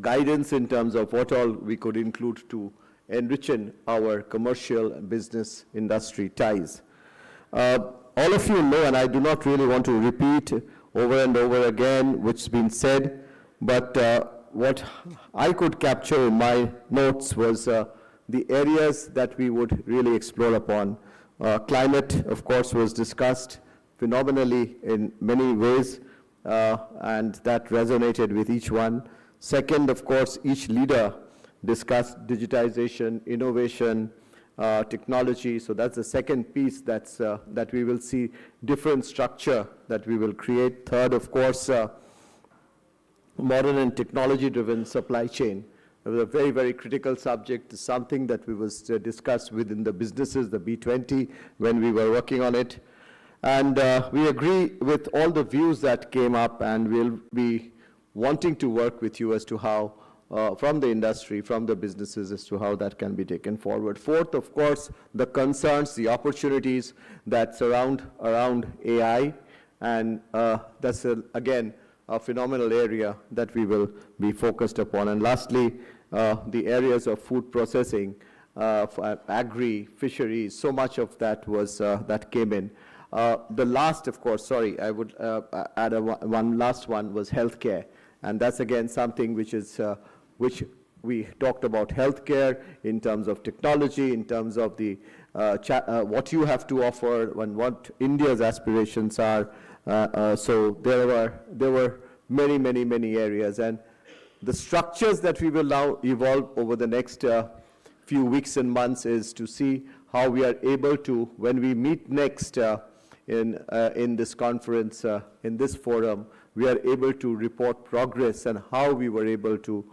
Speaker 21: guidance in terms of what all we could include to enrichen our commercial and business industry ties. All of you know, and I do not really want to repeat over and over again what's been said, but what I could capture in my notes was the areas that we would really explore upon. Climate, of course, was discussed phenomenally in many ways, and that resonated with each one. Second, of course, each leader discussed digitization, innovation, technology. So that's the second piece that we will see different structure that we will create. Third, of course, modern and technology-driven supply chain. It was a very, very critical subject, something that we was discussed within the businesses, the B20, when we were working on it. And we agree with all the views that came up, and we'll be wanting to work with you as to how, from the industry, from the businesses, as to how that can be taken forward. Fourth, of course, the concerns, the opportunities that surround around AI, and that's, again, a phenomenal area that we will be focused upon. And lastly, the areas of food processing, agri, fisheries, so much of that was, that came in. The last, of course, sorry, I would add one last one, was healthcare. And that's again something which is, which we talked about healthcare in terms of technology, in terms of the what you have to offer and what India's aspirations are. So there were many areas, and the structures that we will now evolve over the next few weeks and months is to see how we are able to, when we meet next in this conference, in this forum, we are able to report progress and how we were able to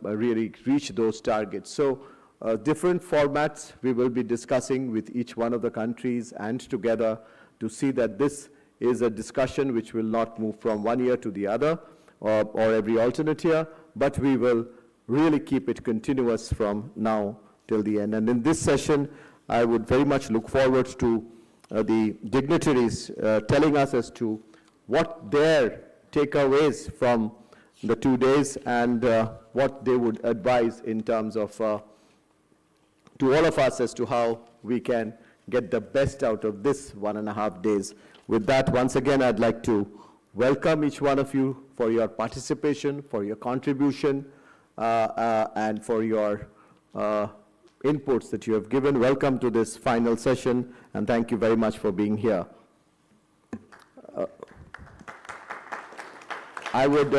Speaker 21: really reach those targets. So different formats we will be discussing with each one of the countries and together to see that this is a discussion which will not move from one year to the other or every alternate year, but we will really keep it continuous from now till the end. And in this session, I would very much look forward to the dignitaries telling us as to what their takeaways from the 2 days and what they would advise in terms of to all of us as to how we can get the best out of this 1.5 days. With that, once again, I'd like to welcome each one of you for your participation, for your contribution, and for your inputs that you have given. Welcome to this final session, and thank you very much for being here. I would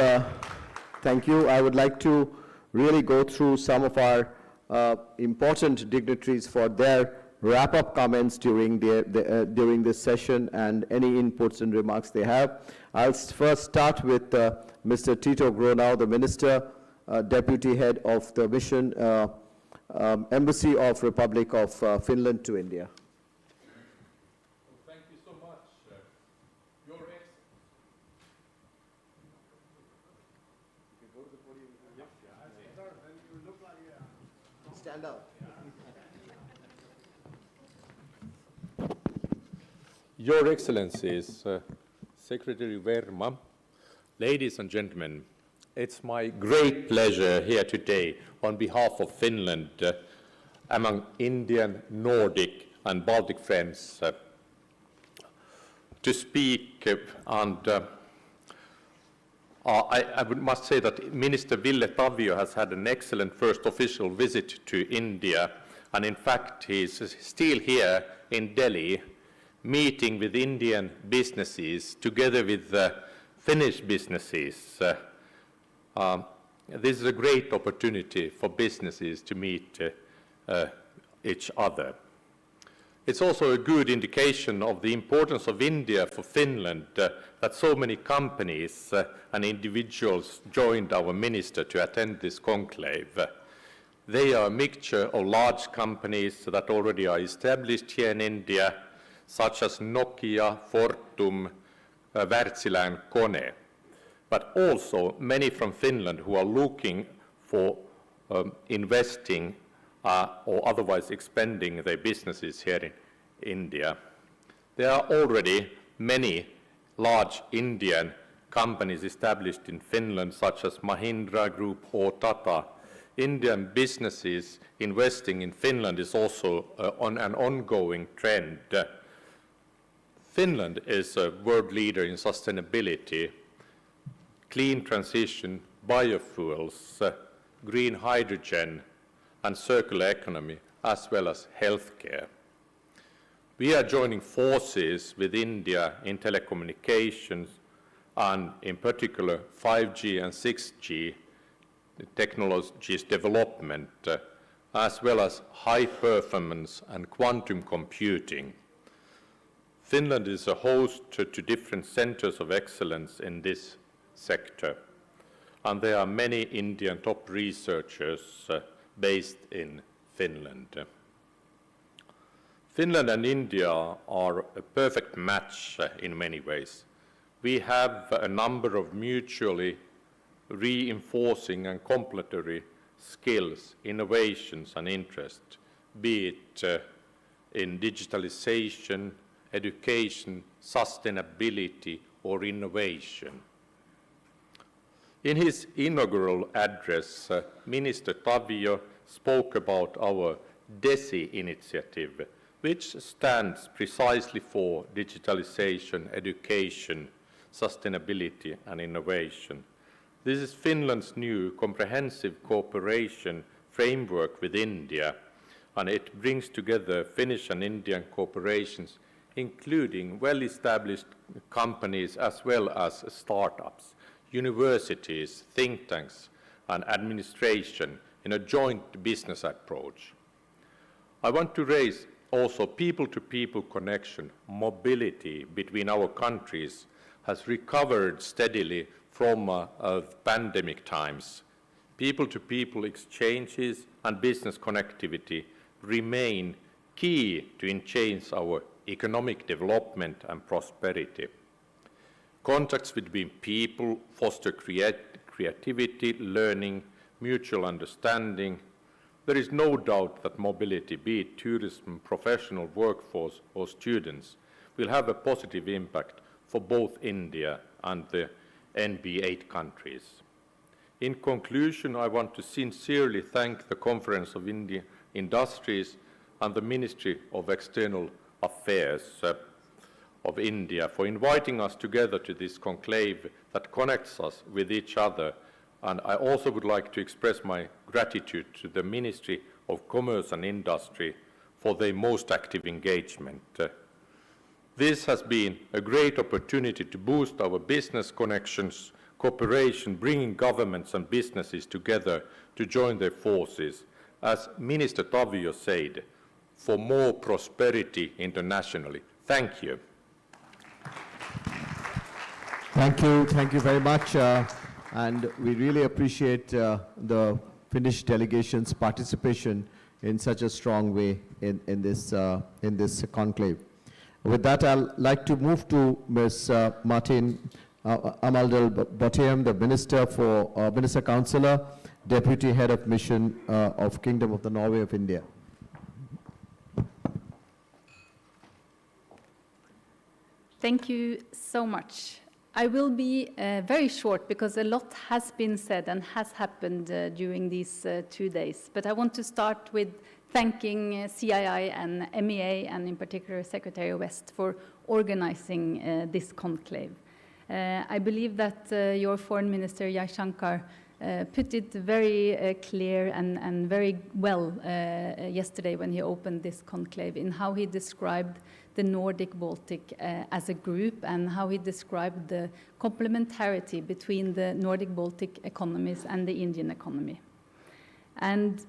Speaker 21: thank you. I would like to really go through some of our important dignitaries for their wrap-up comments during during this session and any inputs and remarks they have. I'll first start with Mr. Tito Gronau, the Minister, Deputy Head of the Mission Embassy of Republic of Finland to India.
Speaker 1: Thank you so much. Your
Speaker 21: Stand up.
Speaker 3: Your Excellencies, Secretary Verma, ladies and gentlemen, it's my great pleasure here today on behalf of Finland, among Indian, Nordic and Baltic friends, to speak and I must say that Minister Ville Tavio has had an excellent first official visit to India, and in fact he is still here in Delhi meeting with Indian businesses together with Finnish businesses. This is a great opportunity for businesses to meet each other. It's also a good indication of the importance of India for Finland that so many companies and individuals joined our minister to attend this conclave. They are a mixture of large companies that already are established here in India, such as Nokia, Fortum, Wärtsilä and Kone, but also many from Finland who are looking for investing or otherwise expanding their businesses here in India. There are already many large Indian companies established in Finland, such as Mahindra Group or Tata. Indian businesses investing in Finland is also on an ongoing trend. Finland is a world leader in sustainability, clean transition, biofuels, green hydrogen, and circular economy, as well as healthcare. We are joining forces with India in telecommunications and in particular 5G and 6G technologies development, as well as high performance and quantum computing. Finland is a host to different centers of excellence in this sector, and there are many Indian top researchers based in Finland. Finland and India are a perfect match in many ways. We have a number of mutually reinforcing and complementary skills, innovations and interests, be it in digitalization, education, sustainability or innovation. In his inaugural address, Minister Tavio spoke about our DESI initiative, which stands precisely for digitalization, education, sustainability and innovation. This is Finland's new comprehensive cooperation framework with India, and it brings together Finnish and Indian corporations, including well-established companies as well as startups, universities, think tanks, and administration in a joint business approach. I want to raise also people-to-people connection, mobility between our countries has recovered steadily from pandemic times. People-to-people exchanges and business connectivity remain key to enhance our economic development and prosperity. Contacts between people foster creativity, learning, mutual understanding. There is no doubt that mobility, be it tourism, professional workforce or students, will have a positive impact for both India and the NB8 countries. In conclusion, I want to sincerely thank the Conference of Indian Industries and the Ministry of External Affairs of India for inviting us together to this conclave that connects us with each other. And I also would like to express my gratitude to the Ministry of Commerce and Industry for their most active engagement. This has been a great opportunity to boost our business connections, cooperation, bringing governments and businesses together to join their forces, as Minister Tavio said, for more prosperity internationally. Thank you.
Speaker 21: Thank you very much. And we really appreciate the Finnish delegation's participation in such a strong way in this conclave. With that, I'd like to move to Ms. Martin Amaldal-Bottiam, the Minister Councillor, Deputy Head of Mission of Kingdom of the Norway of India.
Speaker 4: Thank you so much. I will be very short because a lot has been said and has happened during these 2 days. But I want to start with thanking CII and MEA, and in particular Secretary West, for organizing this conclave. I believe that your Foreign Minister, Jaishankar, put it very clear and very well yesterday when he opened this conclave in how he described the Nordic Baltic as a group and how he described the complementarity between the Nordic Baltic economies and the Indian economy. And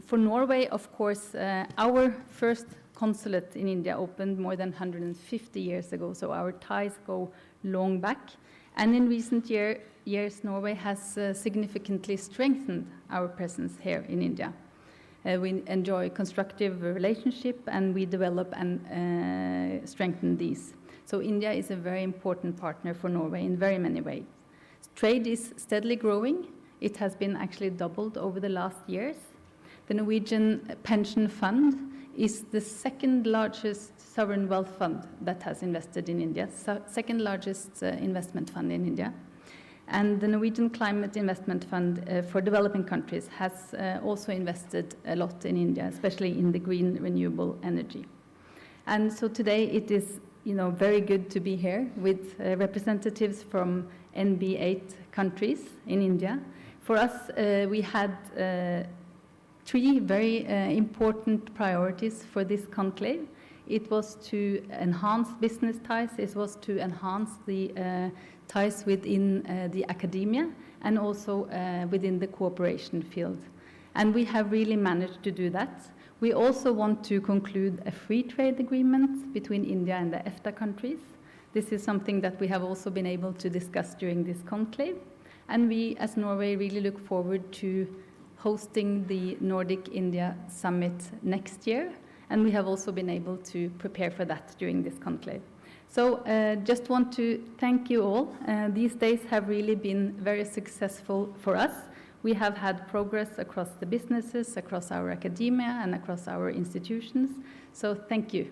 Speaker 4: for Norway, of course, our first consulate in India opened more than 150 years ago, so our ties go long back. And in recent years, Norway has significantly strengthened our presence here in India. We enjoy constructive relationship, and we develop and strengthen these. So India is a very important partner for Norway in very many ways. Trade is steadily growing. It has been actually doubled over the last years. The Norwegian pension fund is the second largest sovereign wealth fund that has invested in India, second largest investment fund in India. And the Norwegian Climate Investment Fund for developing countries has also invested a lot in India, especially in the green renewable energy. And so today it is, very good to be here with representatives from NB8 countries in India. For us, we had 3 very important priorities for this conclave. It was to enhance business ties, it was to enhance the ties within the academia, and also within the cooperation field. And we have really managed to do that. We also want to conclude a free trade agreement between India and the EFTA countries. This is something that we have also been able to discuss during this conclave. And we, as Norway, really look forward to hosting the Nordic-India Summit next year. And we have also been able to prepare for that during this conclave. So just want to thank you all. These days have really been very successful for us. We have had progress across the businesses, across our academia, and across our institutions. So thank you.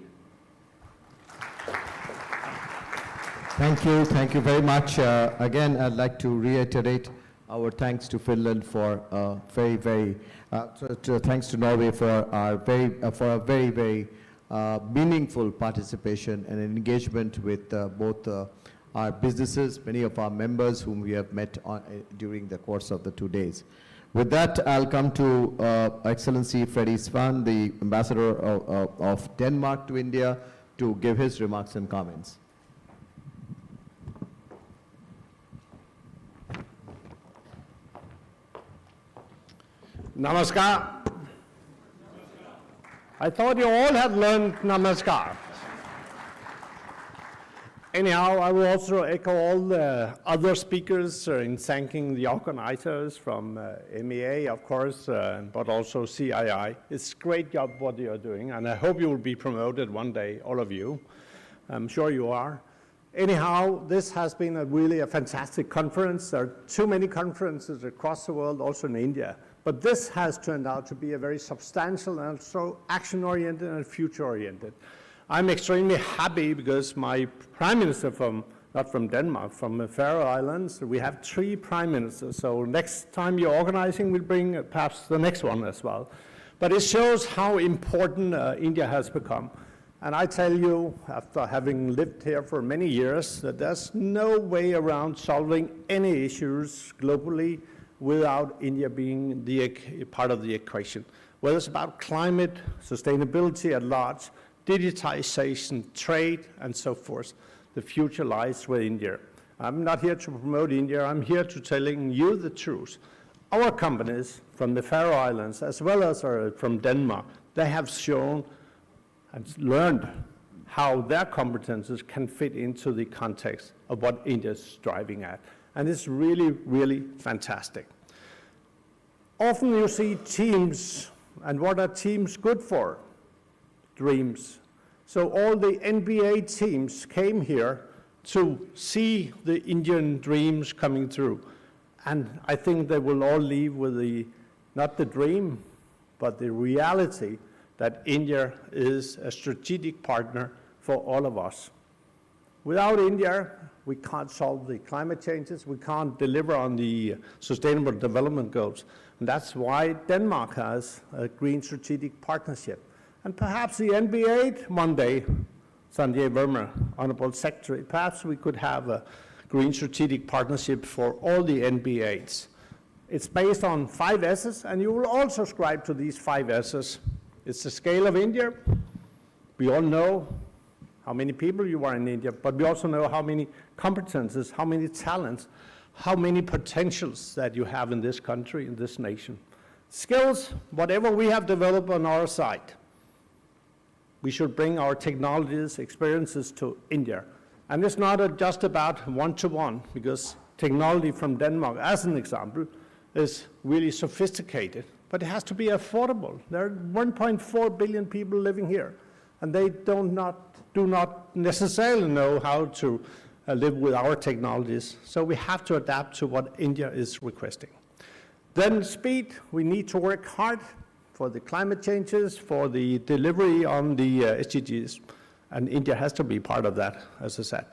Speaker 21: Thank you very much. Again, I'd like to reiterate our thanks to Finland for thanks to Norway for a very meaningful participation and engagement with both our businesses, many of our members whom we have met during the course of the 2 days. With that, I'll come to Excellency Freddy Svan, the Ambassador of Denmark to India, to give his remarks and comments.
Speaker 17: Namaskar. I thought you all had learned Namaskar. Anyhow, I will also echo all the other speakers in thanking the organizers from MEA, of course, but also CII. It's a great job what you're doing, and I hope you will be promoted one day, all of you. I'm sure you are. Anyhow, this has been really a fantastic conference. There are too many conferences across the world, also in India. But this has turned out to be a very substantial and also action-oriented and future-oriented. I'm extremely happy because my prime minister not from Denmark, from the Faroe Islands, we have 3 prime ministers. So next time you're organizing, we'll bring perhaps the next one as well. But it shows how important India has become. And I tell you, after having lived here for many years, that there's no way around solving any issues globally without India being part of the equation. Whether it's about climate, sustainability at large, digitization, trade, and so forth, the future lies with India. I'm not here to promote India, I'm here to telling you the truth. Our companies from the Faroe Islands, as well as from Denmark, they have shown and learned how their competences can fit into the context of what India is striving at. And it's really, really fantastic. Often you see teams, and what are teams good for? Dreams. So all the NBA teams came here to see the Indian dreams coming through. And I think they will all leave with not the dream, but the reality that India is a strategic partner for all of us. Without India, we can't solve the climate changes, we can't deliver on the sustainable development goals. And that's why Denmark has a green strategic partnership. And perhaps the NB8 one day, Sanjay Verma, Honorable Secretary, perhaps we could have a green strategic partnership for all the NB8s. It's based on 5 S's, and you will all subscribe to these 5 S's. It's the scale of India. We all know how many people you are in India, but we also know how many competences, how many talents, how many potentials that you have in this country, in this nation. Skills, whatever we have developed on our side, we should bring our technologies, experiences to India. And it's not just about one-to-one, because technology from Denmark, as an example, is really sophisticated, but it has to be affordable. There are 1.4 billion people living here, and they do not necessarily know how to live with our technologies, so we have to adapt to what India is requesting. Then speed, we need to work hard for the climate changes, for the delivery on the SDGs, and India has to be part of that, as I said.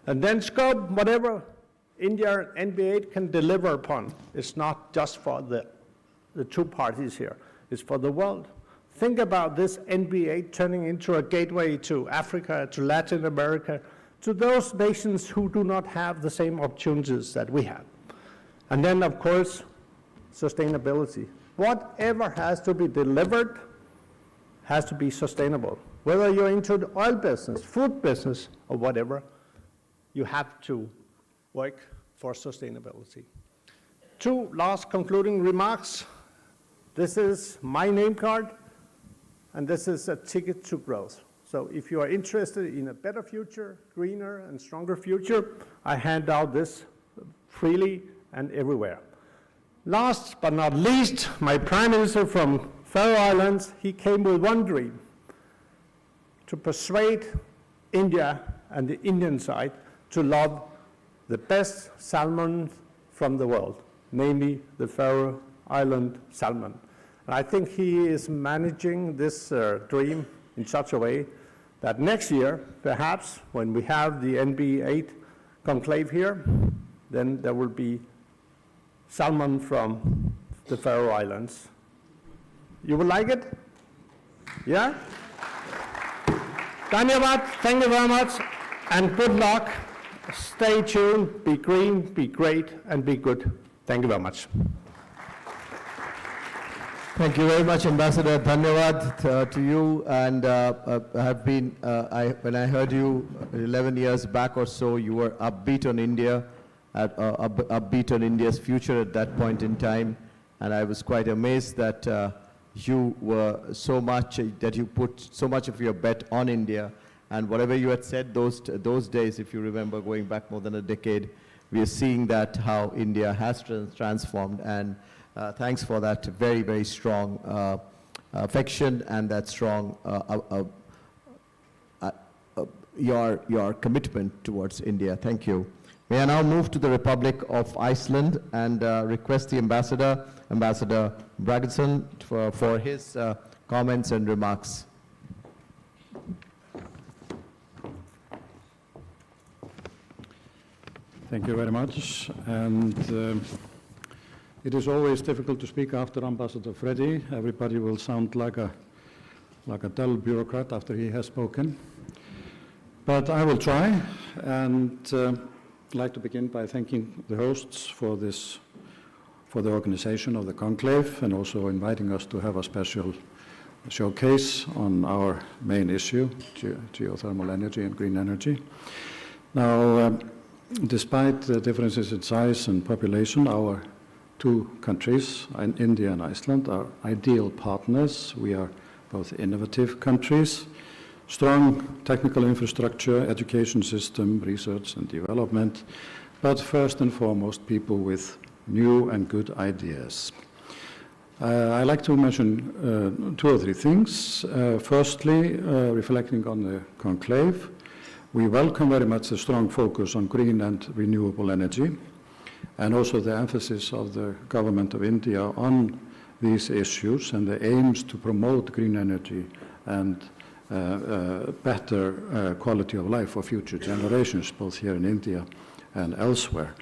Speaker 17: And then scope, whatever India and NB8 can deliver upon, it's not just for the 2 parties here, it's for the world. Think about this NB8 turning into a gateway to Africa, to Latin America, to those nations who do not have the same opportunities that we have. And then, of course, sustainability. Whatever has to be delivered has to be sustainable. Whether you're into the oil business, food business, or whatever, you have to work for sustainability. 2 last concluding remarks. This is my name card, and this is a ticket to growth. So if you are interested in a better future, greener and stronger future, I hand out this freely and everywhere. Last but not least, my Prime Minister from Faroe Islands, he came with one dream: to persuade India and the Indian side to love the best salmon from the world, namely the Faroe Island salmon. And I think he is managing this dream in such a way that next year, perhaps, when we have the NB8 conclave here, then there will be salmon from the Faroe Islands. You would like it? Yeah? Dhanyavad, thank you very much, and good luck. Stay tuned, be green, be great, and be good. Thank you very much.
Speaker 21: Thank you very much, Ambassador. Dhanyavad to you. And when I heard you 11 years back or so, you were upbeat on India, upbeat on India's future at that point in time. And I was quite amazed that you were that you put so much of your bet on India. And whatever you had said those days, if you remember, going back more than a decade, we are seeing that how India has transformed. And thanks for that very, very strong affection and that strong your commitment towards India. Thank you. May I now move to the Republic of Iceland and request the Ambassador Bragason, for his comments and remarks.
Speaker 5: Thank you very much. And it is always difficult to speak after Ambassador Freddy. Everybody will sound like a dull bureaucrat after he has spoken. But I will try, and I'd like to begin by thanking the hosts for the organization of the conclave, and also inviting us to have a special showcase on our main issue, geothermal energy and green energy. Now, despite the differences in size and population, our 2 countries, India and Iceland, are ideal partners. We are both innovative countries, strong technical infrastructure, education system, research and development, but first and foremost, people with new and good ideas. I'd like to mention 2 or 3 things. Firstly, reflecting on the conclave, we welcome very much the strong focus on green and renewable energy, and also the emphasis of the government of India on these issues and the aims to promote green energy and better quality of life for future generations, both here in India and elsewhere.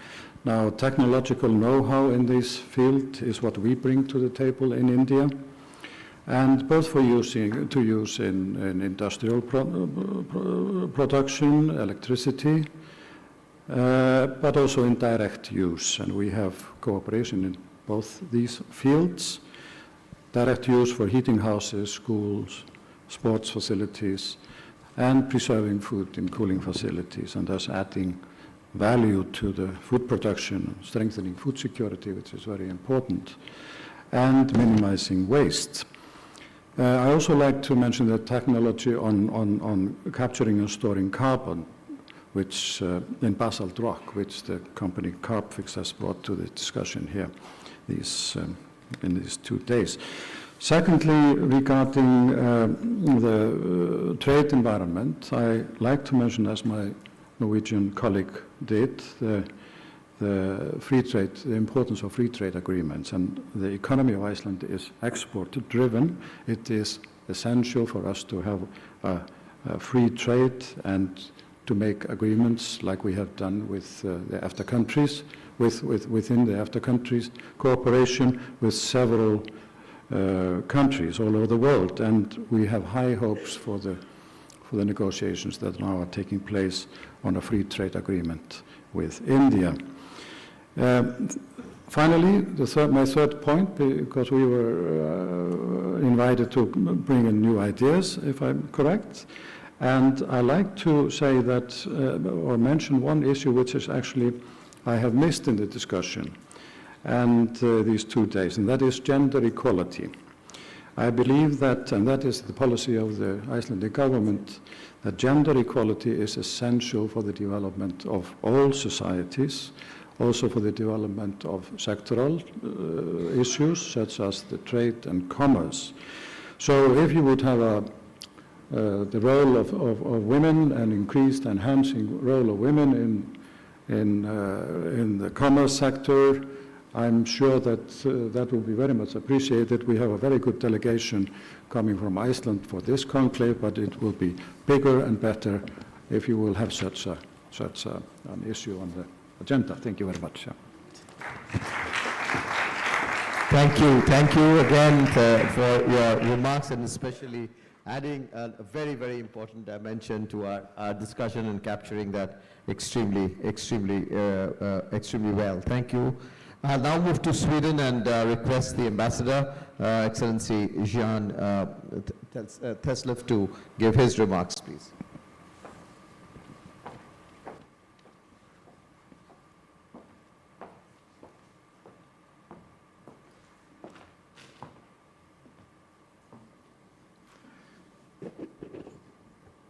Speaker 5: Now, technological know-how in this field is what we bring to the table in India, and both for use in industrial production, electricity, but also in direct use. And we have cooperation in both these fields. Direct use for heating houses, schools, sports facilities, and preserving food in cooling facilities, and thus adding value to the food production, strengthening food security, which is very important, and minimizing waste. I also like to mention the technology on capturing and storing carbon, which in basalt rock, which the company Carbfix has brought to the discussion here in these 2 days. Secondly, regarding the trade environment, I like to mention, as my Norwegian colleague did, the free trade, the importance of free trade agreements. And the economy of Iceland is export-driven. It is essential for us to have a free trade and to make agreements like we have done with the EFTA countries, within the EFTA countries, cooperation with several countries all over the world. And we have high hopes for the negotiations that now are taking place on a free trade agreement with India. Finally, my third point, because we were invited to bring in new ideas, if I'm correct, and I like to say that, or mention one issue which is actually I have missed in the discussion and these 2 days, and that is gender equality. I believe that, and that is the policy of the Icelandic government, that gender equality is essential for the development of all societies, also for the development of sectoral issues such as the trade and commerce. So if you would have the role of women and increased enhancing role of women in the commerce sector, I'm sure that that will be very much appreciated. We have a very good delegation coming from Iceland for this conclave, but it will be bigger and better if you will have such an issue on the agenda. Thank you very much.
Speaker 21: Thank you again for your remarks, and especially adding a very, very important dimension to our discussion and capturing that extremely well. Thank you. I'll now move to Sweden and request the Ambassador, Excellency Jan Teslöf, to give his remarks, please.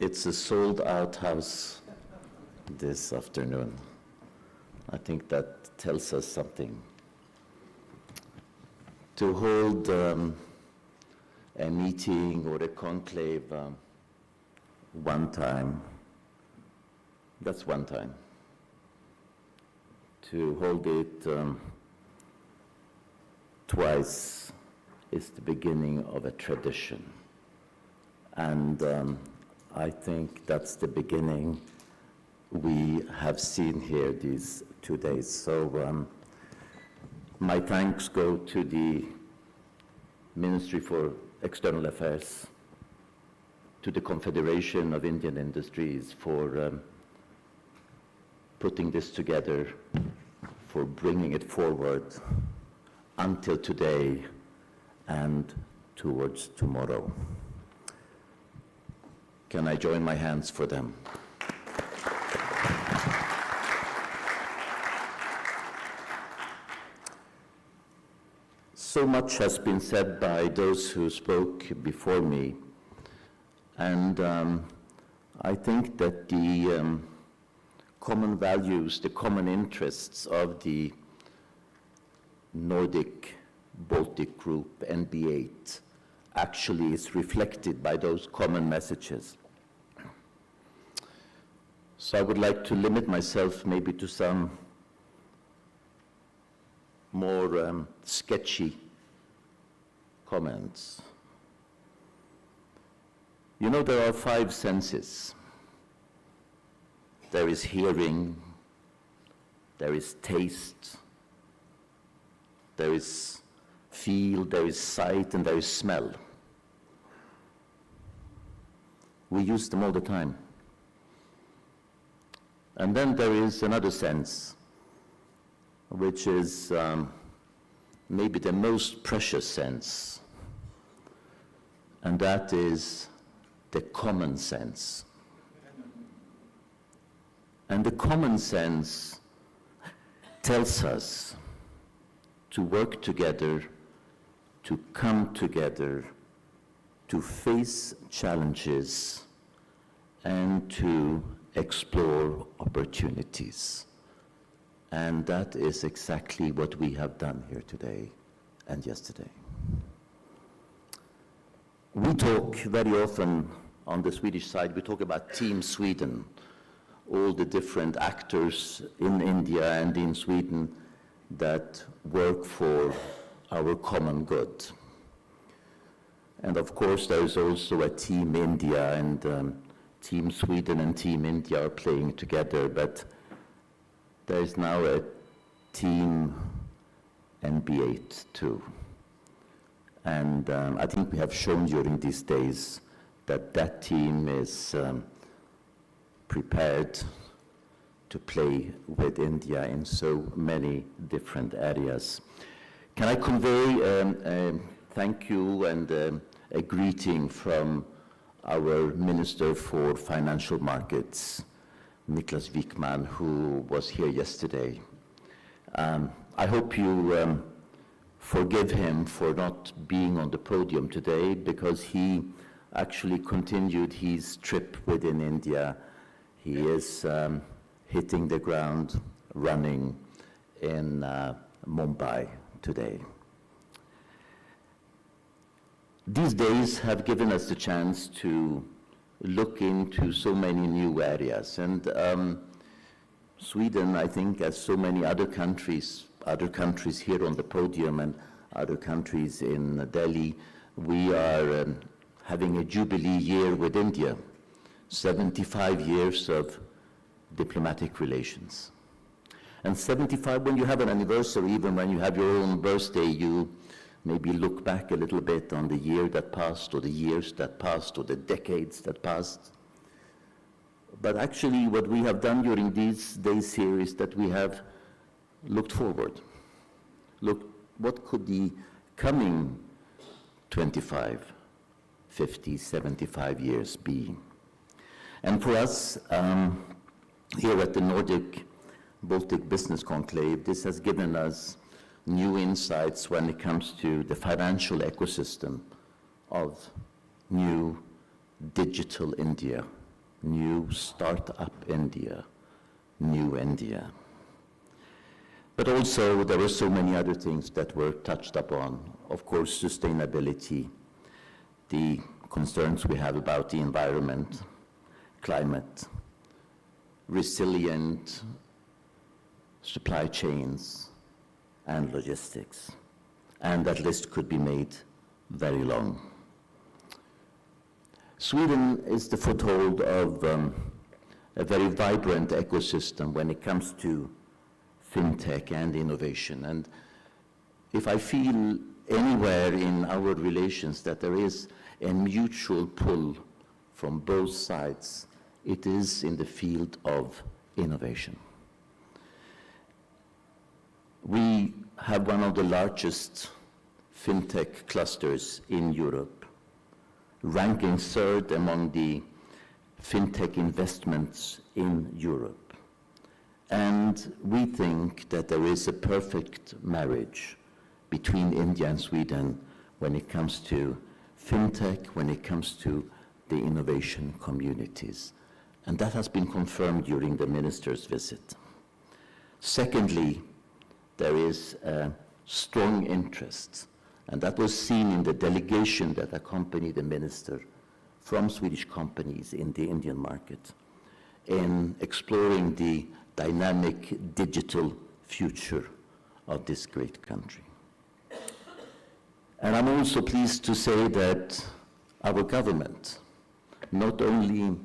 Speaker 6: It's a sold-out house this afternoon. I think that tells us something. To hold a meeting or a conclave one time, that's one time. To hold it twice is the beginning of a tradition. And I think that's the beginning we have seen here these 2 days. So my thanks go to the Ministry for External Affairs, to the Confederation of Indian Industries for putting this together, for bringing it forward until today and towards tomorrow. Can I join my hands for them? So much has been said by those who spoke before me, and I think that the common values, the common interests of the Nordic Baltic Group, NB8, actually is reflected by those common messages. So I would like to limit myself maybe to some more sketchy comments. You know, there are 5 senses. There is hearing, there is taste, there is feel, there is sight, and there is smell. We use them all the time. And then there is another sense, which is maybe the most precious sense, and that is the common sense. And the common sense tells us to work together, to come together, to face challenges, and to explore opportunities. And that is exactly what we have done here today and yesterday. We talk very often on the Swedish side, we talk about Team Sweden, all the different actors in India and in Sweden that work for our common good. And of course, there is also a Team India, and Team Sweden and Team India are playing together, but there is now a Team NB8 too. And I think we have shown during these days that that team is prepared to play with India in so many different areas. Can I convey thank you and a greeting from our Minister for Financial Markets, Niklas Wikman, who was here yesterday. I hope you forgive him for not being on the podium today, because he actually continued his trip within India. He is hitting the ground running in Mumbai today. These days have given us the chance to look into so many new areas, and Sweden, I think, as so many other countries here on the podium and other countries in Delhi, we are having a jubilee year with India, 75 years of diplomatic relations. And 75, when you have an anniversary, even when you have your own birthday, you maybe look back a little bit on the year that passed, or the years that passed, or the decades that passed. But actually, what we have done during these days here is that we have looked forward. Look, what could the coming 25, 50, 75 years be? And for us, here at the Nordic Baltic Business Conclave, this has given us new insights when it comes to the financial ecosystem of new digital India, new startup India, new India. But also there were so many other things that were touched upon. Of course, sustainability, the concerns we have about the environment, climate, resilient supply chains, and logistics. And that list could be made very long. Sweden is the foothold of a very vibrant ecosystem when it comes to fintech and innovation. And if I feel anywhere in our relations that there is a mutual pull from both sides, it is in the field of innovation. We have one of the largest fintech clusters in Europe, ranking third among the fintech investments in Europe. And we think that there is a perfect marriage between India and Sweden when it comes to fintech, when it comes to the innovation communities. And that has been confirmed during the minister's visit. Secondly, there is a strong interest, and that was seen in the delegation that accompanied the minister from Swedish companies in the Indian market, in exploring the dynamic digital future of this great country. And I'm also pleased to say that our government not only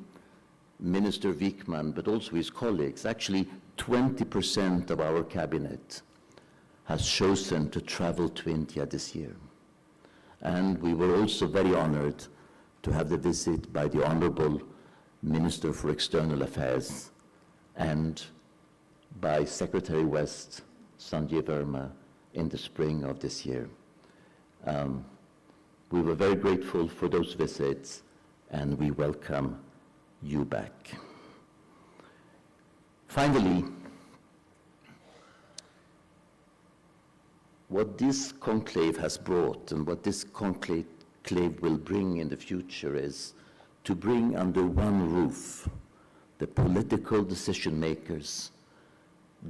Speaker 6: Minister Wickman, but also his colleagues, actually 20% of our cabinet has chosen to travel to India this year. And we were also very honored to have the visit by the Honorable Minister for External Affairs and by Secretary West Sanjay Verma in the spring of this year. We were very grateful for those visits, and we welcome you back. Finally, what this conclave has brought and what this conclave will bring in the future is to bring under one roof the political decision makers,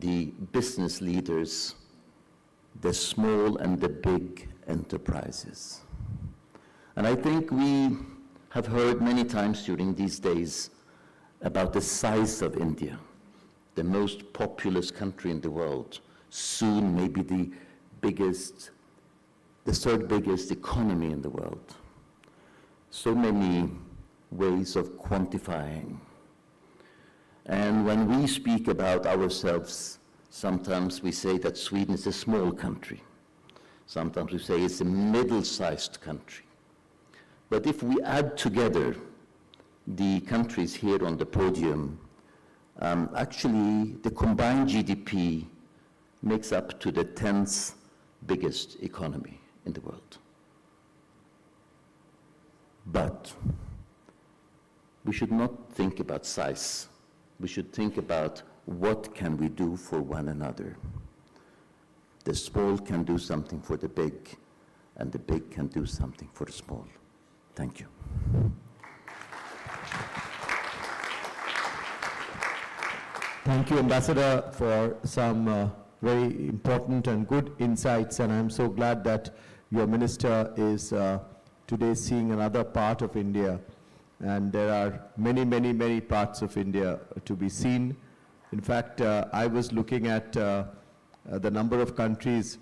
Speaker 6: the business leaders, the small and the big enterprises. And I think we have heard many times during these days about the size of India, the most populous country in the world, soon maybe the third biggest economy in the world. So many ways of quantifying. And when we speak about ourselves, sometimes we say that Sweden is a small country. Sometimes we say it's a middle-sized country. But if we add together the countries here on the podium, actually the combined GDP makes up to the 10th biggest economy in the world. But we should not think about size. We should think about what can we do for one another. The small can do something for the big, and the big can do something for the small. Thank you.
Speaker 12: Thank you, Ambassador, for some very important and good insights, and I'm so glad that your minister is today seeing another part of India, and there are many, many, many parts of India to be seen. In fact, I was looking at the number of countries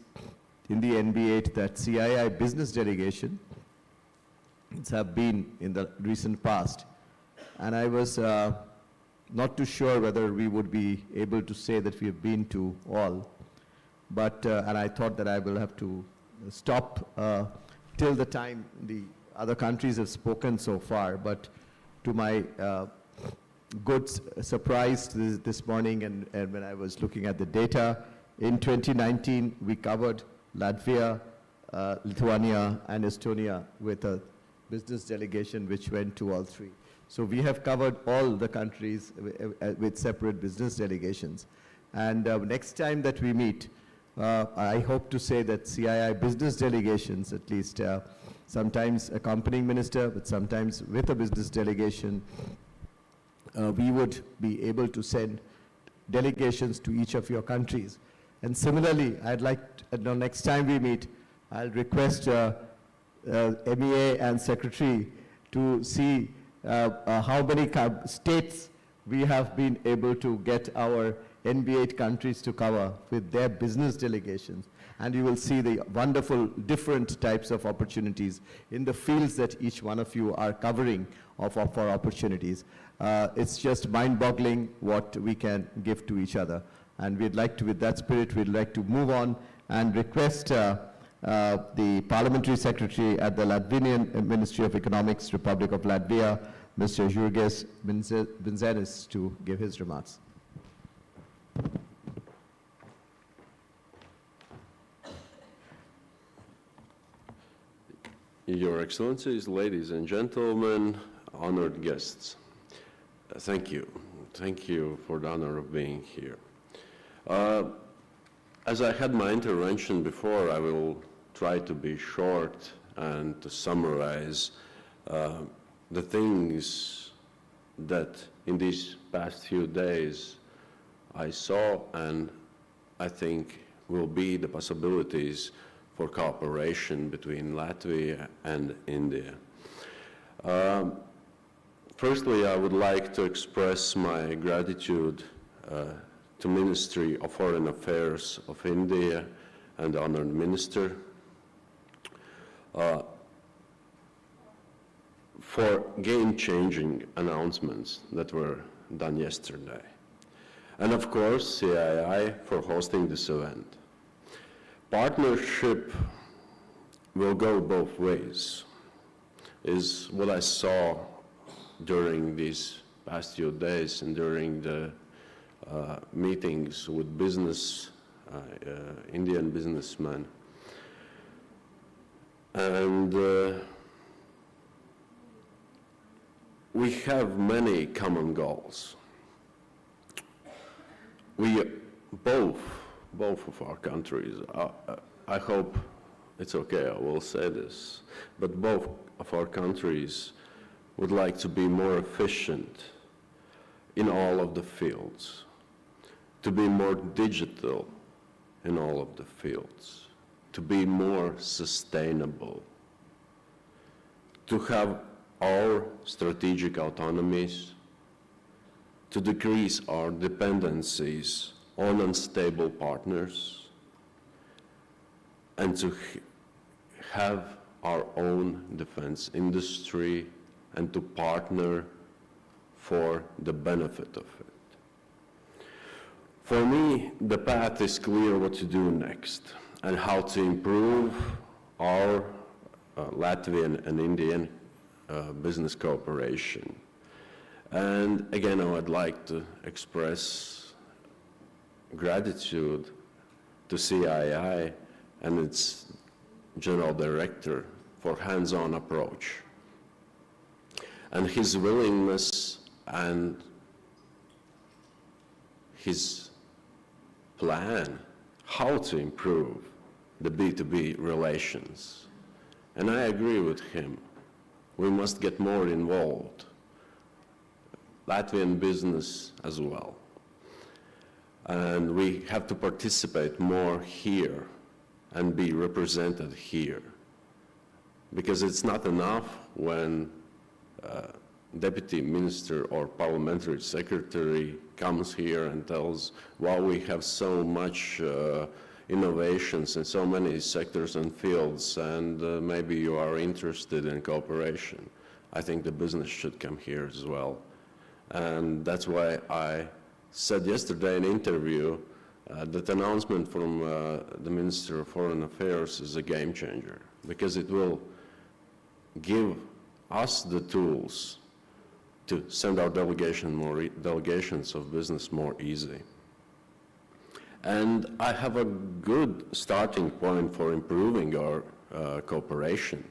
Speaker 12: in the NB8 that CII business delegation have been in the recent past, and I was not too sure whether we would be able to say that we have been to all, but and I thought that I will have to stop till the time the other countries have spoken so far, but to my good surprise this morning, and when I was looking at the data, in 2019 we covered Latvia, Lithuania and Estonia with a business delegation which went to all three. So we have covered all the countries with separate business delegations. And next time that we meet, I hope to say that CII business delegations, at least sometimes accompanying minister, but sometimes with a business delegation, we would be able to send delegations to each of your countries. And similarly, I'd like, next time we meet, I'll request MEA and Secretary to see how many states we have been able to get our NB8 countries to cover with their business delegations. And you will see the wonderful different types of opportunities in the fields that each one of you are covering for opportunities. It's just mind-boggling what we can give to each other. And we'd like to, with that spirit, we'd like to move on and request the Parliamentary Secretary at the Latvian Ministry of Economics, Republic of Latvia, Mr. Jurgis Binzenis, to give his remarks.
Speaker 18: Your Excellencies, ladies and gentlemen, honored guests, thank you. Thank you for the honor of being here. As I had my intervention before, I will try to be short and to summarize the things that in these past few days I saw and I think will be the possibilities for cooperation between Latvia and India. Firstly, I would like to express my gratitude to Ministry of Foreign Affairs of India and the Honored for game-changing announcements that were done yesterday. And of course, CII for hosting this event. Partnership will go both ways, is what I saw during these past few days and during the meetings with Indian businessmen. And we have many common goals. We both of our countries, I hope it's okay, I will say this, but both of our countries would like to be more efficient in all of the fields, to be more digital in all of the fields, to be more sustainable, to have our strategic autonomies, to decrease our dependencies on unstable partners, and to have our own defense industry and to partner for the benefit of it. For me, the path is clear what to do next and how to improve our Latvian and Indian business cooperation. And again, I would like to express gratitude to CII and its General Director for hands-on approach and his willingness and his plan how to improve the B2B relations. And I agree with him. We must get more involved, Latvian business as well. And we have to participate more here and be represented here. Because it's not enough when deputy minister or parliamentary secretary comes here and tells, wow, we have so much innovations in so many sectors and fields, and maybe you are interested in cooperation. I think the business should come here as well. And that's why I said yesterday in an interview that announcement from the Minister of Foreign Affairs is a game changer, because it will give us the tools to send our delegations of business more easy. And I have a good starting point for improving our cooperation,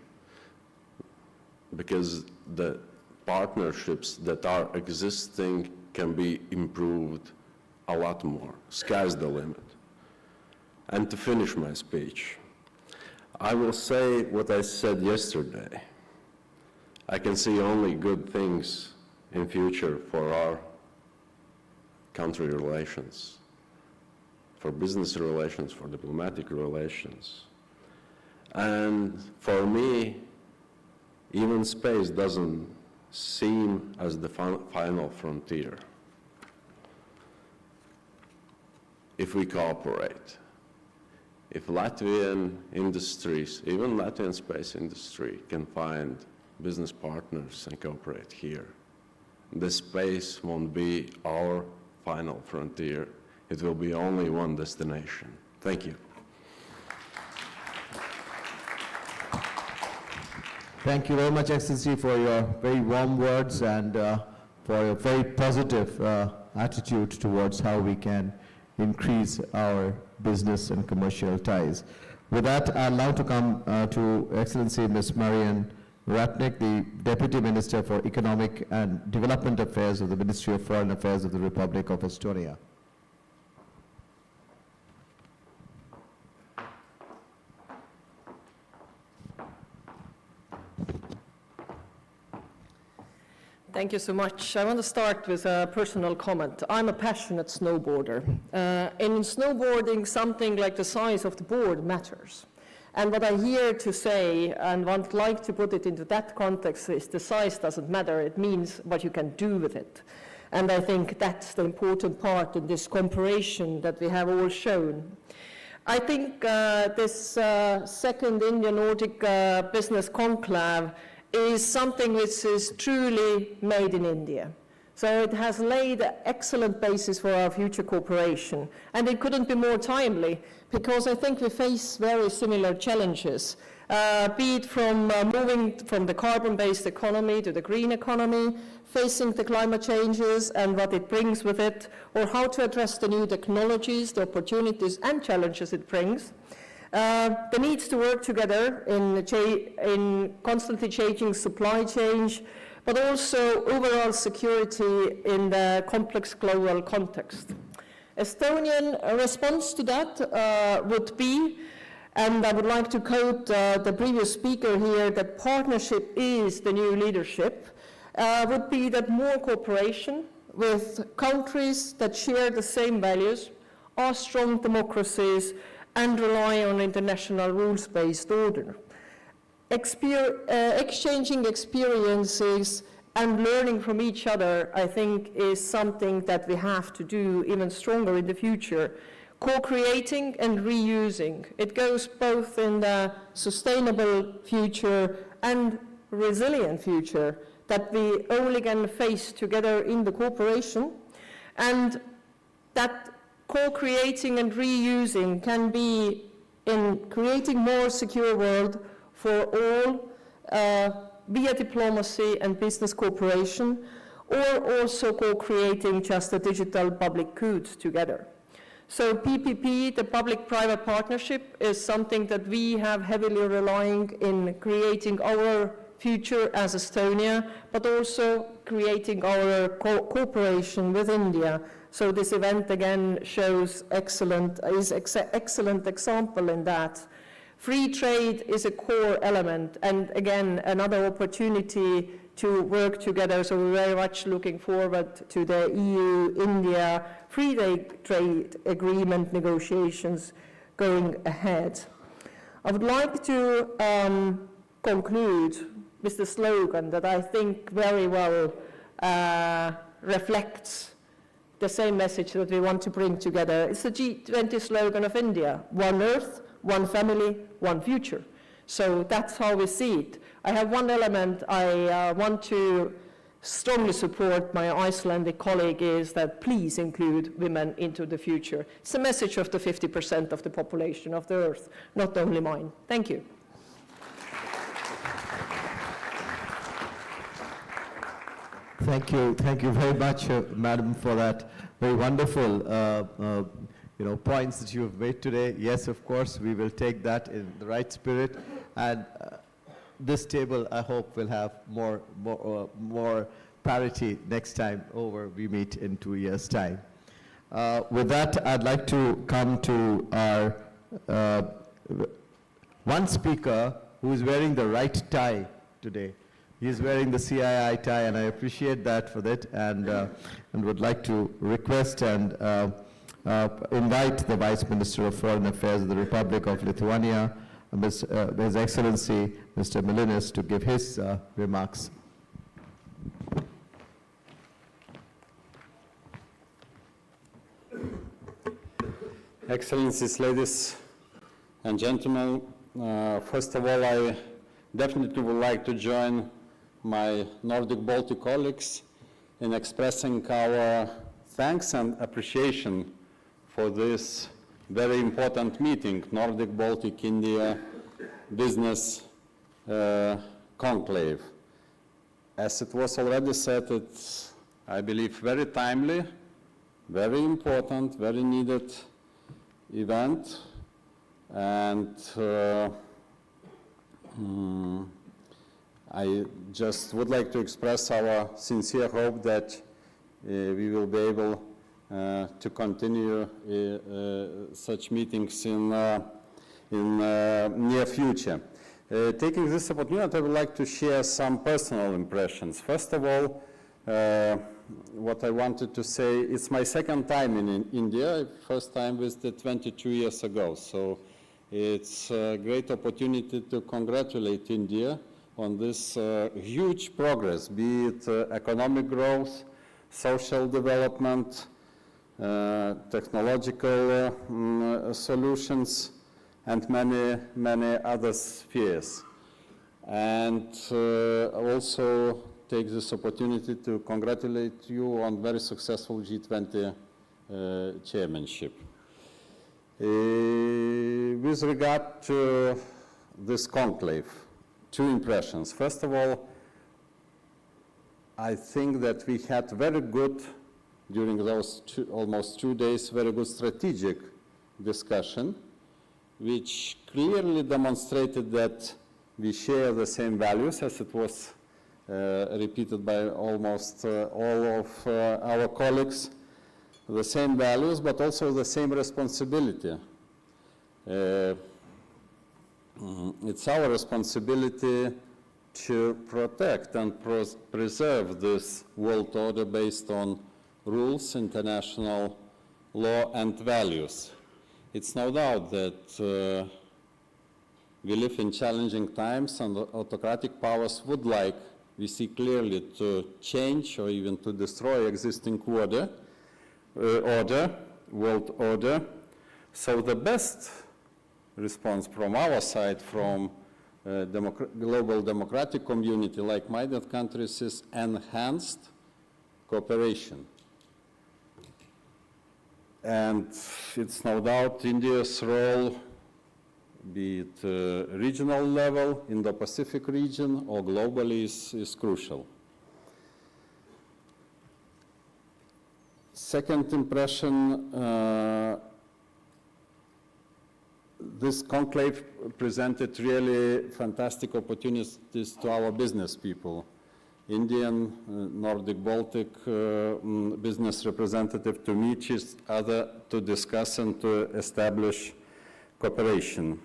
Speaker 18: because the partnerships that are existing can be improved a lot more. Sky's the limit. And to finish my speech, I will say what I said yesterday. I can see only good things in future for our country relations, for business relations, for diplomatic relations. And for me, even space doesn't seem as the final frontier if we cooperate. If Latvian industries, even Latvian space industry, can find business partners and cooperate here, the space won't be our final frontier. It will be only one destination. Thank you.
Speaker 21: Thank you very much, Excellency, for your very warm words and for your very positive attitude towards how we can increase our business and commercial ties. With that, I'd like to come to Excellency Ms. Marian Ratnik, the Deputy Minister for Economic and Development Affairs of the Ministry of Foreign Affairs of the Republic of Estonia.
Speaker 7: Thank you so much. I want to start with a personal comment. I'm a passionate snowboarder. And in snowboarding, something like the size of the board matters. And what I hear to say, and would like to put it into that context, is the size doesn't matter. It means what you can do with it. And I think that's the important part in this comparison that we have all shown. I think this second India-Nordic business conclave is something which is truly made in India. So it has laid an excellent basis for our future cooperation. And it couldn't be more timely, because I think we face very similar challenges, be it from moving from the carbon-based economy to the green economy, facing the climate changes and what it brings with it, or how to address the new technologies, the opportunities and challenges it brings. The needs to work together in constantly changing supply chains, but also overall security in the complex global context. Estonian response to that would be, and I would like to quote the previous speaker here, that partnership is the new leadership, would be that more cooperation with countries that share the same values, are strong democracies, and rely on international rules-based order. Exchanging experiences and learning from each other, I think, is something that we have to do even stronger in the future. Co-creating and reusing. It goes both in the sustainable future and resilient future that we only can face together in the cooperation, and that co-creating and reusing can be in creating more secure world for all via diplomacy and business cooperation, or also co-creating just a digital public good together. So PPP, the public-private partnership, is something that we have heavily relying in creating our future as Estonia, but also creating our cooperation with India. So this event again shows excellent example in that. Free trade is a core element, and again, another opportunity to work together. So we're very much looking forward to the EU-India free trade agreement negotiations going ahead. I would like to conclude with the slogan that I think very well reflects the same message that we want to bring together. It's the G20 slogan of India: one Earth, one family, one future. So that's how we see it. I have one element I want to strongly support my Icelandic colleague, is that please include women into the future. It's a message of the 50% of the population of the Earth, not only mine. Thank you.
Speaker 21: Thank you very much, Madam, for that very wonderful points that you have made today. Yes, of course, we will take that in the right spirit, and this table, I hope, will have more parity next time over we meet in 2 years' time. With that, I'd like to come to our one speaker who is wearing the right tie today. He is wearing the CII tie, and I appreciate that for that, and would like to request and invite the Vice Minister of Foreign Affairs of the Republic of Lithuania, His Excellency Mr. Milinis, to give his remarks.
Speaker 5: Excellencies, ladies and gentlemen, first of all, I definitely would like to join my Nordic Baltic colleagues in expressing our thanks and appreciation for this very important meeting, Nordic Baltic India Business Conclave. As it was already said, it's, I believe, very timely, very important, very needed event, and I just would like to express our sincere hope that we will be able to continue such meetings in near future. Taking this opportunity, I would like to share some personal impressions. First of all, what I wanted to say, it's my second time in India. First time visited 22 years ago. So it's a great opportunity to congratulate India on this huge progress, be it economic growth, social development, technological solutions, and many other spheres. and also take this opportunity to congratulate you on very successful G20 chairmanship. With regard to this conclave, two impressions. First of all, I think that we had very good, during those almost 2 days, very good strategic discussion, which clearly demonstrated that we share the same values, as it was repeated by almost all of our colleagues, the same values, but also the same responsibility. It's our responsibility to protect and preserve this world order based on rules, international law, and values. It's no doubt that we live in challenging times, and autocratic powers would like, we see clearly, to change or even to destroy existing world order. So the best response from our side, from global democratic community, like-minded countries, is enhanced cooperation. And it's no doubt India's role, be it regional level, Indo-Pacific region, or globally, is crucial. Second impression, this conclave presented really fantastic opportunities to our business people. Indian, Nordic Baltic business representative to meet each other, to discuss and to establish cooperation.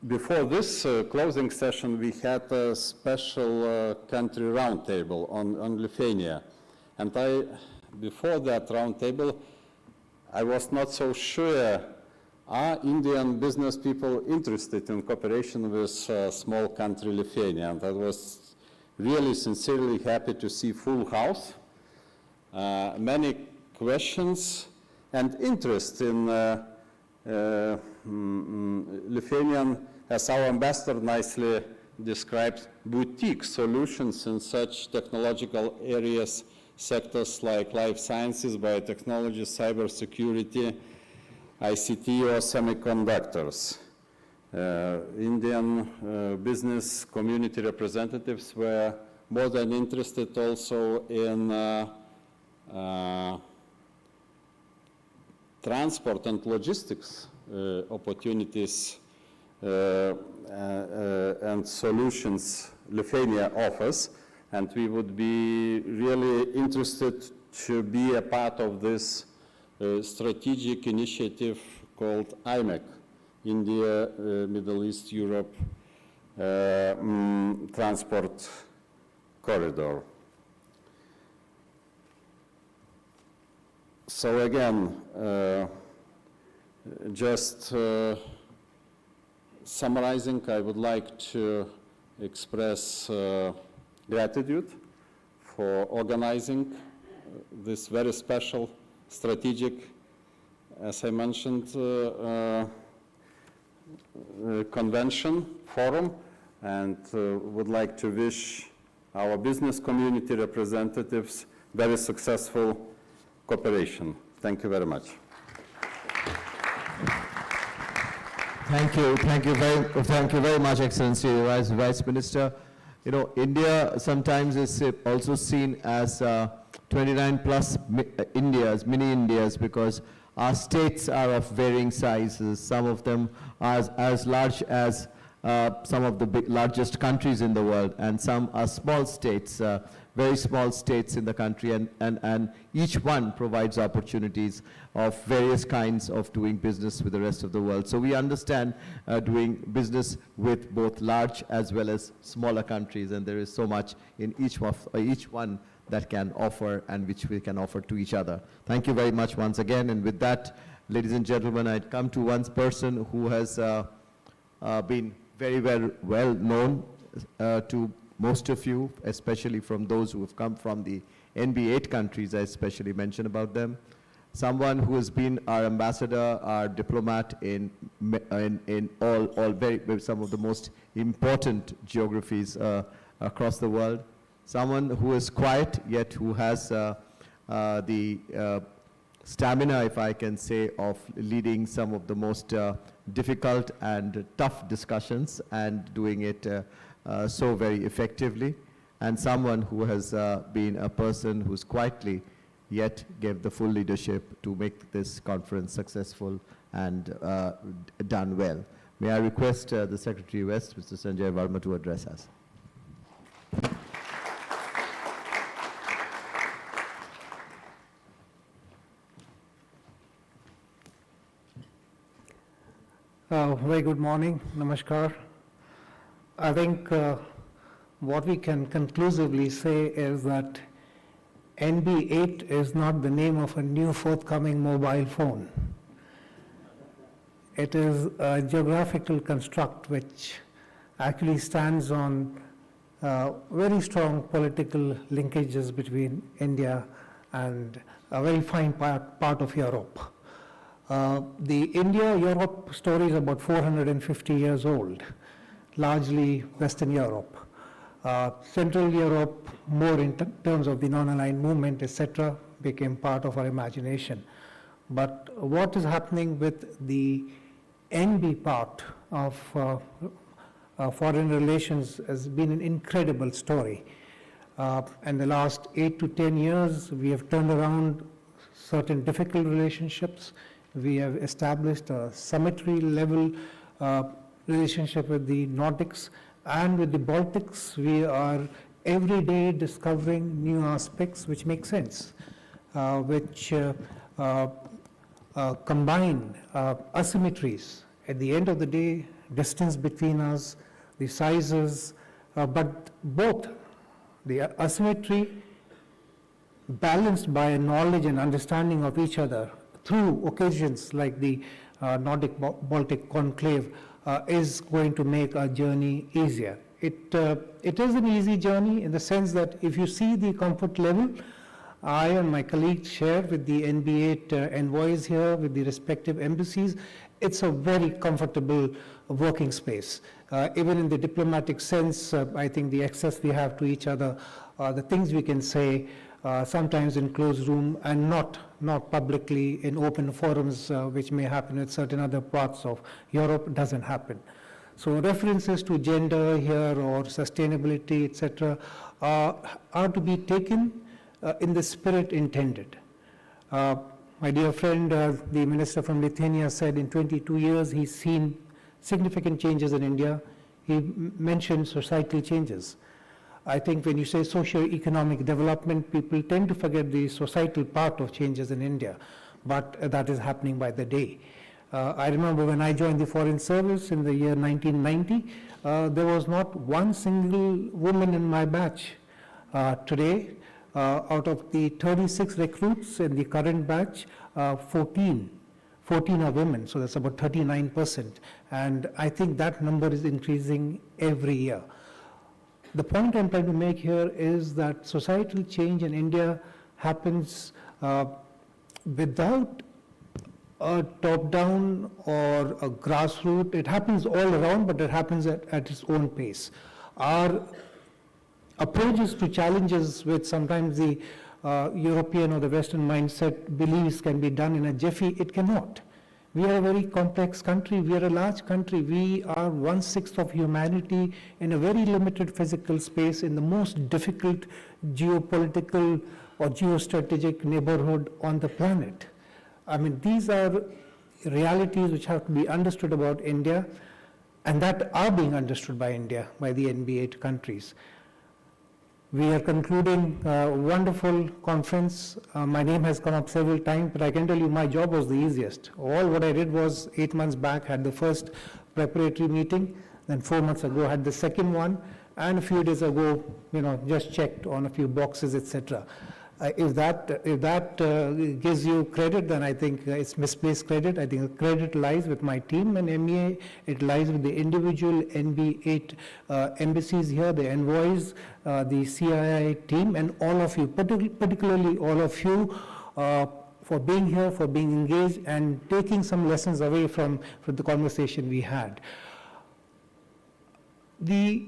Speaker 5: Before this closing session, we had a special country roundtable on Lithuania. And before that roundtable, I was not so sure, are Indian business people interested in cooperation with small country Lithuania? And I was really sincerely happy to see full house, many questions, and interest in Lithuanian, as our ambassador nicely described, boutique solutions in such technological areas, sectors like life sciences, biotechnology, cybersecurity, ICT, or semiconductors. Indian business community representatives were more than interested also in transport and logistics opportunities and solutions Lithuania offers, and we would be really interested to be a part of this strategic initiative called IMEC, India, Middle East, Europe Transport Corridor. So again, just summarizing, I would like to express gratitude for organizing this very special strategic, as I mentioned, convention, forum, and would like to wish our business community representatives very successful cooperation. Thank you very much.
Speaker 12: Thank you very much, Excellency, Vice Minister. You know, India sometimes is also seen as 29 plus Indias, mini Indias, because our states are of varying sizes. Some of them are as large as some of the largest countries in the world, and some are small states, very small states in the country, and each one provides opportunities of various kinds of doing business with the rest of the world. So we understand doing business with both large as well as smaller countries, and there is so much in each one that can offer and which we can offer to each other. Thank you very much once again, and with that, ladies and gentlemen, I'd come to one person who has been very well known to most of you, especially from those who have come from the NB8 countries. I especially mention about them.
Speaker 21: someone who has been our ambassador, our diplomat in some of the most important geographies across the world, someone who is quiet yet who has the stamina, if I can say, of leading some of the most difficult and tough discussions and doing it so very effectively, and someone who has been a person who's quietly yet gave the full leadership to make this conference successful and done well. May I request the Secretary West, Mr. Sanjay Varma, to address us.
Speaker 8: Very good morning, namaskar. I think what we can conclusively say is that NB8 is not the name of a new forthcoming mobile phone. It is a geographical construct which actually stands on very strong political linkages between India and a very fine part of Europe. The India-Europe story is about 450 years old, largely Western Europe. Central Europe, more in terms of the non-aligned movement, etc., became part of our imagination. But what is happening with the NB part of foreign relations has been an incredible story. In the last 8 to 10 years, we have turned around certain difficult relationships. We have established a symmetry level relationship with the Nordics, and with the Baltics, we are every day discovering new aspects which make sense, which combine asymmetries. At the end of the day, distance between us, the sizes, but both the asymmetry balanced by a knowledge and understanding of each other through occasions like the Nordic Baltic Conclave is going to make our journey easier. It is an easy journey in the sense that if you see the comfort level, I and my colleagues share with the NB8 envoys here, with the respective embassies, it's a very comfortable working space. Even in the diplomatic sense, I think the access we have to each other, the things we can say, sometimes in closed room and not publicly in open forums, which may happen in certain other parts of Europe, doesn't happen. So references to gender here or sustainability, etc., are to be taken in the spirit intended. My dear friend, the minister from Lithuania, said in 22 years he's seen significant changes in India. He mentioned societal changes. I think when you say socio-economic development, people tend to forget the societal part of changes in India, but that is happening by the day. I remember when I joined the Foreign Service in the year 1990, there was not one single woman in my batch. Today, out of the 36 recruits in the current batch, 14 are women, so that's about 39%. And I think that number is increasing every year. The point I'm trying to make here is that societal change in India happens without a top-down or a grassroots. It happens all around, but it happens at its own pace. Our approaches to challenges with sometimes the European or the Western mindset believes can be done in a jiffy, it cannot. We are a very complex country. We are a large country. We are 1/6 of humanity in a very limited physical space in the most difficult geopolitical or geostrategic neighborhood on the planet. I mean, these are realities which have to be understood about India, and that are being understood by India, by the NB8 countries. We are concluding a wonderful conference. My name has come up several times, but I can tell you my job was the easiest. All what I did was 8 months back had the first preparatory meeting, then 4 months ago had the second one, and a few days ago, just checked on a few boxes, etc. If that gives you credit, then I think it's misplaced credit. I think the credit lies with my team and MEA. It lies with the individual NB8 embassies here, the envoys, the CII team, and all of you, particularly all of you, being here, for being engaged, and taking some lessons away from the conversation we had. The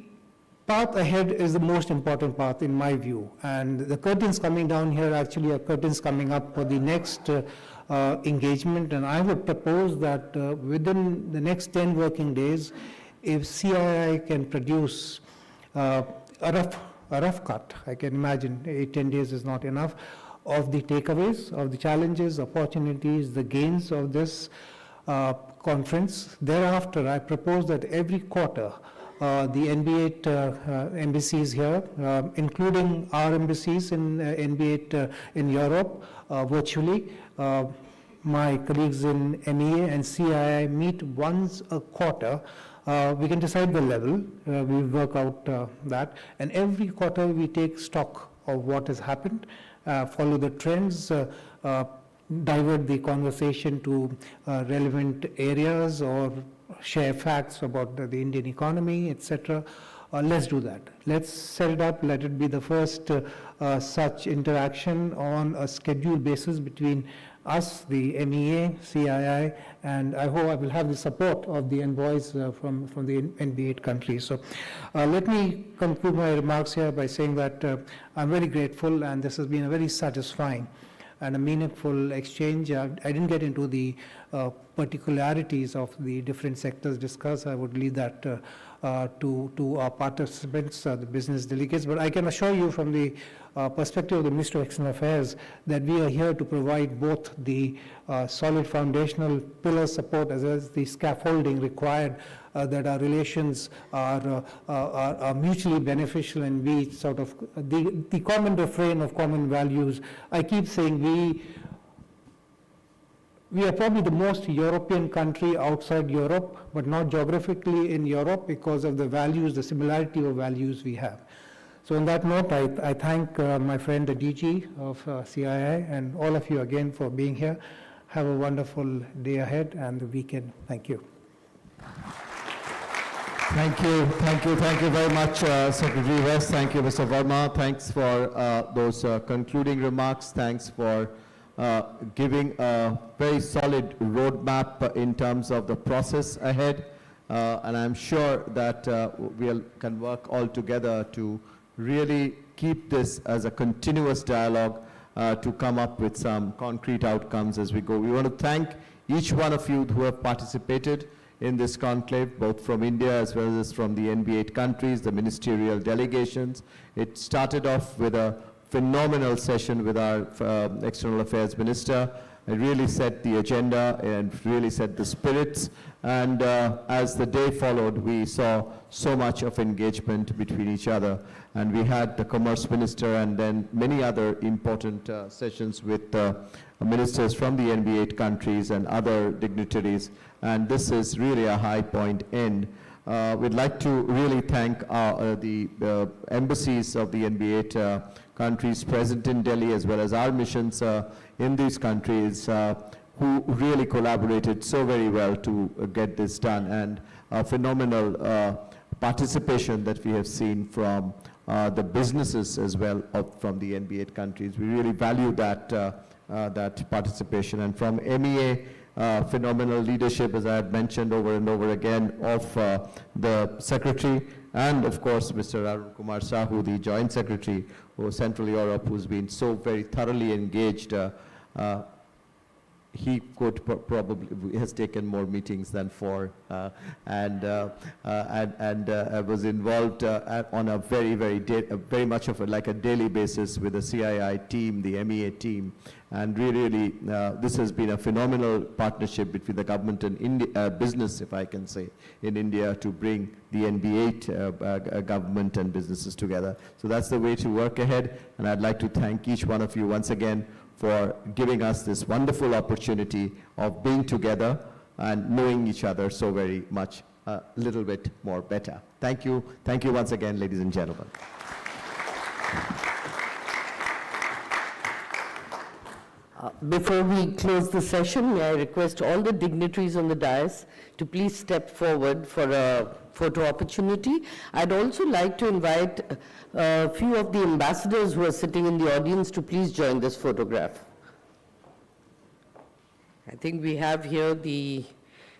Speaker 8: path ahead is the most important path in my view, and the curtains coming down here actually are curtains coming up for the next engagement, and I would propose that within the next 10 working days, if CII can produce a rough cut, I can imagine 8-10 days is not enough, of the takeaways, of the challenges, opportunities, the gains of this conference. Thereafter, I propose that every quarter, the NB8 embassies here, including our embassies in NB8 in Europe, virtually, my colleagues in MEA and CII meet once a quarter. We can decide the level, we work out that, and every quarter we take stock of what has happened, follow the trends, divert the conversation to relevant areas or share facts about the Indian economy, etc. Let's do that. Let's set it up. Let it be the first such interaction on a scheduled basis between us, the MEA, CII, and I hope I will have the support of the envoys from the NB8 countries. So let me conclude my remarks here by saying that I'm very grateful, and this has been a very satisfying and a meaningful exchange. I didn't get into the particularities of the different sectors discussed. I would leave that to our participants, the business delegates. But I can assure you from the perspective of the Ministry of External Affairs that we are here to provide both the solid foundational pillar support as well as the scaffolding required that our relations are mutually beneficial, and we sort of, the common refrain of common values. I keep saying we are probably the most European country outside Europe, but not geographically in Europe because of the values, the similarity of values we have. So on that note, I thank my friend the DG of CII and all of you again for being here. Have a wonderful day ahead and the weekend. Thank you.
Speaker 12: Thank you very much, Secretary West. Thank you, Mr. Verma. Thanks for those concluding remarks. Thanks for giving a very solid roadmap in terms of the process ahead. And I'm sure that we can work all together to really keep this as a continuous dialogue to come up with some concrete outcomes as we go. We want to thank each one of you who have participated in this conclave, both from India as well as from the NB8 countries, the ministerial delegations. It started off with a phenomenal session with our External Affairs Minister. It really set the agenda and really set the spirits. And as the day followed, we saw so much of engagement between each other. And we had the Commerce Minister and then many other important sessions with ministers from the NB8 countries and other dignitaries. And this is really a high point end. We'd like to really thank the embassies of the NB8 countries present in Delhi, as well as our missions in these countries, who really collaborated so very well to get this done, and a phenomenal participation that we have seen from the businesses as well from the NB8 countries. We really value that, that participation. And from MEA, phenomenal leadership, as I had mentioned over and over again, of the Secretary, and of course Mr. Arun Kumar Sahu, the Joint Secretary for Central Europe, who's been so very thoroughly engaged. He could probably has taken more meetings than 4, and was involved on a very much of like a daily basis with the CII team, the MEA team, and really this has been a phenomenal partnership between the government and business, if I can say, in India to bring the NB8 government and businesses together. So that's the way to work ahead, and I'd like to thank each one of you once again for giving us this wonderful opportunity of being together and knowing each other so very much, a little bit more better. Thank you. Thank you once again, ladies and gentlemen.
Speaker 20: Before we close the session, may I request all the dignitaries on the dais to please step forward for a photo opportunity. I'd also like to invite a few of the ambassadors who are sitting in the audience to please join this photograph. I think we have here the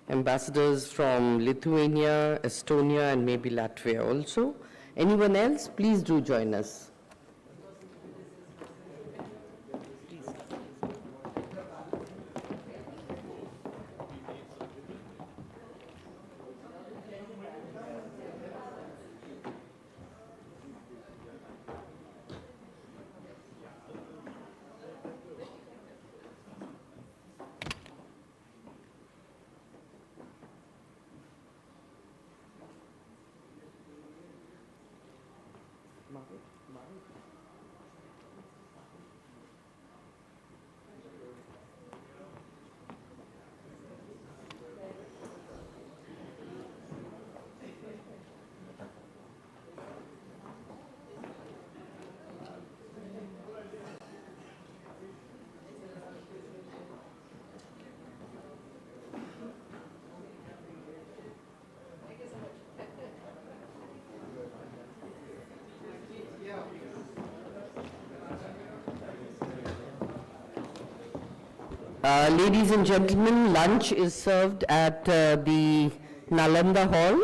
Speaker 20: ambassadors from Lithuania, Estonia, and maybe Latvia also. Anyone else? Please do join us. Ladies and gentlemen, lunch is served at the Nalanda Hall.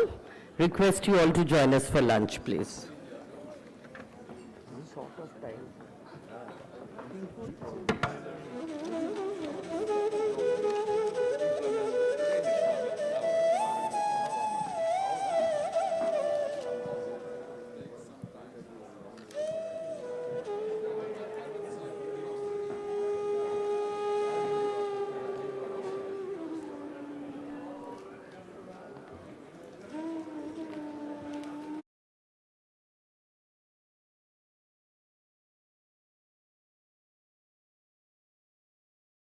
Speaker 20: Request you all to join us for lunch, please.